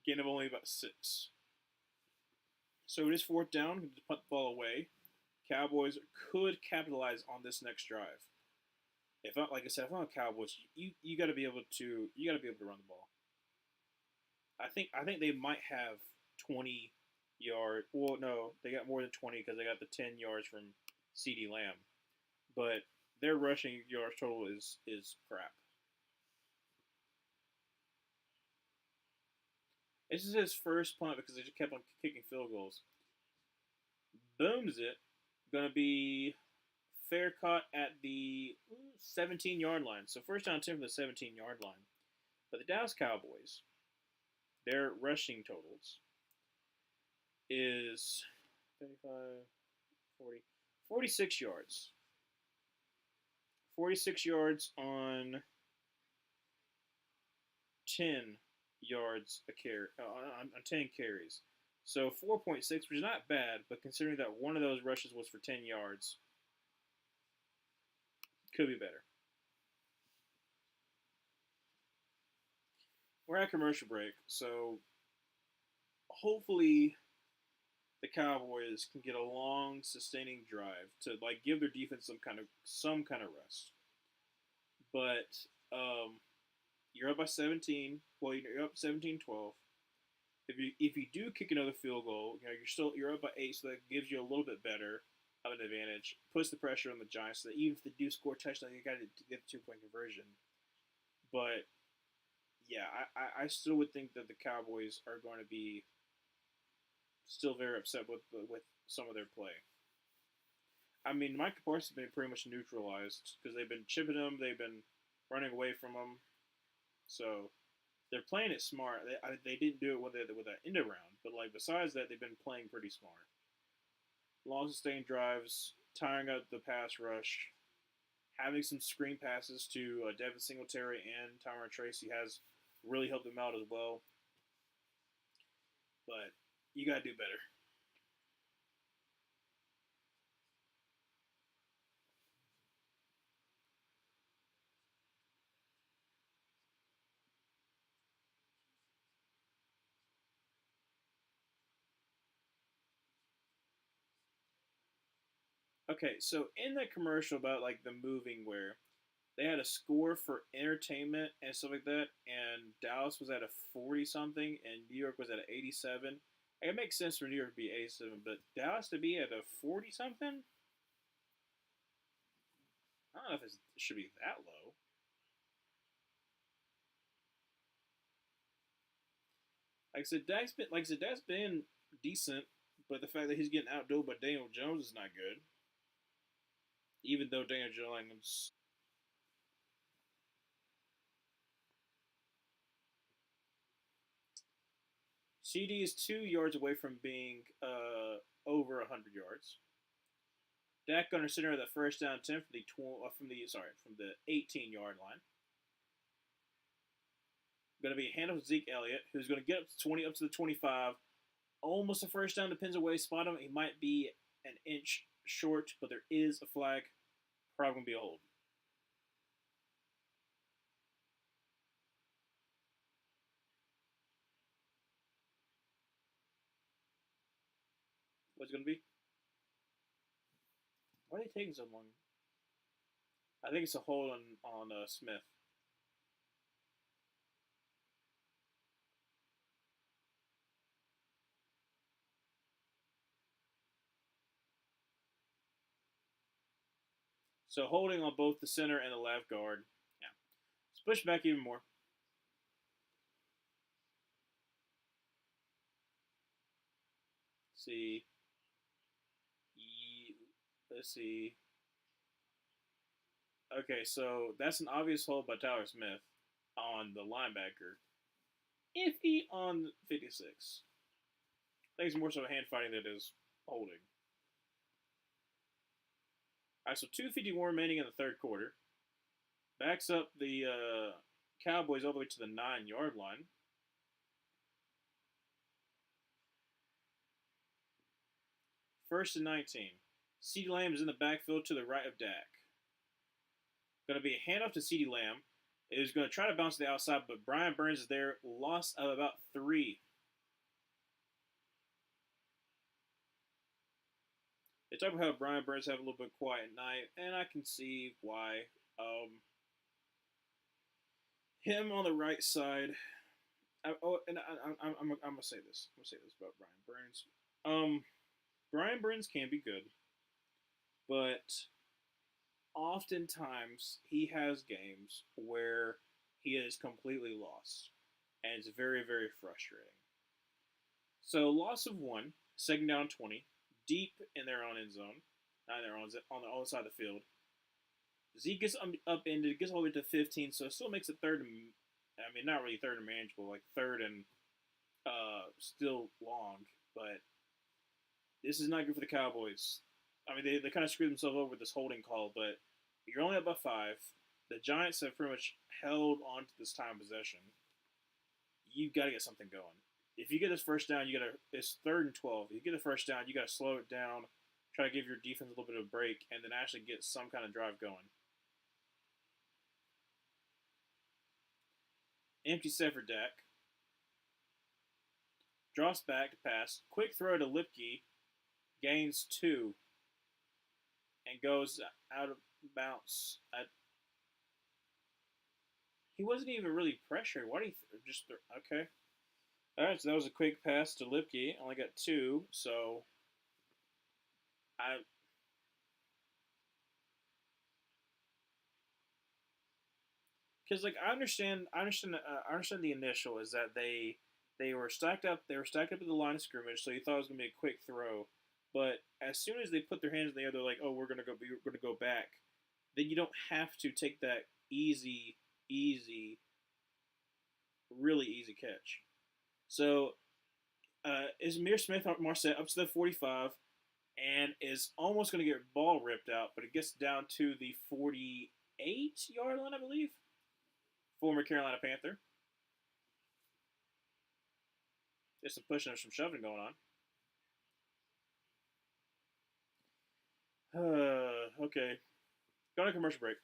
Gain of only about 6. So it is 4th down. To punt the ball away. Cowboys could capitalize on this next drive. If like I said, if I'm a Cowboys, you got to be able to run the ball. I think they might have 20 yards. Well, no, they got more than 20 because they got the 10 yards from CeeDee Lamb. But their rushing yards total is crap. This is his first punt because they just kept on kicking field goals. Booms it. Going to be fair caught at the 17-yard line. So first down 10 from the 17-yard line. But the Dallas Cowboys, their rushing totals is 35, 40, 46 yards. 46 yards on 10 yards a carry, on 10 carries. So 4.6, which is not bad, but considering that one of those rushes was for 10 yards, could be better. We're at commercial break, so hopefully the Cowboys can get a long, sustaining drive to give their defense some kind of rest. But you're up by 17. Well, you're up 17-12. If you do kick another field goal, you're up by 8, so that gives you a little bit better of an advantage. Puts the pressure on the Giants, so that even if they do score a touchdown, you got to get the 2-point conversion. But yeah, I still would think that the Cowboys are going to be still very upset with some of their play. I mean, Micah Parsons has been pretty much neutralized because they've been chipping him, they've been running away from him, so they're playing it smart. They didn't do it with that end around, but besides that, they've been playing pretty smart. Long sustained drives, tiring out the pass rush, having some screen passes to Devin Singletary and Tyron Tracy has really helped them out as well. But you gotta do better. Okay, so in that commercial about the moving where they had a score for entertainment and stuff like that, and Dallas was at a 40 something, and New York was at an 87. It makes sense for New York to be 87, but Dallas to be at a 40 something? I don't know if it should be that low. Like I said, Dak's been decent, but the fact that he's getting outdueled by Daniel Jones is not good. Even though Daniel Jones, CD is 2 yards away from being over 100 yards. Dak under center of the first down 10 from the 18-yard line. Going to be a handoff to Zeke Elliott, who's going to get up to 20, up to the 25. Almost a first down, depends on where you spot him. He might be an inch short, but there is a flag. Probably going to be a hold. What's it going to be? Why are they taking so long? I think it's a hold on Smith. So holding on both the center and the left guard. Yeah. Let's push back even more. See, let's see. Okay, so that's an obvious hold by Tyler Smith on the linebacker. Iffy on 56. I think it's more so hand fighting than it is holding. All right, so 2:51 remaining in the third quarter. Backs up the Cowboys all the way to the 9-yard line. First and 19. CeeDee Lamb is in the backfield to the right of Dak. Going to be a handoff to CeeDee Lamb. It was going to try to bounce to the outside, but Brian Burns is there. Loss of about 3. They talk about how Brian Burns have a little bit quiet night, and I can see why. Him on the right side. I'm gonna say this. I'm gonna say this about Brian Burns. Brian Burns can be good, but oftentimes he has games where he is completely lost, and it's very, very frustrating. So loss of 1, second down 20, deep in their own end zone, not in their own, on the other side of the field. Zeke gets upended, gets all the way to 15, so it still makes it third and, I mean, not really third and manageable, like third and still long, but this is not good for the Cowboys. I mean, they kind of screwed themselves over with this holding call, but you're only up by 5. The Giants have pretty much held on to this time of possession. You've got to get something going. If you get this first down, it's third and 12. If you get a first down, you got to slow it down, try to give your defense a little bit of a break, and then actually get some kind of drive going. Empty set for Dak. Drops back to pass. Quick throw to Lipke. Gains 2. And goes out of bounds. He wasn't even really pressured. Why do you just okay? All right, so that was a quick pass to Lipke. Only got 2, so because like I understand the initial is that they were stacked up at the line of scrimmage, so you thought it was gonna be a quick throw, but as soon as they put their hands in the air, they're like, oh, we're gonna go back. Then you don't have to take that really easy catch. So is Amir Smith Marset up to the 45 and is almost going to get ball ripped out, but it gets down to the 48-yard line, I believe. Former Carolina Panther. There's some pushing and some shoving going on. Okay. Go on a commercial break.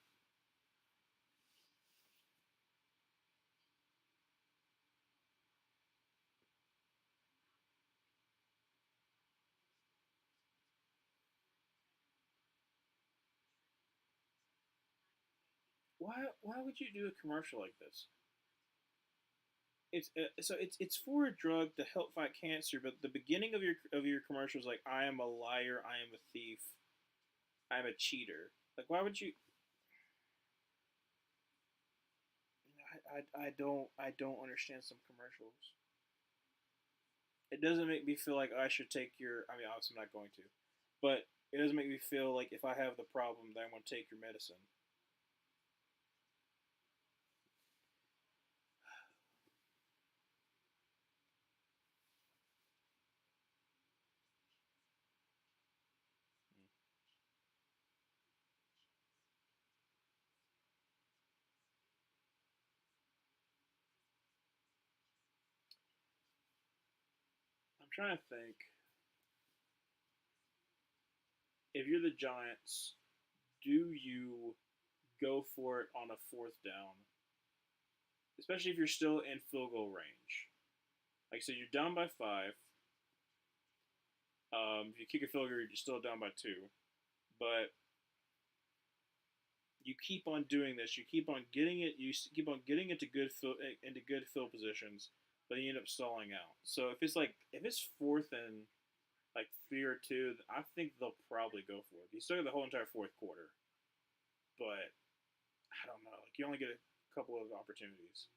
Why would you do a commercial like this? It's for a drug to help fight cancer, but the beginning of your commercial is like, I am a liar, I am a thief, I am a cheater. Like, why would you? I don't understand some commercials. It doesn't make me feel like I should take your. I mean, obviously I'm not going to, but it doesn't make me feel like if I have the problem, that I'm going to take your medicine. I'm trying to think. If you're the Giants, do you go for it on a fourth down? Especially if you're still in field goal range. Like I said, you're down by 5. If you kick a field goal, you're still down by 2. But you keep on doing this. You keep on getting it. You keep on getting into good field positions, but you end up stalling out. So if it's fourth and like 3 or 2, I think they'll probably go for it. You still have the whole entire fourth quarter, but I don't know. Like you only get a couple of opportunities.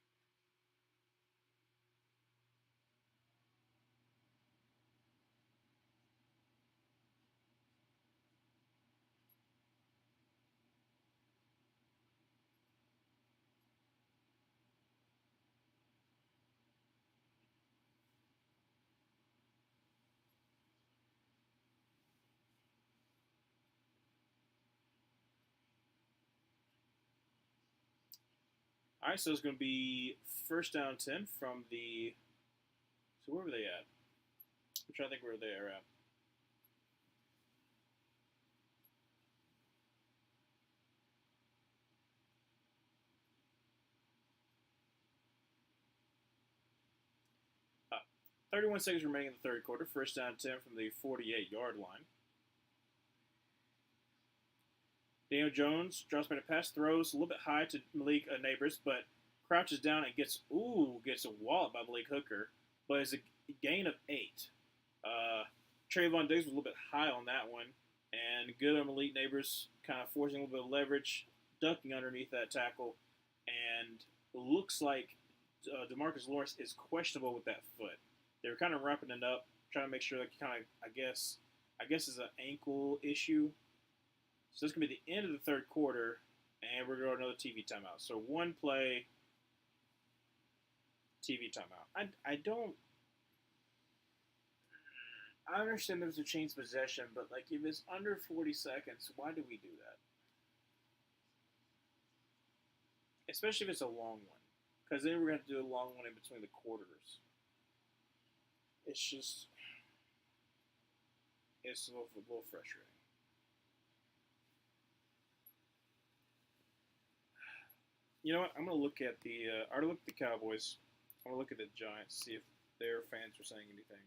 All right, so it's going to be first down 10 from the. So where were they at? I'm trying to think where they are at. 31 seconds remaining in the third quarter. First down 10 from the 48-yard line. Daniel Jones drops back a pass, throws a little bit high to Malik Neighbors, but crouches down and gets a wallop by Malik Hooker, but it's a gain of 8. Trayvon Diggs was a little bit high on that one, and good on Malik Neighbors, kind of forcing a little bit of leverage, ducking underneath that tackle, and looks like Demarcus Lawrence is questionable with that foot. They were kind of wrapping it up, trying to make sure that I guess is an ankle issue. So this is going to be the end of the third quarter, and we're going to go another TV timeout. So one play, TV timeout. I understand there's a change possession, but like if it's under 40 seconds, why do we do that? Especially if it's a long one, because then we're going to have to do a long one in between the quarters. It's a little frustrating. You know what? I'm gonna look at I already looked at the Cowboys. I'm gonna look at the Giants, see if their fans are saying anything.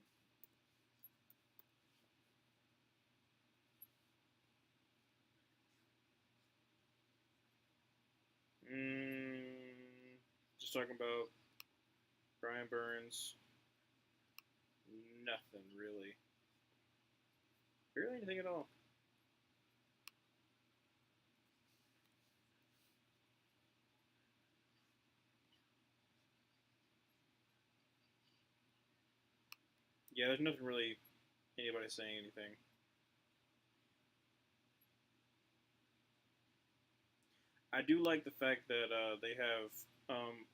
Just talking about Brian Burns. Nothing really. Barely anything at all. Yeah, there's nothing really anybody saying anything. I do like the fact that they have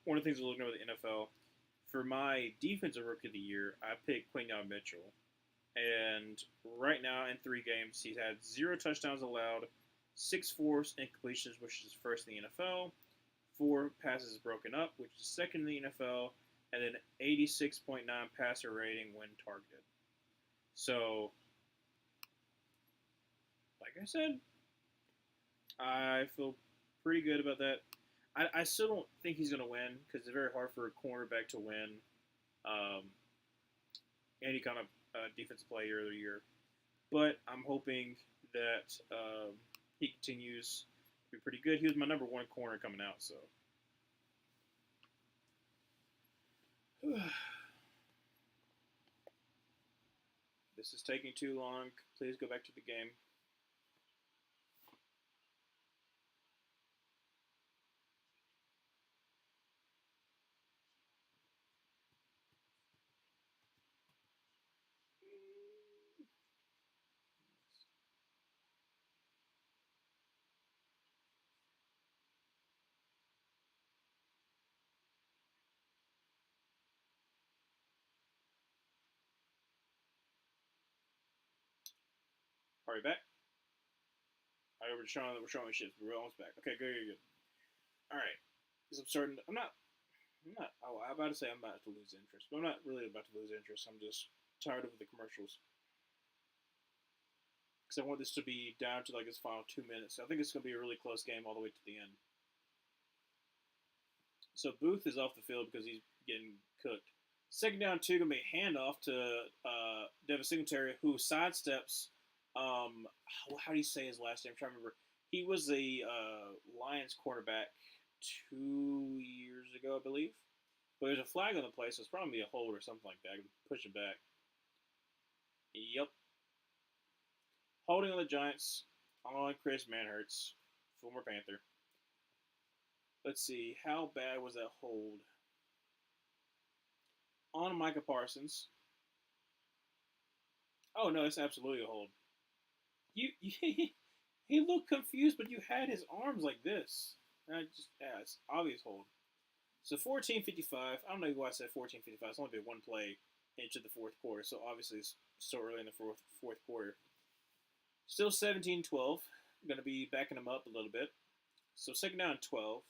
one of the things we're looking at with the NFL. For my defensive rookie of the year, I picked Quinyon Mitchell, and right now in 3 games, he's had 0 touchdowns allowed, 6 forced incompletions, which is first in the NFL, 4 passes broken up, which is second in the NFL, and then 86.9 passer rating when targeted. So, like I said, I feel pretty good about that. I still don't think he's going to win because it's very hard for a cornerback to win any kind of defensive player of the year. But I'm hoping that he continues to be pretty good. He was my number 1 corner coming out, so. This is taking too long. Please go back to the game. Are you back? All right, we're showing shit. We're almost back. Okay, good. All right. Because I'm starting. I'm not. I'm about to say I'm about to lose interest, but I'm not really about to lose interest. I'm just tired of the commercials because I want this to be down to like its final 2 minutes. I think it's going to be a really close game all the way to the end. So Booth is off the field because he's getting cooked. Second down 2 going to be a handoff to Devin Singletary, who sidesteps. How do you say his last name? I'm trying to remember. He was a Lions quarterback 2 years ago, I believe. But there's a flag on the play, so it's probably a hold or something like that. Push it back. Yep. Holding on the Giants on Chris Manhertz, former Panther. Let's see. How bad was that hold? On Micah Parsons. Oh, no, it's absolutely a hold. He looked confused, but you had his arms like this. It's obvious hold. So 14:55. I don't know why I said 14:55. It's only been one play into the fourth quarter, so obviously it's so early in the fourth quarter. Still 17-12. I'm going to be backing them up a little bit. So second down 12.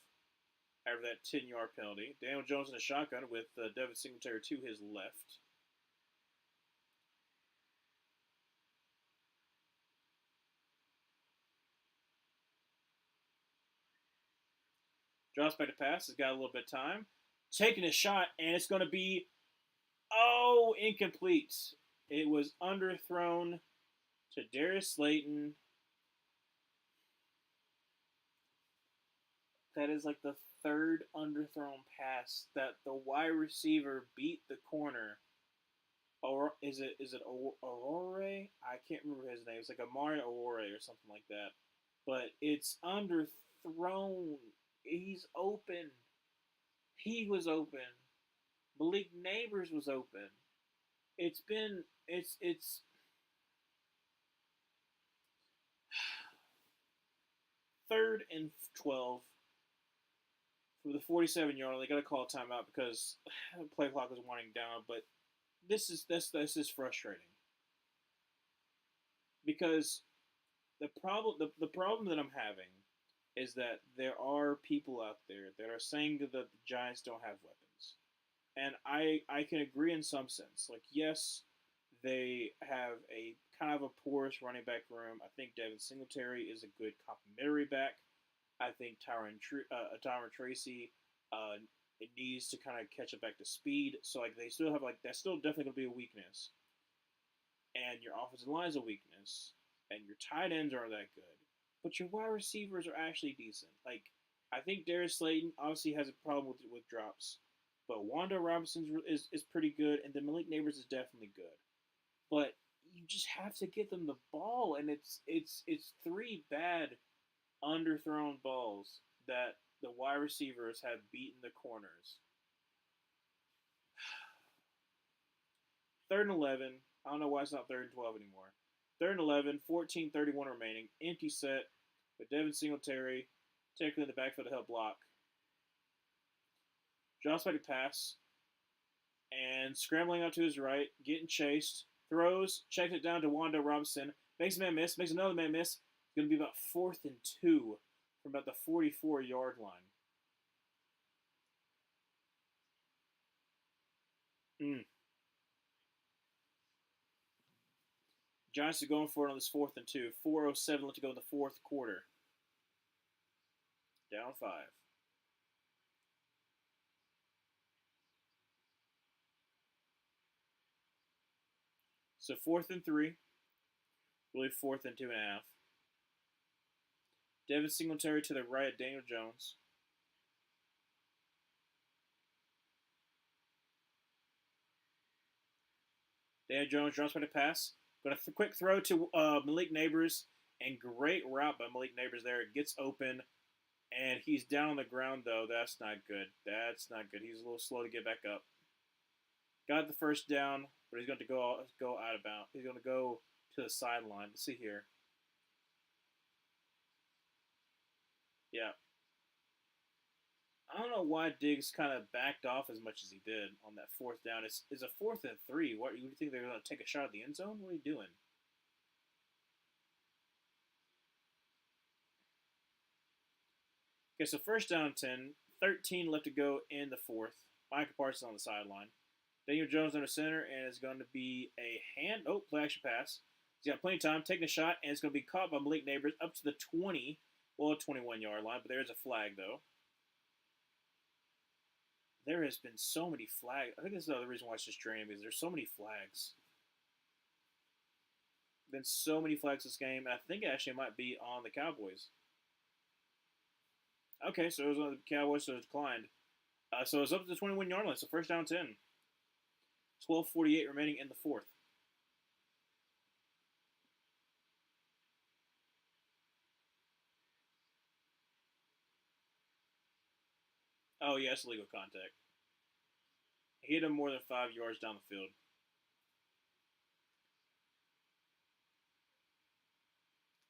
after that 10-yard penalty. Daniel Jones in a shotgun with Devin Singletary to his left. Drops back to pass. Has got a little bit of time. Taking a shot, and it's going to be, incomplete. It was underthrown to Darius Slayton. That is like the third underthrown pass that the wide receiver beat the corner. Or is it Aurore? I can't remember his name. It's like Amari Aurore or something like that. But it's underthrown. He's open. He was open. Malik Neighbors was open. It's 3rd and 12 for the 47-yard line. They got to call a timeout because the play clock is winding down. But this is frustrating because the problem that I'm having is that there are people out there that are saying that the Giants don't have weapons, and I can agree in some sense. Like, yes, they have a kind of a porous running back room. I think Devin Singletary is a good complementary back. I think Tyron Tracy it needs to kind of catch up back to speed. So like they still have like that's still definitely gonna be a weakness. And your offensive line is a weakness, and your tight ends aren't that good. But your wide receivers are actually decent. Like I think Darius Slayton obviously has a problem with drops, but Wanda Robinson is pretty good, and then Malik Neighbors is definitely good. But you just have to get them the ball, and it's three bad underthrown balls that the wide receivers have beaten the corners. 3rd and 11. I don't know why it's not 3rd and 12 anymore. 3rd and 11, 14:31 remaining. Empty set with Devin Singletary taking in the backfield to help block. Drops back to pass and scrambling out to his right, getting chased. Throws, checks it down to Wanda Robinson. Makes a man miss, makes another man miss. It's going to be about 4th and 2 from about the 44-yard line. Mm. Giants are going for it on this 4th and 2. 4:07 left to go in the fourth quarter. Down 5. So 4th and 3. Really 4th and 2.5. Devin Singletary to the right of Daniel Jones. Daniel Jones drops by the pass. But a quick throw to Malik Neighbors. And great route by Malik Neighbors there. It gets open. And he's down on the ground, though. That's not good. That's not good. He's a little slow to get back up. Got the first down, but he's going to go out of bounds. He's going to go to the sideline. Let's see here. Yeah. I don't know why Diggs kind of backed off as much as he did on that fourth down. It's a 4th and 3. What, you think they're going to take a shot at the end zone? What are you doing? Okay, so first down 10. 13 left to go in the fourth. Micah Parsons on the sideline. Daniel Jones under center, and it's going to be a play action pass. He's got plenty of time, taking a shot, and it's going to be caught by Malik Neighbors up to the 20, 21-yard line, but there's a flag, though. There has been so many flags. I think this is another reason why it's just draining, because there's so many flags. Been so many flags this game, and I think it actually might be on the Cowboys. Okay, so it was on the Cowboys, so it declined. So it's up to the 21-yard line, so first down 10. 12:48 remaining in the fourth. Oh, yes, legal contact. He hit him more than 5 yards down the field.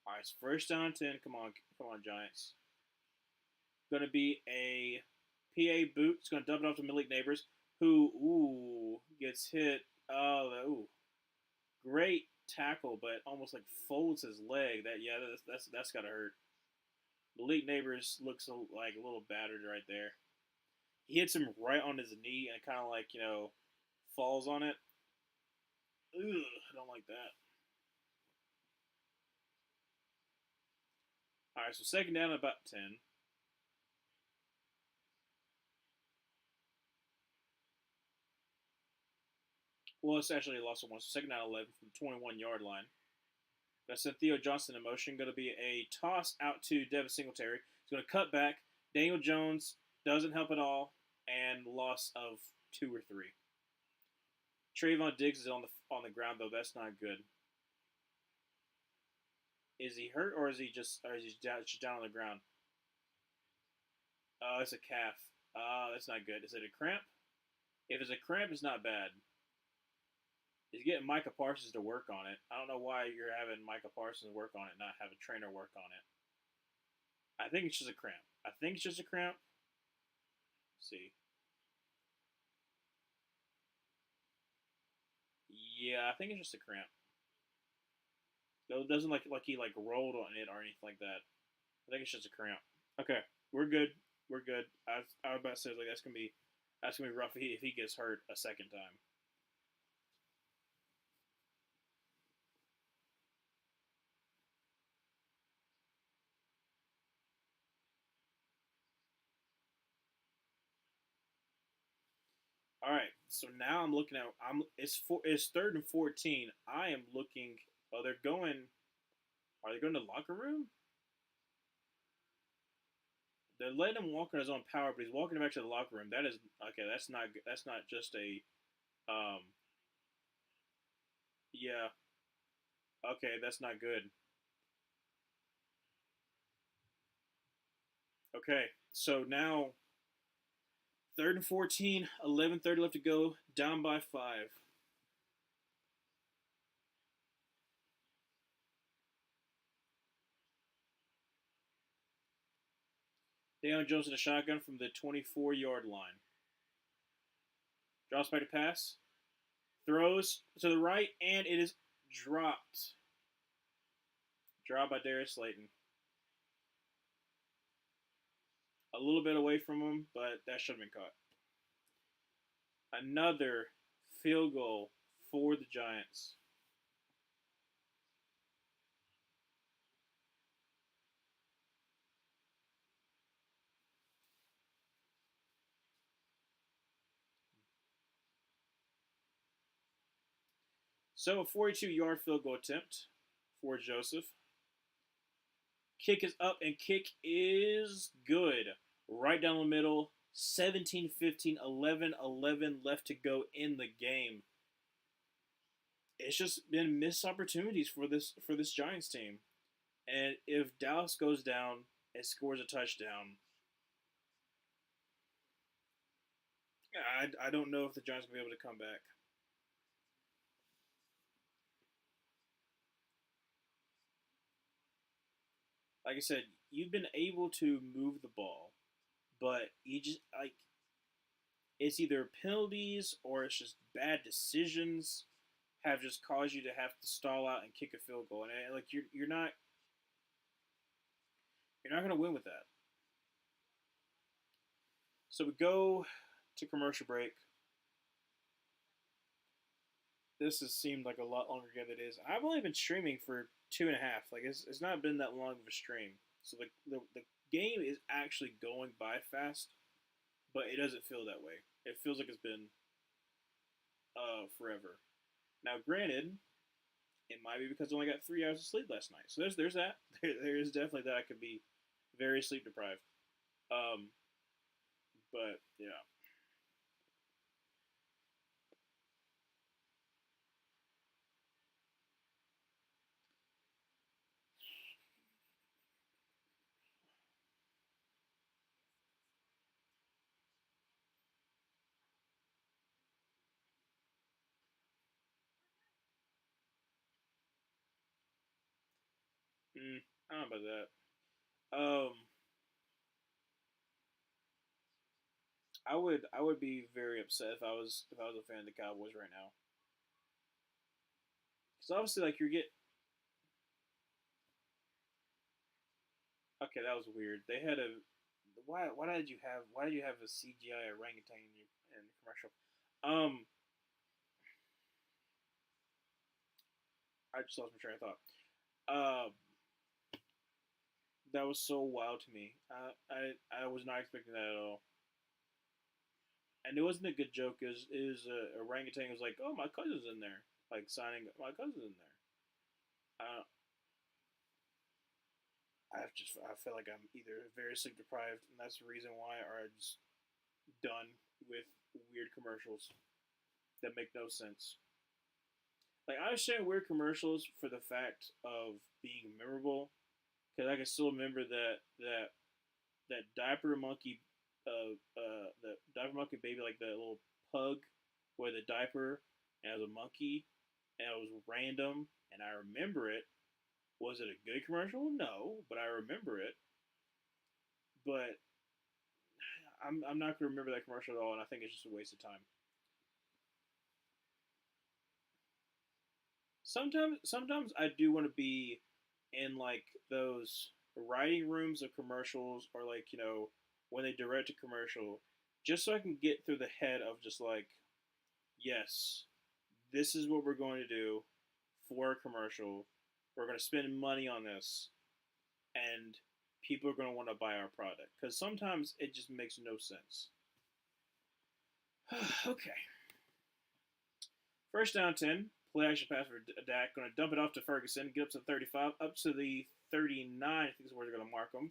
All right, it's first down 10. Come on, Giants. Going to be a PA boot. It's going to dump it off to Malik Neighbors, who gets hit. Oh, great tackle, but almost like folds his leg. That's got to hurt. Malik Neighbors looks like a little battered right there. He hits him right on his knee and kind of like falls on it. Ugh, I don't like that. All right, so second down about 10. Well, it's actually lost of one. So second down 11 from the 21-yard line. That's sent Theo Johnson in motion. Going to be a toss out to Devin Singletary. He's going to cut back. Daniel Jones doesn't help at all, and loss of 2 or 3. Trayvon Diggs is on the ground though. That's not good. Is he hurt or is he just down on the ground? It's a calf. That's not good. Is it a cramp? If it's a cramp, it's not bad. He's getting Micah Parsons to work on it. I don't know why you're having Micah Parsons work on it, not have a trainer work on it. I think it's just a cramp. I think it's just a cramp. Let's see. Yeah, I think it's just a cramp. No, it doesn't like he like rolled on it or anything like that. I think it's just a cramp. Okay, we're good. We're good. I was about to say like that's gonna be rough if he gets hurt a second time. All right, so now I'm looking at it's third and 14. I am looking. Oh, they're going. Are they going to the locker room? They're letting him walk on his own power, but he's walking back to the locker room. That is okay. That's not good. That's not just a. Um. Yeah. Okay, that's not good. Okay, so now third and 14, 11:30 left to go, down by 5. Daniel Jones in a shotgun from the 24-yard line. Drops back to pass. Throws to the right, and it is dropped. Dropped by Darius Slayton. A little bit away from him, but that should have been caught. Another field goal for the Giants. So a 42-yard field goal attempt for Joseph. Kick is up, and kick is good. Right down the middle. 17-15, 11-11 left to go in the game. It's just been missed opportunities for this Giants team. And if Dallas goes down and scores a touchdown, I don't know if the Giants will be able to come back. Like I said, you've been able to move the ball, but you just like it's either penalties or it's just bad decisions have just caused you to have to stall out and kick a field goal, and like you're not going to win with that. So we go to commercial break. This has seemed like a lot longer game than it is. I've only been streaming for 2.5. Like it's not been that long of a stream. So the game is actually going by fast, but it doesn't feel that way. It feels like it's been forever. Now, granted, it might be because I only got 3 hours of sleep last night. So there's that. There is definitely that I could be very sleep deprived. Um, but yeah. I don't know about that. I would be very upset if I was a fan of the Cowboys right now. Because obviously, like you're get okay, that was weird. They had a why did you have a CGI orangutan in the commercial? Um, I just lost my train of thought. Um, that was so wild to me. I was not expecting that at all. And it wasn't a good joke. Is orangutan was like, oh, my cousin's in there, like signing my cousin's in there. Uh, I feel like I'm either very sleep deprived, and that's the reason why, or I'm just done with weird commercials that make no sense. Like I understand weird commercials for the fact of being memorable, because I can still remember that diaper monkey, the diaper monkey baby, like the little pug, where the diaper and it was a monkey and it was random, and I remember it. Was it a good commercial? No, but I remember it. But I'm not gonna remember that commercial at all, and I think it's just a waste of time. Sometimes I do want to be in like those writing rooms of commercials, or like when they direct a commercial, just so I can get through the head of just like, yes, this is what we're going to do for a commercial. We're going to spend money on this, and people are going to want to buy our product, because sometimes it just makes no sense. Okay, first down 10. Play action pass for Dak. Going to dump it off to Ferguson. Get up to 35. Up to the 39. I think is where they're going to mark him.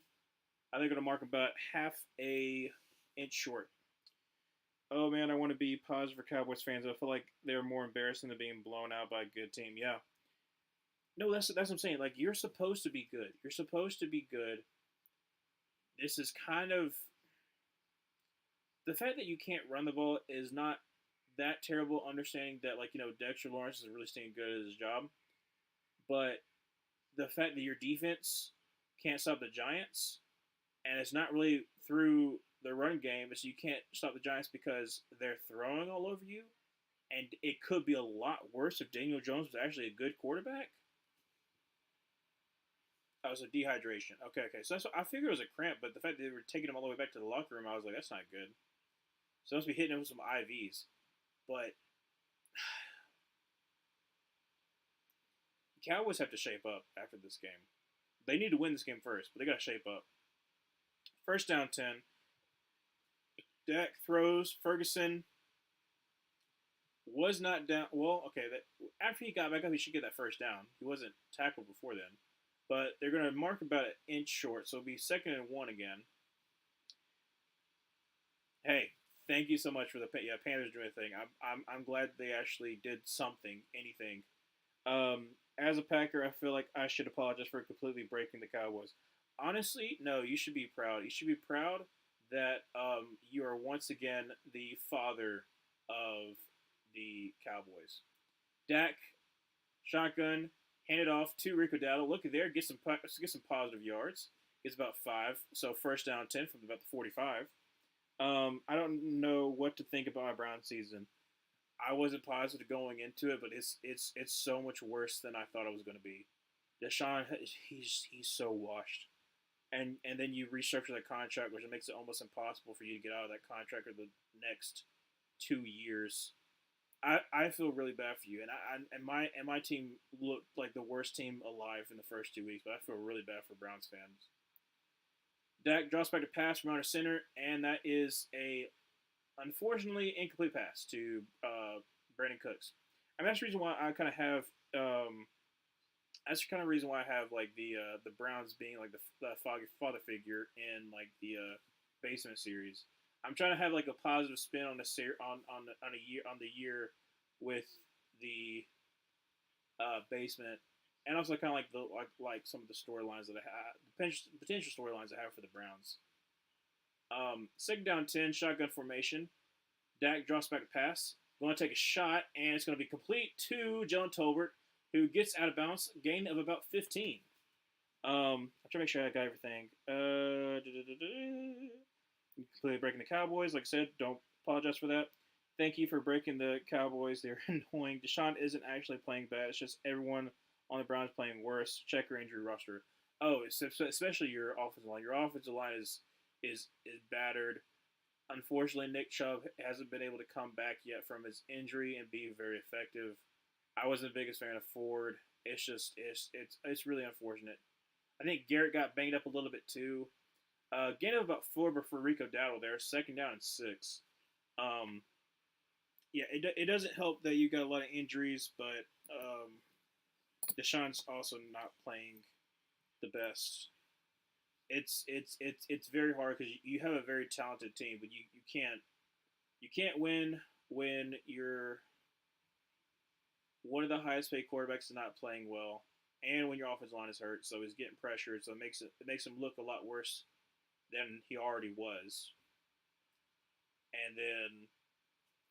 I think they're going to mark him about half a inch short. Oh man, I want to be positive for Cowboys fans. I feel like they're more embarrassing than being blown out by a good team. Yeah. No, that's what I'm saying. Like you're supposed to be good. You're supposed to be good. This is kind of the fact that you can't run the ball is not that terrible. Understanding that like Dexter Lawrence is really staying good at his job, but the fact that your defense can't stop the Giants, and it's not really through the run game, it's you can't stop the Giants because they're throwing all over you, and it could be a lot worse if Daniel Jones was actually a good quarterback. Oh, it was a dehydration. Okay. So that's what, I figured it was a cramp, but the fact that they were taking him all the way back to the locker room, I was like, that's not good. So they must be hitting him with some IVs. But the Cowboys have to shape up after this game. They need to win this game first, but they got to shape up. First down 10. Dak throws. Ferguson was not down. Well, okay. After he got back up, he should get that first down. He wasn't tackled before then. But they're going to mark about an inch short, so it'll be 2nd and 1 again. Hey, thank you so much for the Panthers doing a thing. I'm glad they actually did something, anything. As a Packer, I feel like I should apologize for completely breaking the Cowboys. Honestly, no, you should be proud. You should be proud that you are once again the father of the Cowboys. Dak, shotgun, hand it off to Rico Dowdle. Look at there, get some positive yards. Gets about 5, so first down 10 from about the 45. I don't know what to think about my Brown season. I wasn't positive going into it, but it's so much worse than I thought it was going to be. Deshaun, he's so washed, and then you restructure that contract, which makes it almost impossible for you to get out of that contract for the next 2 years. I feel really bad for you, and my team looked like the worst team alive in the first 2 weeks, but I feel really bad for Browns fans. Dak drops back to pass from under center, and that is a unfortunately incomplete pass to Brandon Cooks. I mean, that's the reason why I kind of have. That's kind of reason why I have like the Browns being like the father figure in like the basement series. I'm trying to have like a positive spin on the year with the basement, and also kind of like the like some of the storylines that I have, potential storylines I have for the Browns. 2nd down 10, shotgun formation. Dak drops back to pass. Going to take a shot, and it's going to be complete to Jalen Tolbert, who gets out of bounds, gain of about 15. I'm trying to make sure I got everything. Completely breaking the Cowboys. Like I said, don't apologize for that. Thank you for breaking the Cowboys. They're annoying. Deshaun isn't actually playing bad. It's just everyone on the Browns playing worse. Check your injury roster. Oh, it's especially your offensive line. Your offensive line is battered. Unfortunately, Nick Chubb hasn't been able to come back yet from his injury and be very effective. I wasn't the biggest fan of Ford. It's really unfortunate. I think Garrett got banged up a little bit too. Gain of about 4 for Rico Dowdle there, second down and 6. Um, yeah, it doesn't help that you got a lot of injuries, but Deshaun's also not playing the best. It's very hard because you have a very talented team, but you can't win when you're one of the highest paid quarterbacks is not playing well, and when your offensive line is hurt, so he's getting pressured, so it makes him look a lot worse than he already was. And then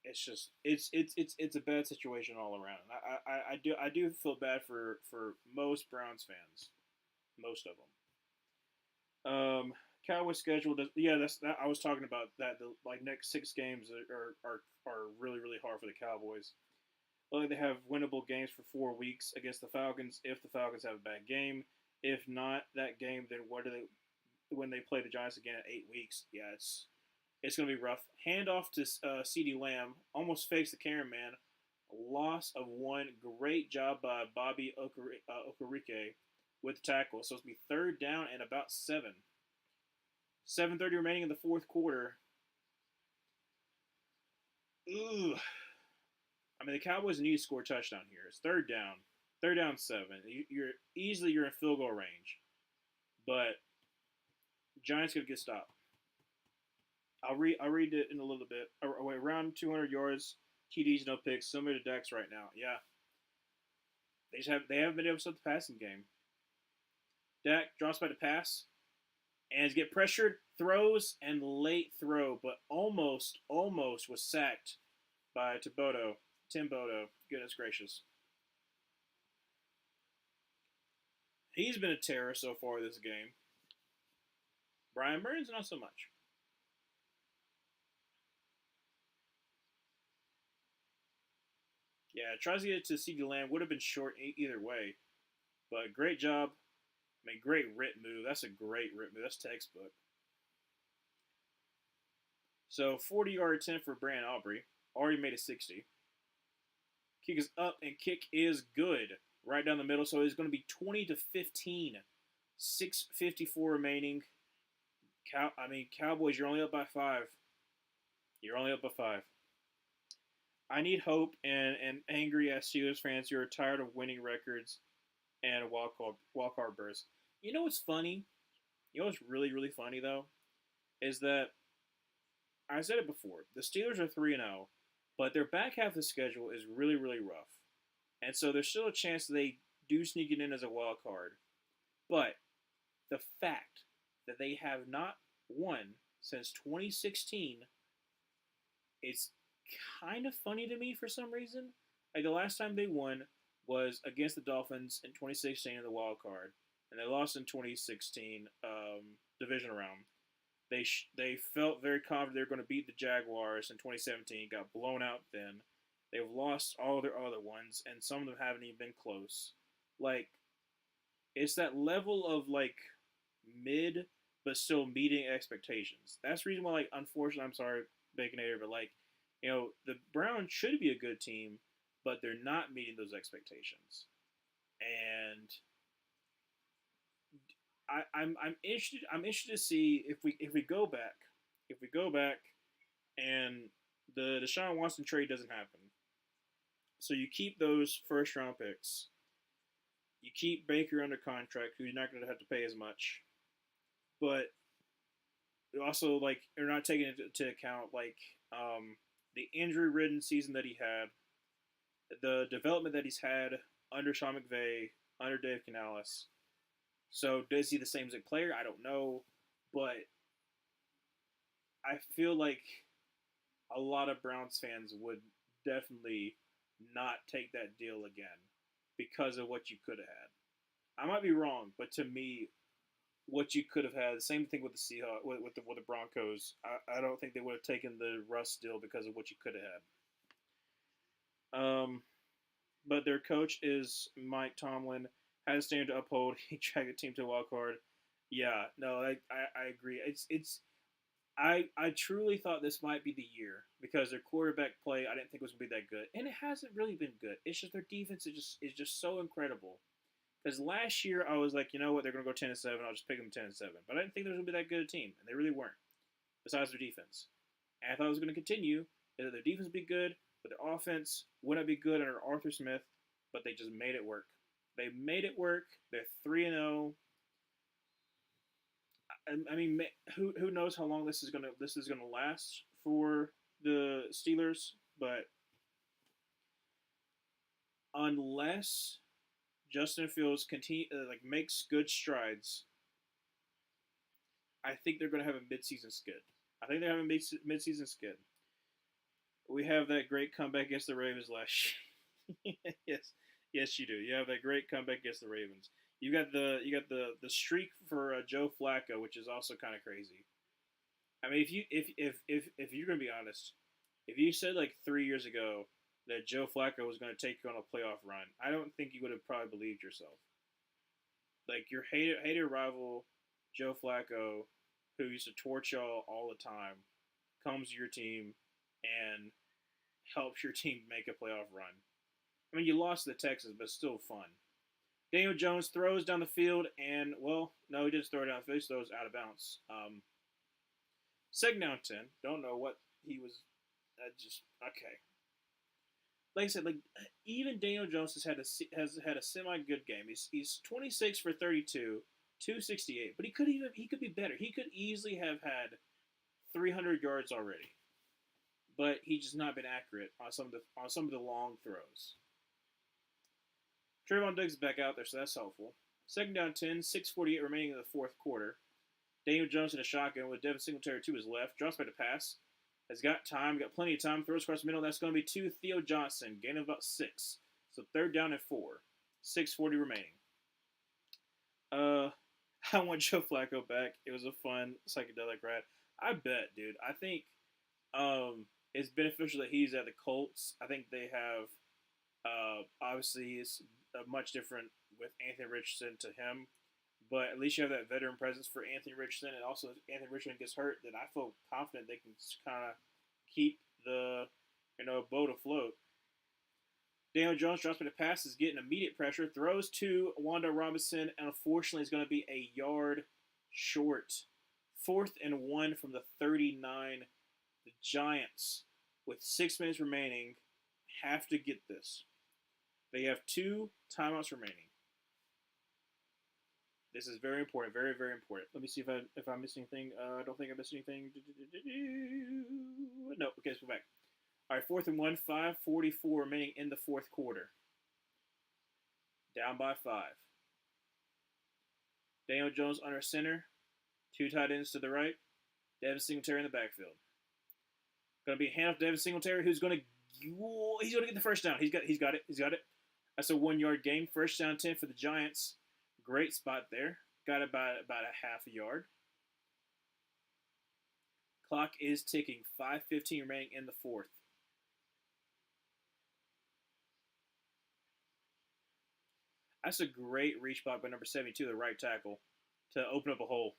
it's a bad situation all around. I do feel bad for most Browns fans, most of them. Cowboys schedule. Yeah, that's that. I was talking about that. The like next 6 games are really really hard for the Cowboys. Well, they have winnable games for 4 weeks against the Falcons if the Falcons have a bad game. If not that game, then what do they when they play the Giants again in 8 weeks? Yeah, it's going to be rough. Hand off to C.D. Lamb. Almost fakes the cameraman. Loss of 1. Great job by Bobby Okereke with the tackle. So it's going to be third down and about 7. 7:30 remaining in the fourth quarter. Ooh. I mean, the Cowboys need to score a touchdown here. It's third down. Third down 7. You're in field goal range. But Giants going to get stopped. I'll read it in a little bit. Around 200 yards, TDs, no picks, similar to Dax right now. Yeah, they haven't been able to stop the passing game. Dak drops by the pass and get pressured, throws and late throw, but almost was sacked by Tim Bodo. Goodness gracious, he's been a terror so far this game. Brian Burns not so much. Yeah, tries to get it to CeeDee Lamb. Would have been short either way. But great job. I mean, great rip move. That's a great rip move. That's textbook. So 40-yard attempt for Brandon Aubrey. Already made a 60. Kick is up and kick is good. Right down the middle. So it's going to be 20-15. 6:54 remaining. Cowboys, you're only up by 5. You're only up by 5. I need hope and angry as Steelers fans who are tired of winning records and wild card berths. You know what's funny? You know what's really really funny though is that I said it before. The Steelers are 3-0, but their back half of the schedule is really really rough, and so there's still a chance that they do sneak it in as a wild card. But the fact that they have not won since 2016, it's kind of funny to me for some reason. Like the last time they won was against the Dolphins in 2016 in the wild card, and they lost in 2016 division round. They felt very confident they were going to beat the Jaguars in 2017. Got blown out then. They've lost all their other ones, and some of them haven't even been close. Like it's that level of like mid, but still meeting expectations. That's the reason why, like, unfortunately, I'm sorry, Baconator, but like, the Browns should be a good team, but they're not meeting those expectations. And I'm interested. I'm interested to see if we go back, and the Deshaun Watson trade doesn't happen. So you keep those first round picks. You keep Baker under contract, who you're not going to have to pay as much. But also, like, you're not taking into account, like, the injury-ridden season that he had, the development that he's had under Sean McVay, under Dave Canales. So, does he the same as a player? I don't know. But I feel like a lot of Browns fans would definitely not take that deal again because of what you could have had. I might be wrong, but to me, what you could have had, the same thing with the Seahawks, with the Broncos. I don't think they would have taken the Russ deal because of what you could have had. But their coach is Mike Tomlin. Has a standard to uphold. He dragged the team to a wild card. Yeah, no, I agree. It's I truly thought this might be the year because their quarterback play I didn't think was gonna be that good, and it hasn't really been good. It's just their defense is just so incredible. Because last year I was like, you know what, they're gonna go 10-7. I'll just pick them 10-7. But I didn't think they were gonna be that good a team, and they really weren't. Besides their defense, and I thought it was gonna continue. That their defense would be good, but their offense wouldn't be good under Arthur Smith. But they just made it work. They made it work. They're 3-0. I mean, who knows how long this is gonna last for the Steelers? But unless Justin Fields continue like makes good strides, I think they're gonna have a midseason skid. I think they're having a midseason skid. We have that great comeback against the Ravens last year. Yes, yes, you do. You have that great comeback against the Ravens. You got the streak for Joe Flacco, which is also kind of crazy. I mean, if you're gonna be honest, if you said like 3 years ago that Joe Flacco was gonna take you on a playoff run, I don't think you would have probably believed yourself. Like your hated rival Joe Flacco, who used to torch y'all all the time, comes to your team and helps your team make a playoff run. I mean, you lost to the Texans, but still fun. Daniel Jones throws down the field, and well, no, he didn't throw it down the field. He throws out of bounds. Second down 10. Don't know what he was. Just okay. Like I said, like even Daniel Jones has had a semi good game. He's 26 for 32, 268. But he could be better. He could easily have had 300 yards already. But he's just not been accurate on some of the long throws. Trayvon Diggs is back out there, so that's helpful. Second down 10, 6:48 remaining in the fourth quarter. Daniel Jones in a shotgun with Devin Singletary to his left. Drops back to pass. Has got time, got plenty of time. Throws across the middle. That's going to be to Theo Johnson. Gain of about 6. So third down and 4. 6:40 remaining. Uh, I want Joe Flacco back. It was a fun psychedelic ride. I bet, dude. I think it's beneficial that he's at the Colts. I think they have obviously it's much different with Anthony Richardson to him, but at least you have that veteran presence for Anthony Richardson, and also if Anthony Richardson gets hurt, then I feel confident they can kind of keep the boat afloat. Daniel Jones drops to the pass, is getting immediate pressure, throws to Wanda Robinson, and unfortunately is going to be a yard short. Fourth and 1 from the 39. The Giants, with 6 minutes remaining, have to get this. They have 2 timeouts remaining. This is very important, very, very important. Let me see if I'm missing anything. I don't think I missed anything. No, okay, let's go back. All right, fourth and 1, 5:44 remaining in the fourth quarter. Down by 5. Daniel Jones under center. 2 tight ends to the right. Devin Singletary in the backfield. Going to be a handoff to Devin Singletary, who's going to get the first down. He's got it. That's a 1-yard gain. First down 10 for the Giants. Great spot there. Got about a half a yard. Clock is ticking. 5:15 remaining in the fourth. That's a great reach spot by number 72, the right tackle, to open up a hole.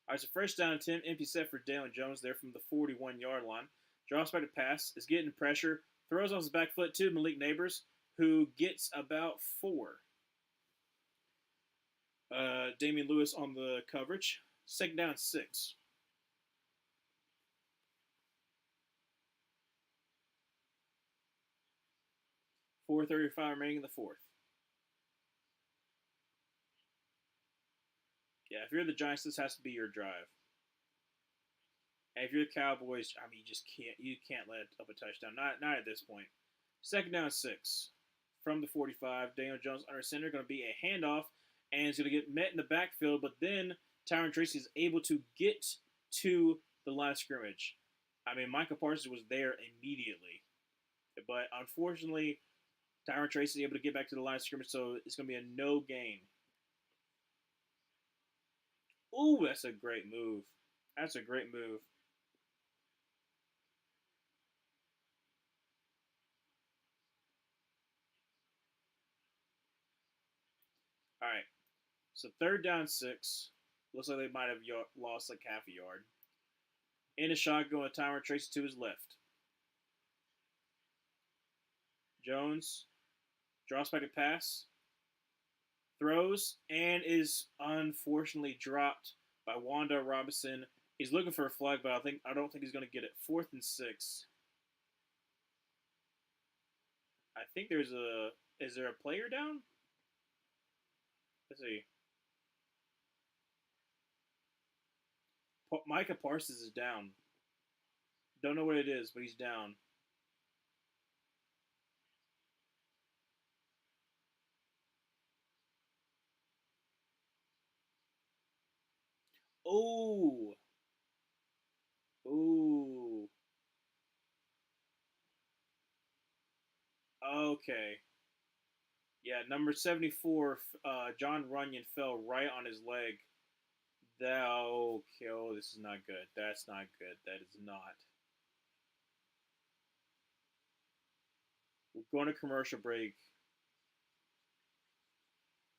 All right, so first down 10, empty set for Daniel Jones there from the 41-yard line. Drops back to pass, is getting pressure, throws off his back foot to Malik Neighbors, who gets about 4. Damian Lewis on the coverage. Second down 6. 4:35 remaining in the fourth. Yeah, if you're the Giants, this has to be your drive. And if you're the Cowboys, I mean, you can't let up a touchdown. Not at this point. Second down 6 from the 45. Daniel Jones under center, going to be a handoff, and it's going to get met in the backfield. But then Tyron Tracy is able to get to the line of scrimmage. I mean, Michael Parsons was there immediately, but unfortunately, Tyron Tracy is able to get back to the line of scrimmage, so it's going to be a no gain. Ooh, that's a great move. That's a great move. All right. So third down 6. Looks like they might have lost like half a yard. In a shotgun with timer traces to his left. Jones drops back a pass, throws, and is unfortunately dropped by Wanda Robinson. He's looking for a flag, but I don't think he's going to get it. 4th and 6. I think there's a. Is there a player down? Let's see. Micah Parsons is down. Don't know what it is, but he's down. Oh, ooh. Okay. Yeah, number 74, John Runyon fell right on his leg. That okay, oh, this is not good. That's not good. That is not. We're going to commercial break.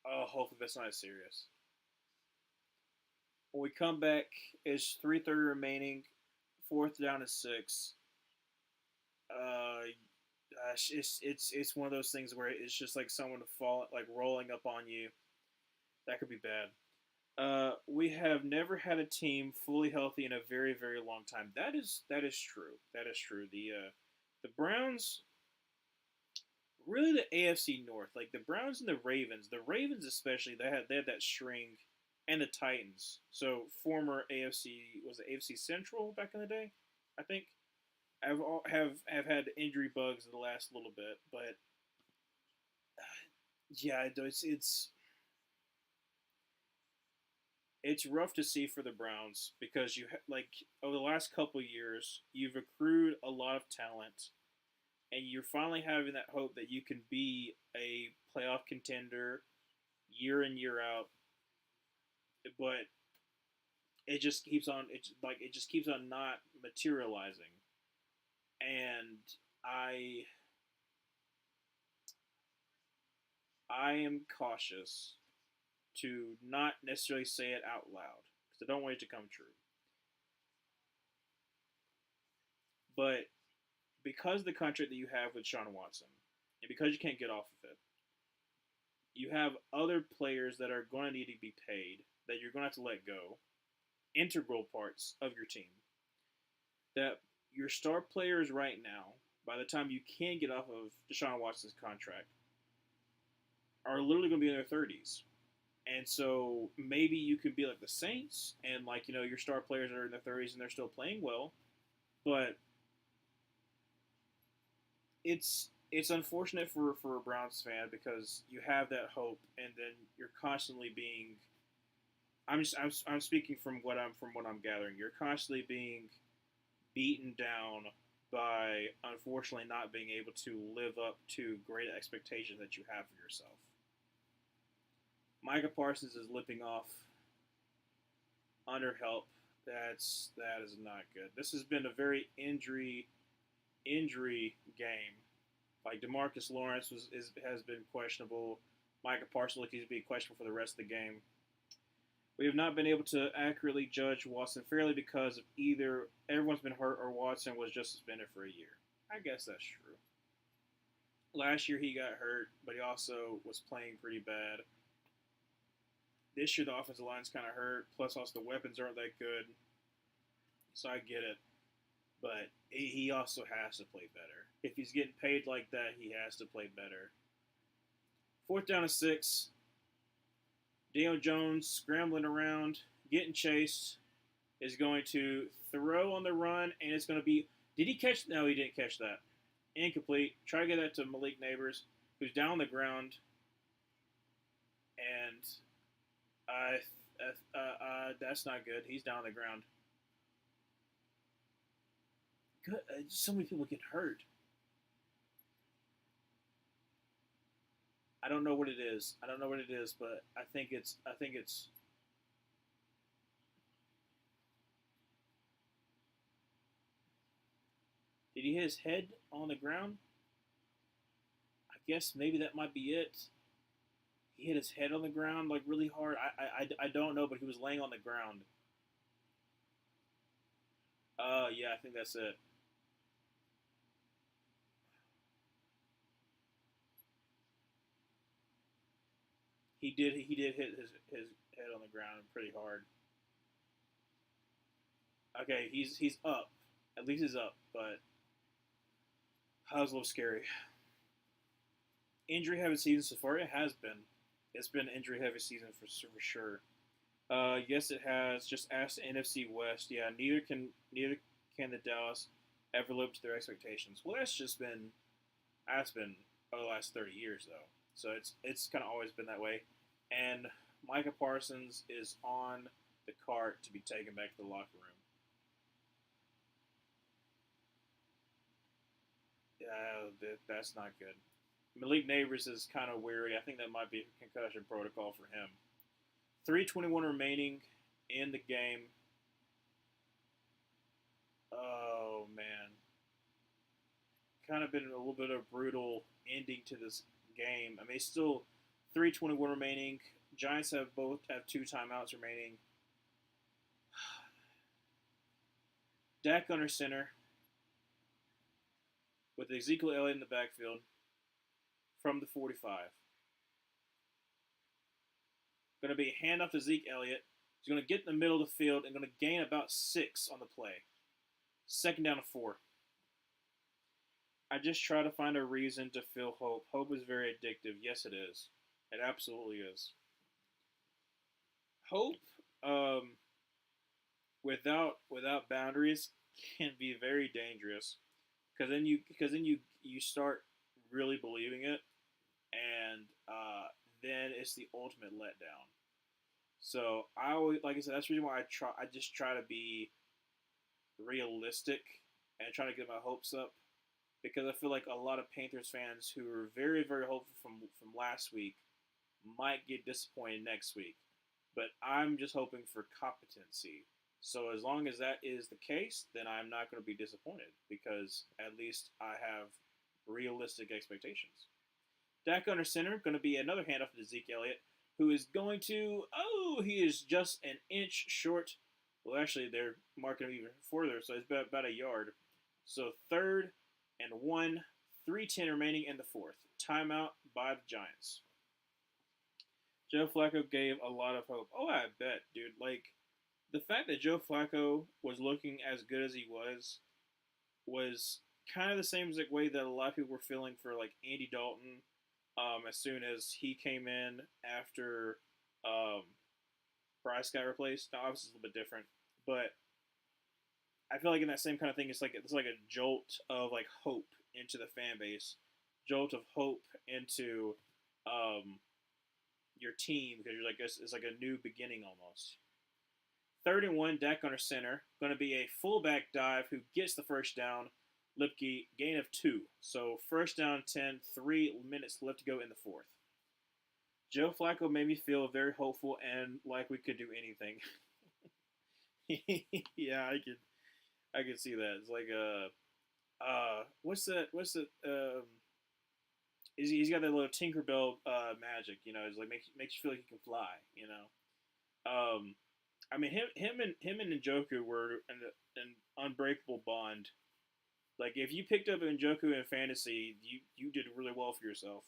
Oh, hopefully that's not serious. When we come back, it's 3:30 remaining. 4th down and 6. Uh, Gosh, it's one of those things where it's just like someone to fall like rolling up on you. That could be bad. We have never had a team fully healthy in a very very long time. That is true. That is true. The Browns, really the AFC North, like the Browns and the Ravens. The Ravens especially, they had that string, and the Titans. So former AFC, was it AFC Central back in the day, I think. Have had injury bugs in the last little bit, but yeah, it's rough to see for the Browns because like over the last couple of years you've accrued a lot of talent, and you're finally having that hope that you can be a playoff contender year in year out, but it just keeps on not materializing, and I I am cautious to not necessarily say it out loud because I don't want it to come true. But because of the contract that you have with Sean Watson, and because you can't get off of it, you have other players that are going to need to be paid that you're going to have to let go, integral parts of your team. That your star players right now, by the time you can get off of Deshaun Watson's contract, are literally going to be in their 30s. And so maybe you can be like the Saints, and like your star players are in their 30s and they're still playing well, but it's unfortunate for a Browns fan because you have that hope, and then you're constantly being. I'm speaking from what I'm gathering. You're constantly being beaten down by unfortunately not being able to live up to great expectations that you have for yourself. Micah Parsons is lipping off under help. That is not good. This has been a very injury game. Like Demarcus Lawrence has been questionable. Micah Parsons looks to be questionable for the rest of the game. We have not been able to accurately judge Watson fairly because of either everyone's been hurt or Watson was just suspended for a year. I guess that's true. Last year he got hurt, but he also was playing pretty bad. This year the offensive line's kind of hurt. Plus, also the weapons aren't that good. So I get it, but he also has to play better. If he's getting paid like that, he has to play better. 4th down and 6. Daniel Jones scrambling around, getting chased, is going to throw on the run, and it's going to be. Did he catch? No, he didn't catch that. Incomplete. Try to get that to Malik Neighbors, who's down on the ground, and that's not good. He's down on the ground. Good. So many people get hurt. I don't know what it is. I don't know what it is, but I think it's. I think it's. Did he hit his head on the ground? I guess maybe that might be it. He hit his head on the ground like really hard. I don't know, but he was laying on the ground. Yeah, I think that's it. He did hit his head on the ground pretty hard. Okay, he's up. At least he's up, but that was a little scary. Injury heavy season so far. It has been. It's been an injury heavy season for sure. Yes, it has. Just ask the NFC West. Yeah, neither can the Dallas ever live up to their expectations. Well, that's been over the last 30 years though. So it's kind of always been that way. And Micah Parsons is on the cart to be taken back to the locker room. Yeah, that's not good. Malik Neighbors is kind of weary. I think that might be a concussion protocol for him. 3:21 remaining in the game. Oh man, kind of been a little bit of a brutal ending to this game. I mean, it's still 3:21 remaining. Giants have two timeouts remaining. Dak under center with Ezekiel Elliott in the backfield from the 45. Going to be a handoff to Zeke Elliott. He's going to get in the middle of the field and going to gain about 6 on the play. Second down to 4. I just try to find a reason to feel hope. Hope is very addictive. Yes, it is. It absolutely is. Hope, um, without boundaries, can be very dangerous because then you start really believing it, and then it's the ultimate letdown. So I always, like I said, that's the reason why I just try to be realistic and try to get my hopes up because I feel like a lot of Panthers fans who were very very hopeful from last week might get disappointed next week. But I'm just hoping for competency. So as long as that is the case, then I'm not going to be disappointed because at least I have realistic expectations. Dak under center, going to be another handoff to Zeke Elliott, who is going to, oh, he is just an inch short. Well, actually, they're marking him even further, so it's about a yard. So third and 1, 3:10 remaining in the fourth. Timeout by the Giants. Joe Flacco gave a lot of hope. Oh, I bet, dude. Like, the fact that Joe Flacco was looking as good as he was kind of the same exact way that a lot of people were feeling for like Andy Dalton. As soon as he came in after um, Bryce got replaced. Now, obviously, it's a little bit different, but I feel like in that same kind of thing, it's like a jolt of like hope into the fan base, jolt of hope into um, your team because you're like it's like a new beginning almost. Third and 1, Dak under center. Going to be a fullback dive who gets the first down. Lipke, gain of 2. So first down 10, 3 minutes left to go in the fourth. Joe Flacco made me feel very hopeful and like we could do anything. Yeah, I could see that. It's like what's the he's got that little Tinkerbell magic, it's like makes you feel like he can fly. I mean him and Njoku were an unbreakable bond. Like if you picked up Njoku in fantasy, you did really well for yourself.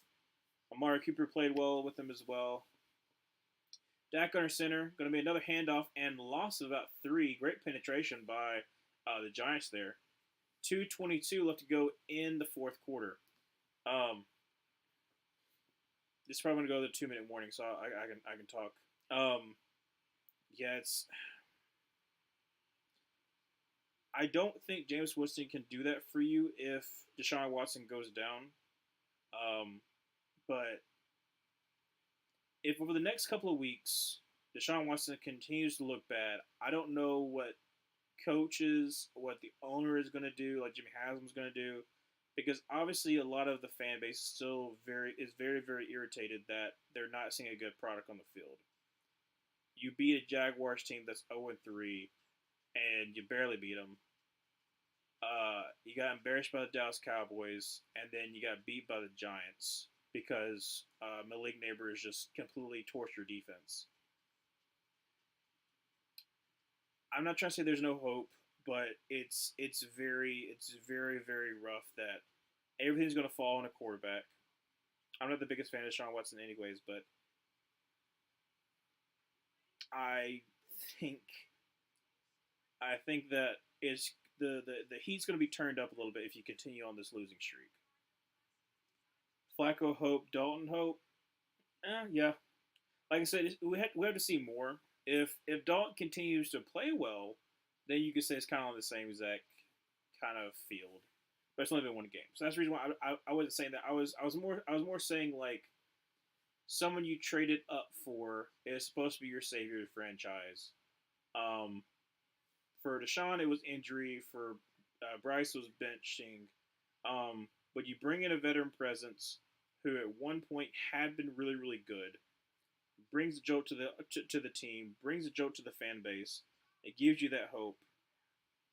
Amari Cooper played well with him as well. Dak under center, going to be another handoff and loss of about 3. Great penetration by the Giants there. 2:22 left to go in the fourth quarter. Um, this is probably going to go to the 2-minute warning, so I can talk. Um, yeah, it's. I don't think James Winston can do that for you if Deshaun Watson goes down. Um, but if over the next couple of weeks Deshaun Watson continues to look bad, I don't know what the owner is going to do, like Jimmy Haslam's going to do, because obviously a lot of the fan base still very very irritated that they're not seeing a good product on the field. You beat a Jaguars team that's 0-3, and you barely beat them. You got embarrassed by the Dallas Cowboys, and then you got beat by the Giants. because Malik Neighbors just completely torched your defense. I'm not trying to say there's no hope, but it's very rough that everything's going to fall on a quarterback. I'm not the biggest fan of Sean Watson, anyways, but I think I think that is the heat's going to be turned up a little bit if you continue on this losing streak. Flacco hope, Dalton hope. Yeah. Like I said, we have to see more. If Dalton continues to play well, then you could say it's kind of on the same exact kind of field. But it's only been one game, so that's the reason why I wasn't saying that. I was more saying like someone you traded up for is supposed to be your savior of the franchise. Um, for Deshaun, it was injury. For Bryce, was benching. But you bring in a veteran presence who at one point had been really, really good. Brings a jolt to the team. Brings a jolt to the fan base. It gives you that hope.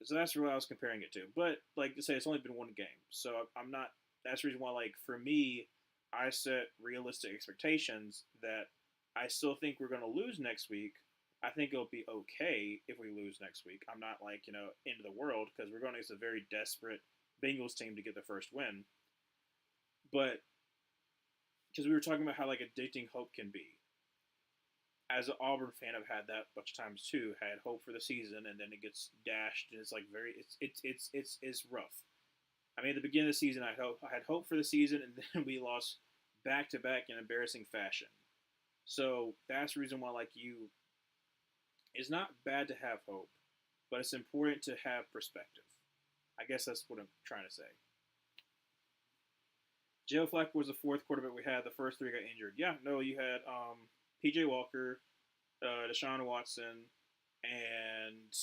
So that's what I was comparing it to. But like to say, it's only been one game, so I'm not. That's the reason why, like for me, I set realistic expectations that I still think we're going to lose next week. I think it'll be okay if we lose next week. I'm not like end of the world because we're going against a very desperate Bengals team to get the first win. But because we were talking about how like addicting hope can be. As an Auburn fan, I've had that a bunch of times too. Had hope for the season, and then it gets dashed, and it's like it's rough. I mean, at the beginning of the season, I had hope for the season, and then we lost back to back in embarrassing fashion. So that's the reason why, like you, it's not bad to have hope, but it's important to have perspective. I guess that's what I'm trying to say. Joe Flacco was the fourth quarterback we had. The first three got injured. Yeah, no, you had P.J. Walker, Deshaun Watson, and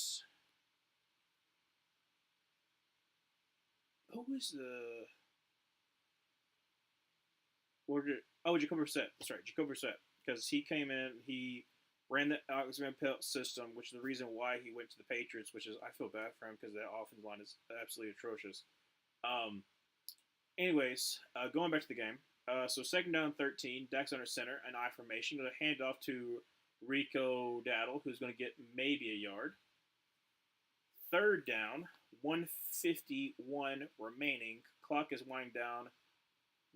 who was the what did, oh Jacoby Brissett. That's right, Jacoby Brissett, because he came in, he ran the Alex Van Pelt system, which is the reason why he went to the Patriots. Which is I feel bad for him because that offensive line is absolutely atrocious. Um, Anyways, going back to the game. So second down 13, Dax under center, an I formation. Going to hand off to Rico Daddle, who's going to get maybe a yard. Third down, 151 remaining. Clock is winding down.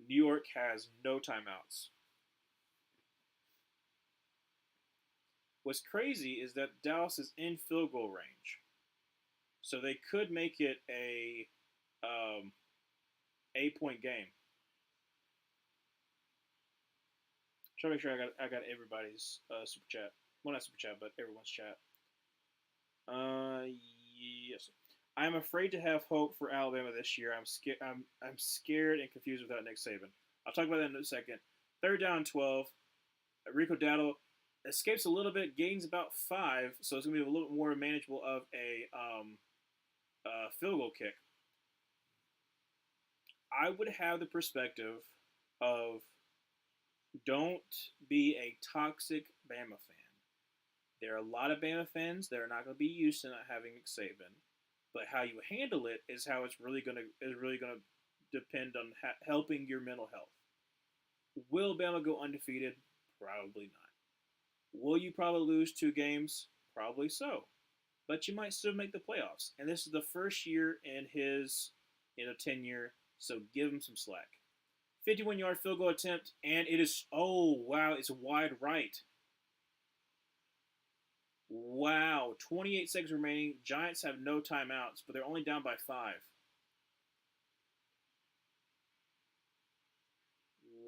New York has no timeouts. What's crazy is that Dallas is in field goal range. So they could make it a 8-point game. Try to make sure I got everybody's super chat. Well, not super chat, but everyone's chat. Yes. I'm afraid to have hope for Alabama this year. I'm scared and confused without Nick Saban. I'll talk about that in a second. Third down 12. Rico Dowdle escapes a little bit, gains about 5, so it's going to be a little bit more manageable of a field goal kick. I would have the perspective of don't be a toxic Bama fan. There are a lot of Bama fans that are not going to be used to not having Nick Saban, but how you handle it is how it's really going to depend on helping your mental health. Will Bama go undefeated? Probably not. Will you probably lose 2 games? Probably so. But you might still make the playoffs. And this is the first year in his tenure, so give him some slack. 51-yard field goal attempt, and it is, oh, wow, it's wide right. Wow, 28 seconds remaining. Giants have no timeouts, but they're only down by 5.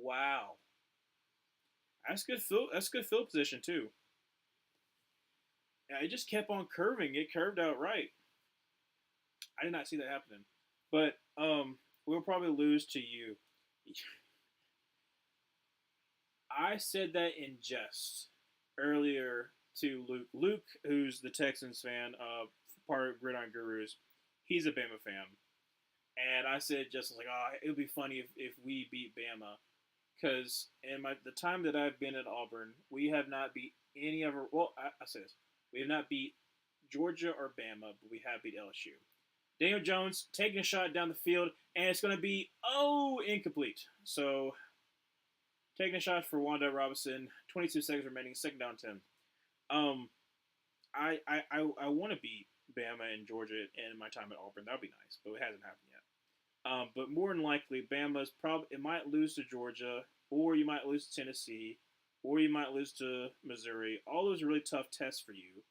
Wow. That's good field position, too. Yeah, it just kept on curving. It curved out right. I did not see that happening. But we'll probably lose to you. I said that in jest earlier to Luke. Luke, who's the Texans fan, part of Gridiron Gurus, he's a Bama fan. And I said just like, oh, it would be funny if we beat Bama. Because in the time that I've been at Auburn, we have not beat any of our, well, I say this. We have not beat Georgia or Bama, but we have beat LSU. Daniel Jones taking a shot down the field, and it's going to be, incomplete. So Taking a shot for Wanda Robinson. 22 seconds remaining. Second down 10. Um, I want to beat Bama and Georgia in my time at Auburn. That would be nice, but it hasn't happened yet. But more than likely, Bama's probably it might lose to Georgia, or you might lose to Tennessee, or you might lose to Missouri. All those are really tough tests for you.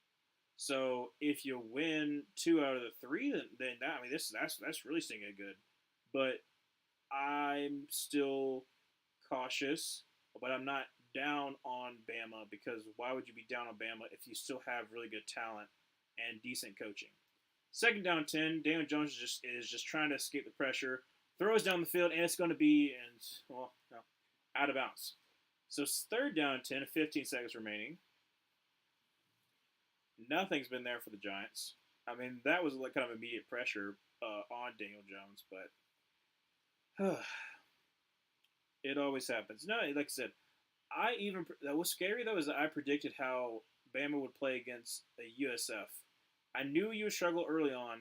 So if you win two out of the three, then that, I mean that's really stinging good. But I'm still cautious, but I'm not down on Bama because why would you be down on Bama if you still have really good talent and decent coaching? Second down 10, Daniel Jones is just trying to escape the pressure, throws down the field, and it's going to be well, no, out of bounds. So third down 10, 15 seconds remaining. Nothing's been there for the Giants. I mean, that was like kind of immediate pressure on Daniel Jones, but it always happens. No, like I said, that was scary though is that I predicted how Bama would play against a USF. I knew you would struggle early on,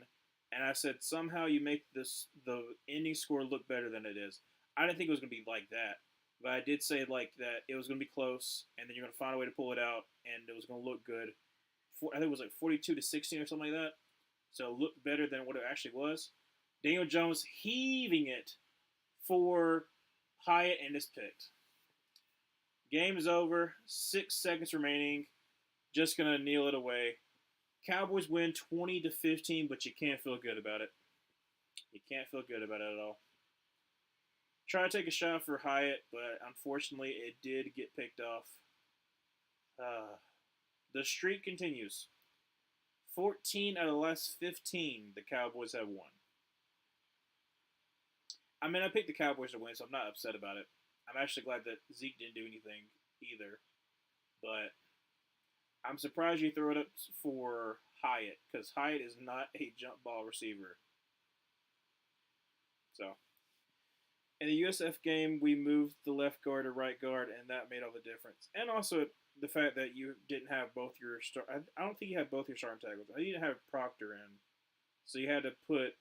and I said somehow you make the ending score look better than it is. I didn't think it was going to be like that, but I did say like that it was going to be close, and then you're going to find a way to pull it out, and it was going to look good. I think it was like 42-16 or something like that. So it looked better than what it actually was. Daniel Jones heaving it for Hyatt and is picked. Game is over. 6 seconds remaining. Just gonna kneel it away. Cowboys win 20-15, but you can't feel good about it. You can't feel good about it at all. Try to take a shot for Hyatt, but unfortunately, it did get picked off. The streak continues. 14 out of the last 15, the Cowboys have won. I mean, I picked the Cowboys to win, so I'm not upset about it. I'm actually glad that Zeke didn't do anything either. But I'm surprised you throw it up for Hyatt, because Hyatt is not a jump ball receiver. So, in the USF game, we moved the left guard to right guard, and that made all the difference. And also the fact that you didn't have both your I don't think you had both your starting tackles. I didn't have Proctor in, so you had to put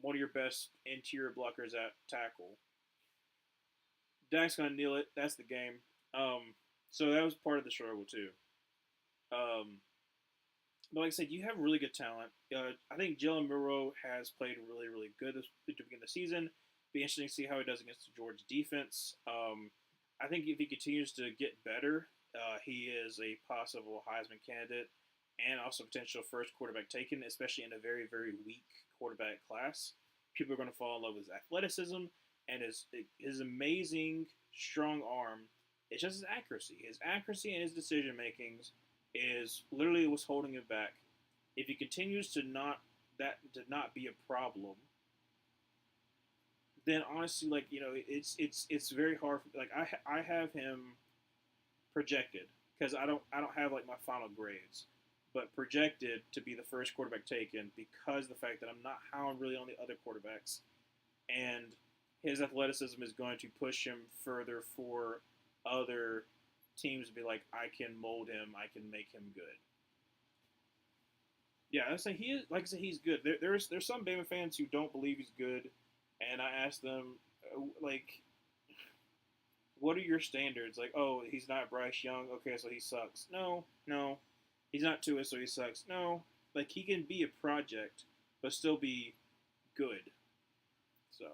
one of your best interior blockers at tackle. Dak's gonna kneel it. That's the game. So that was part of the struggle too. Um, but like I said, you have really good talent. I think Jalen Milroe has played really, really good to begin the season. Be interesting to see how he does against the Georgia defense. I think if he continues to get better, he is a possible Heisman candidate and also potential first quarterback taken, especially in a very, very weak quarterback class. People are going to fall in love with his athleticism and his amazing strong arm. It's just his accuracy. His accuracy and his decision makings is literally what's holding him back. If he continues to not be a problem, then honestly, like it's very hard. Like I have him projected because I don't have like my final grades, but projected to be the first quarterback taken because the fact that I'm not high really on the other quarterbacks, and his athleticism is going to push him further for other teams to be like, I can mold him, I can make him good. Yeah, I say he is. Like I said, he's good. There's some Bama fans who don't believe he's good, and I asked them, like, what are your standards? Like, oh, he's not Bryce Young. Okay, so he sucks. No, no, he's not Tua, so he sucks. No, like he can be a project, but still be good. So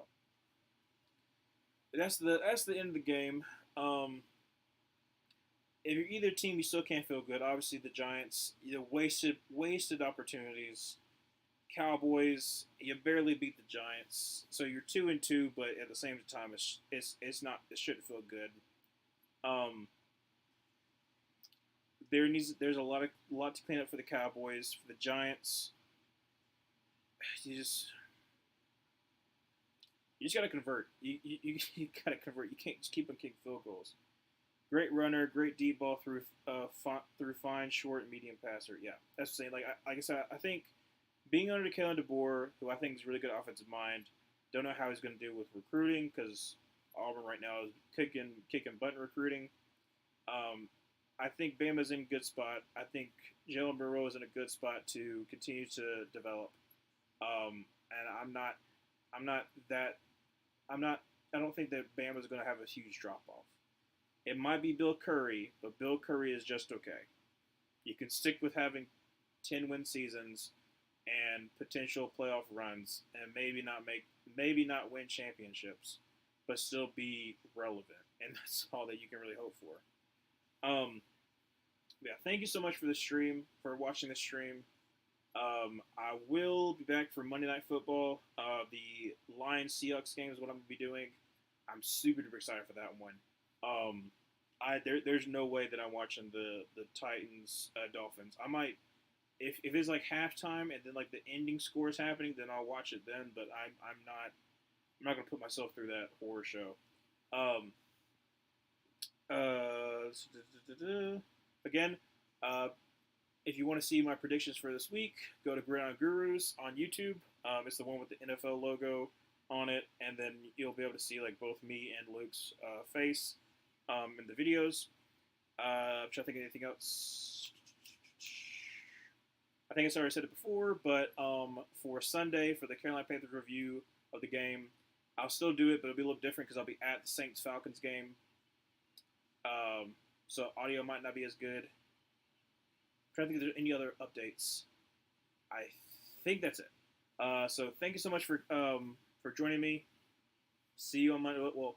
that's the end of the game. If you're either team, you still can't feel good. Obviously, the Giants, wasted opportunities. Cowboys, you barely beat the Giants, so you're 2-2. But at the same time, it's not. It shouldn't feel good. Um, there's a lot to clean up for the Cowboys. For the Giants, you just gotta convert. You gotta convert. You can't just keep on kicking field goals. Great runner, great deep ball through fine, short, and medium passer. Yeah, that's the same. Like I said, I think being under Kalen DeBoer, who I think is a really good offensive mind, don't know how he's going to do with recruiting because Auburn right now is kicking butt in recruiting. I think Bama's in a good spot. I think Jalen Burrow is in a good spot to continue to develop. And I'm not don't think that Bama's going to have a huge drop off. It might be Bill Curry, but Bill Curry is just okay. You can stick with having 10-win seasons and potential playoff runs, and maybe not win championships, but still be relevant, and that's all that you can really hope for. Yeah, thank you so much for the stream, for watching the stream. I will be back for Monday Night Football. The Lions Seahawks game is what I'm going to be doing. I'm super duper excited for that one. There's no way that I'm watching the Titans Dolphins. I might if it's like halftime and then like the ending score is happening, then I'll watch it then. But I'm not gonna put myself through that horror show. Um, Again, if you want to see my predictions for this week, go to Gridiron Gurus on YouTube. It's the one with the NFL logo on it, and then you'll be able to see like both me and Luke's face in the videos. I'm trying to think of anything else. I think I already said it before, but for Sunday, for the Carolina Panthers review of the game, I'll still do it, but it'll be a little different because I'll be at the Saints-Falcons game. So audio might not be as good. I'm trying to think if there's any other updates. I think that's it. So thank you so much for joining me. See you on Monday. Well,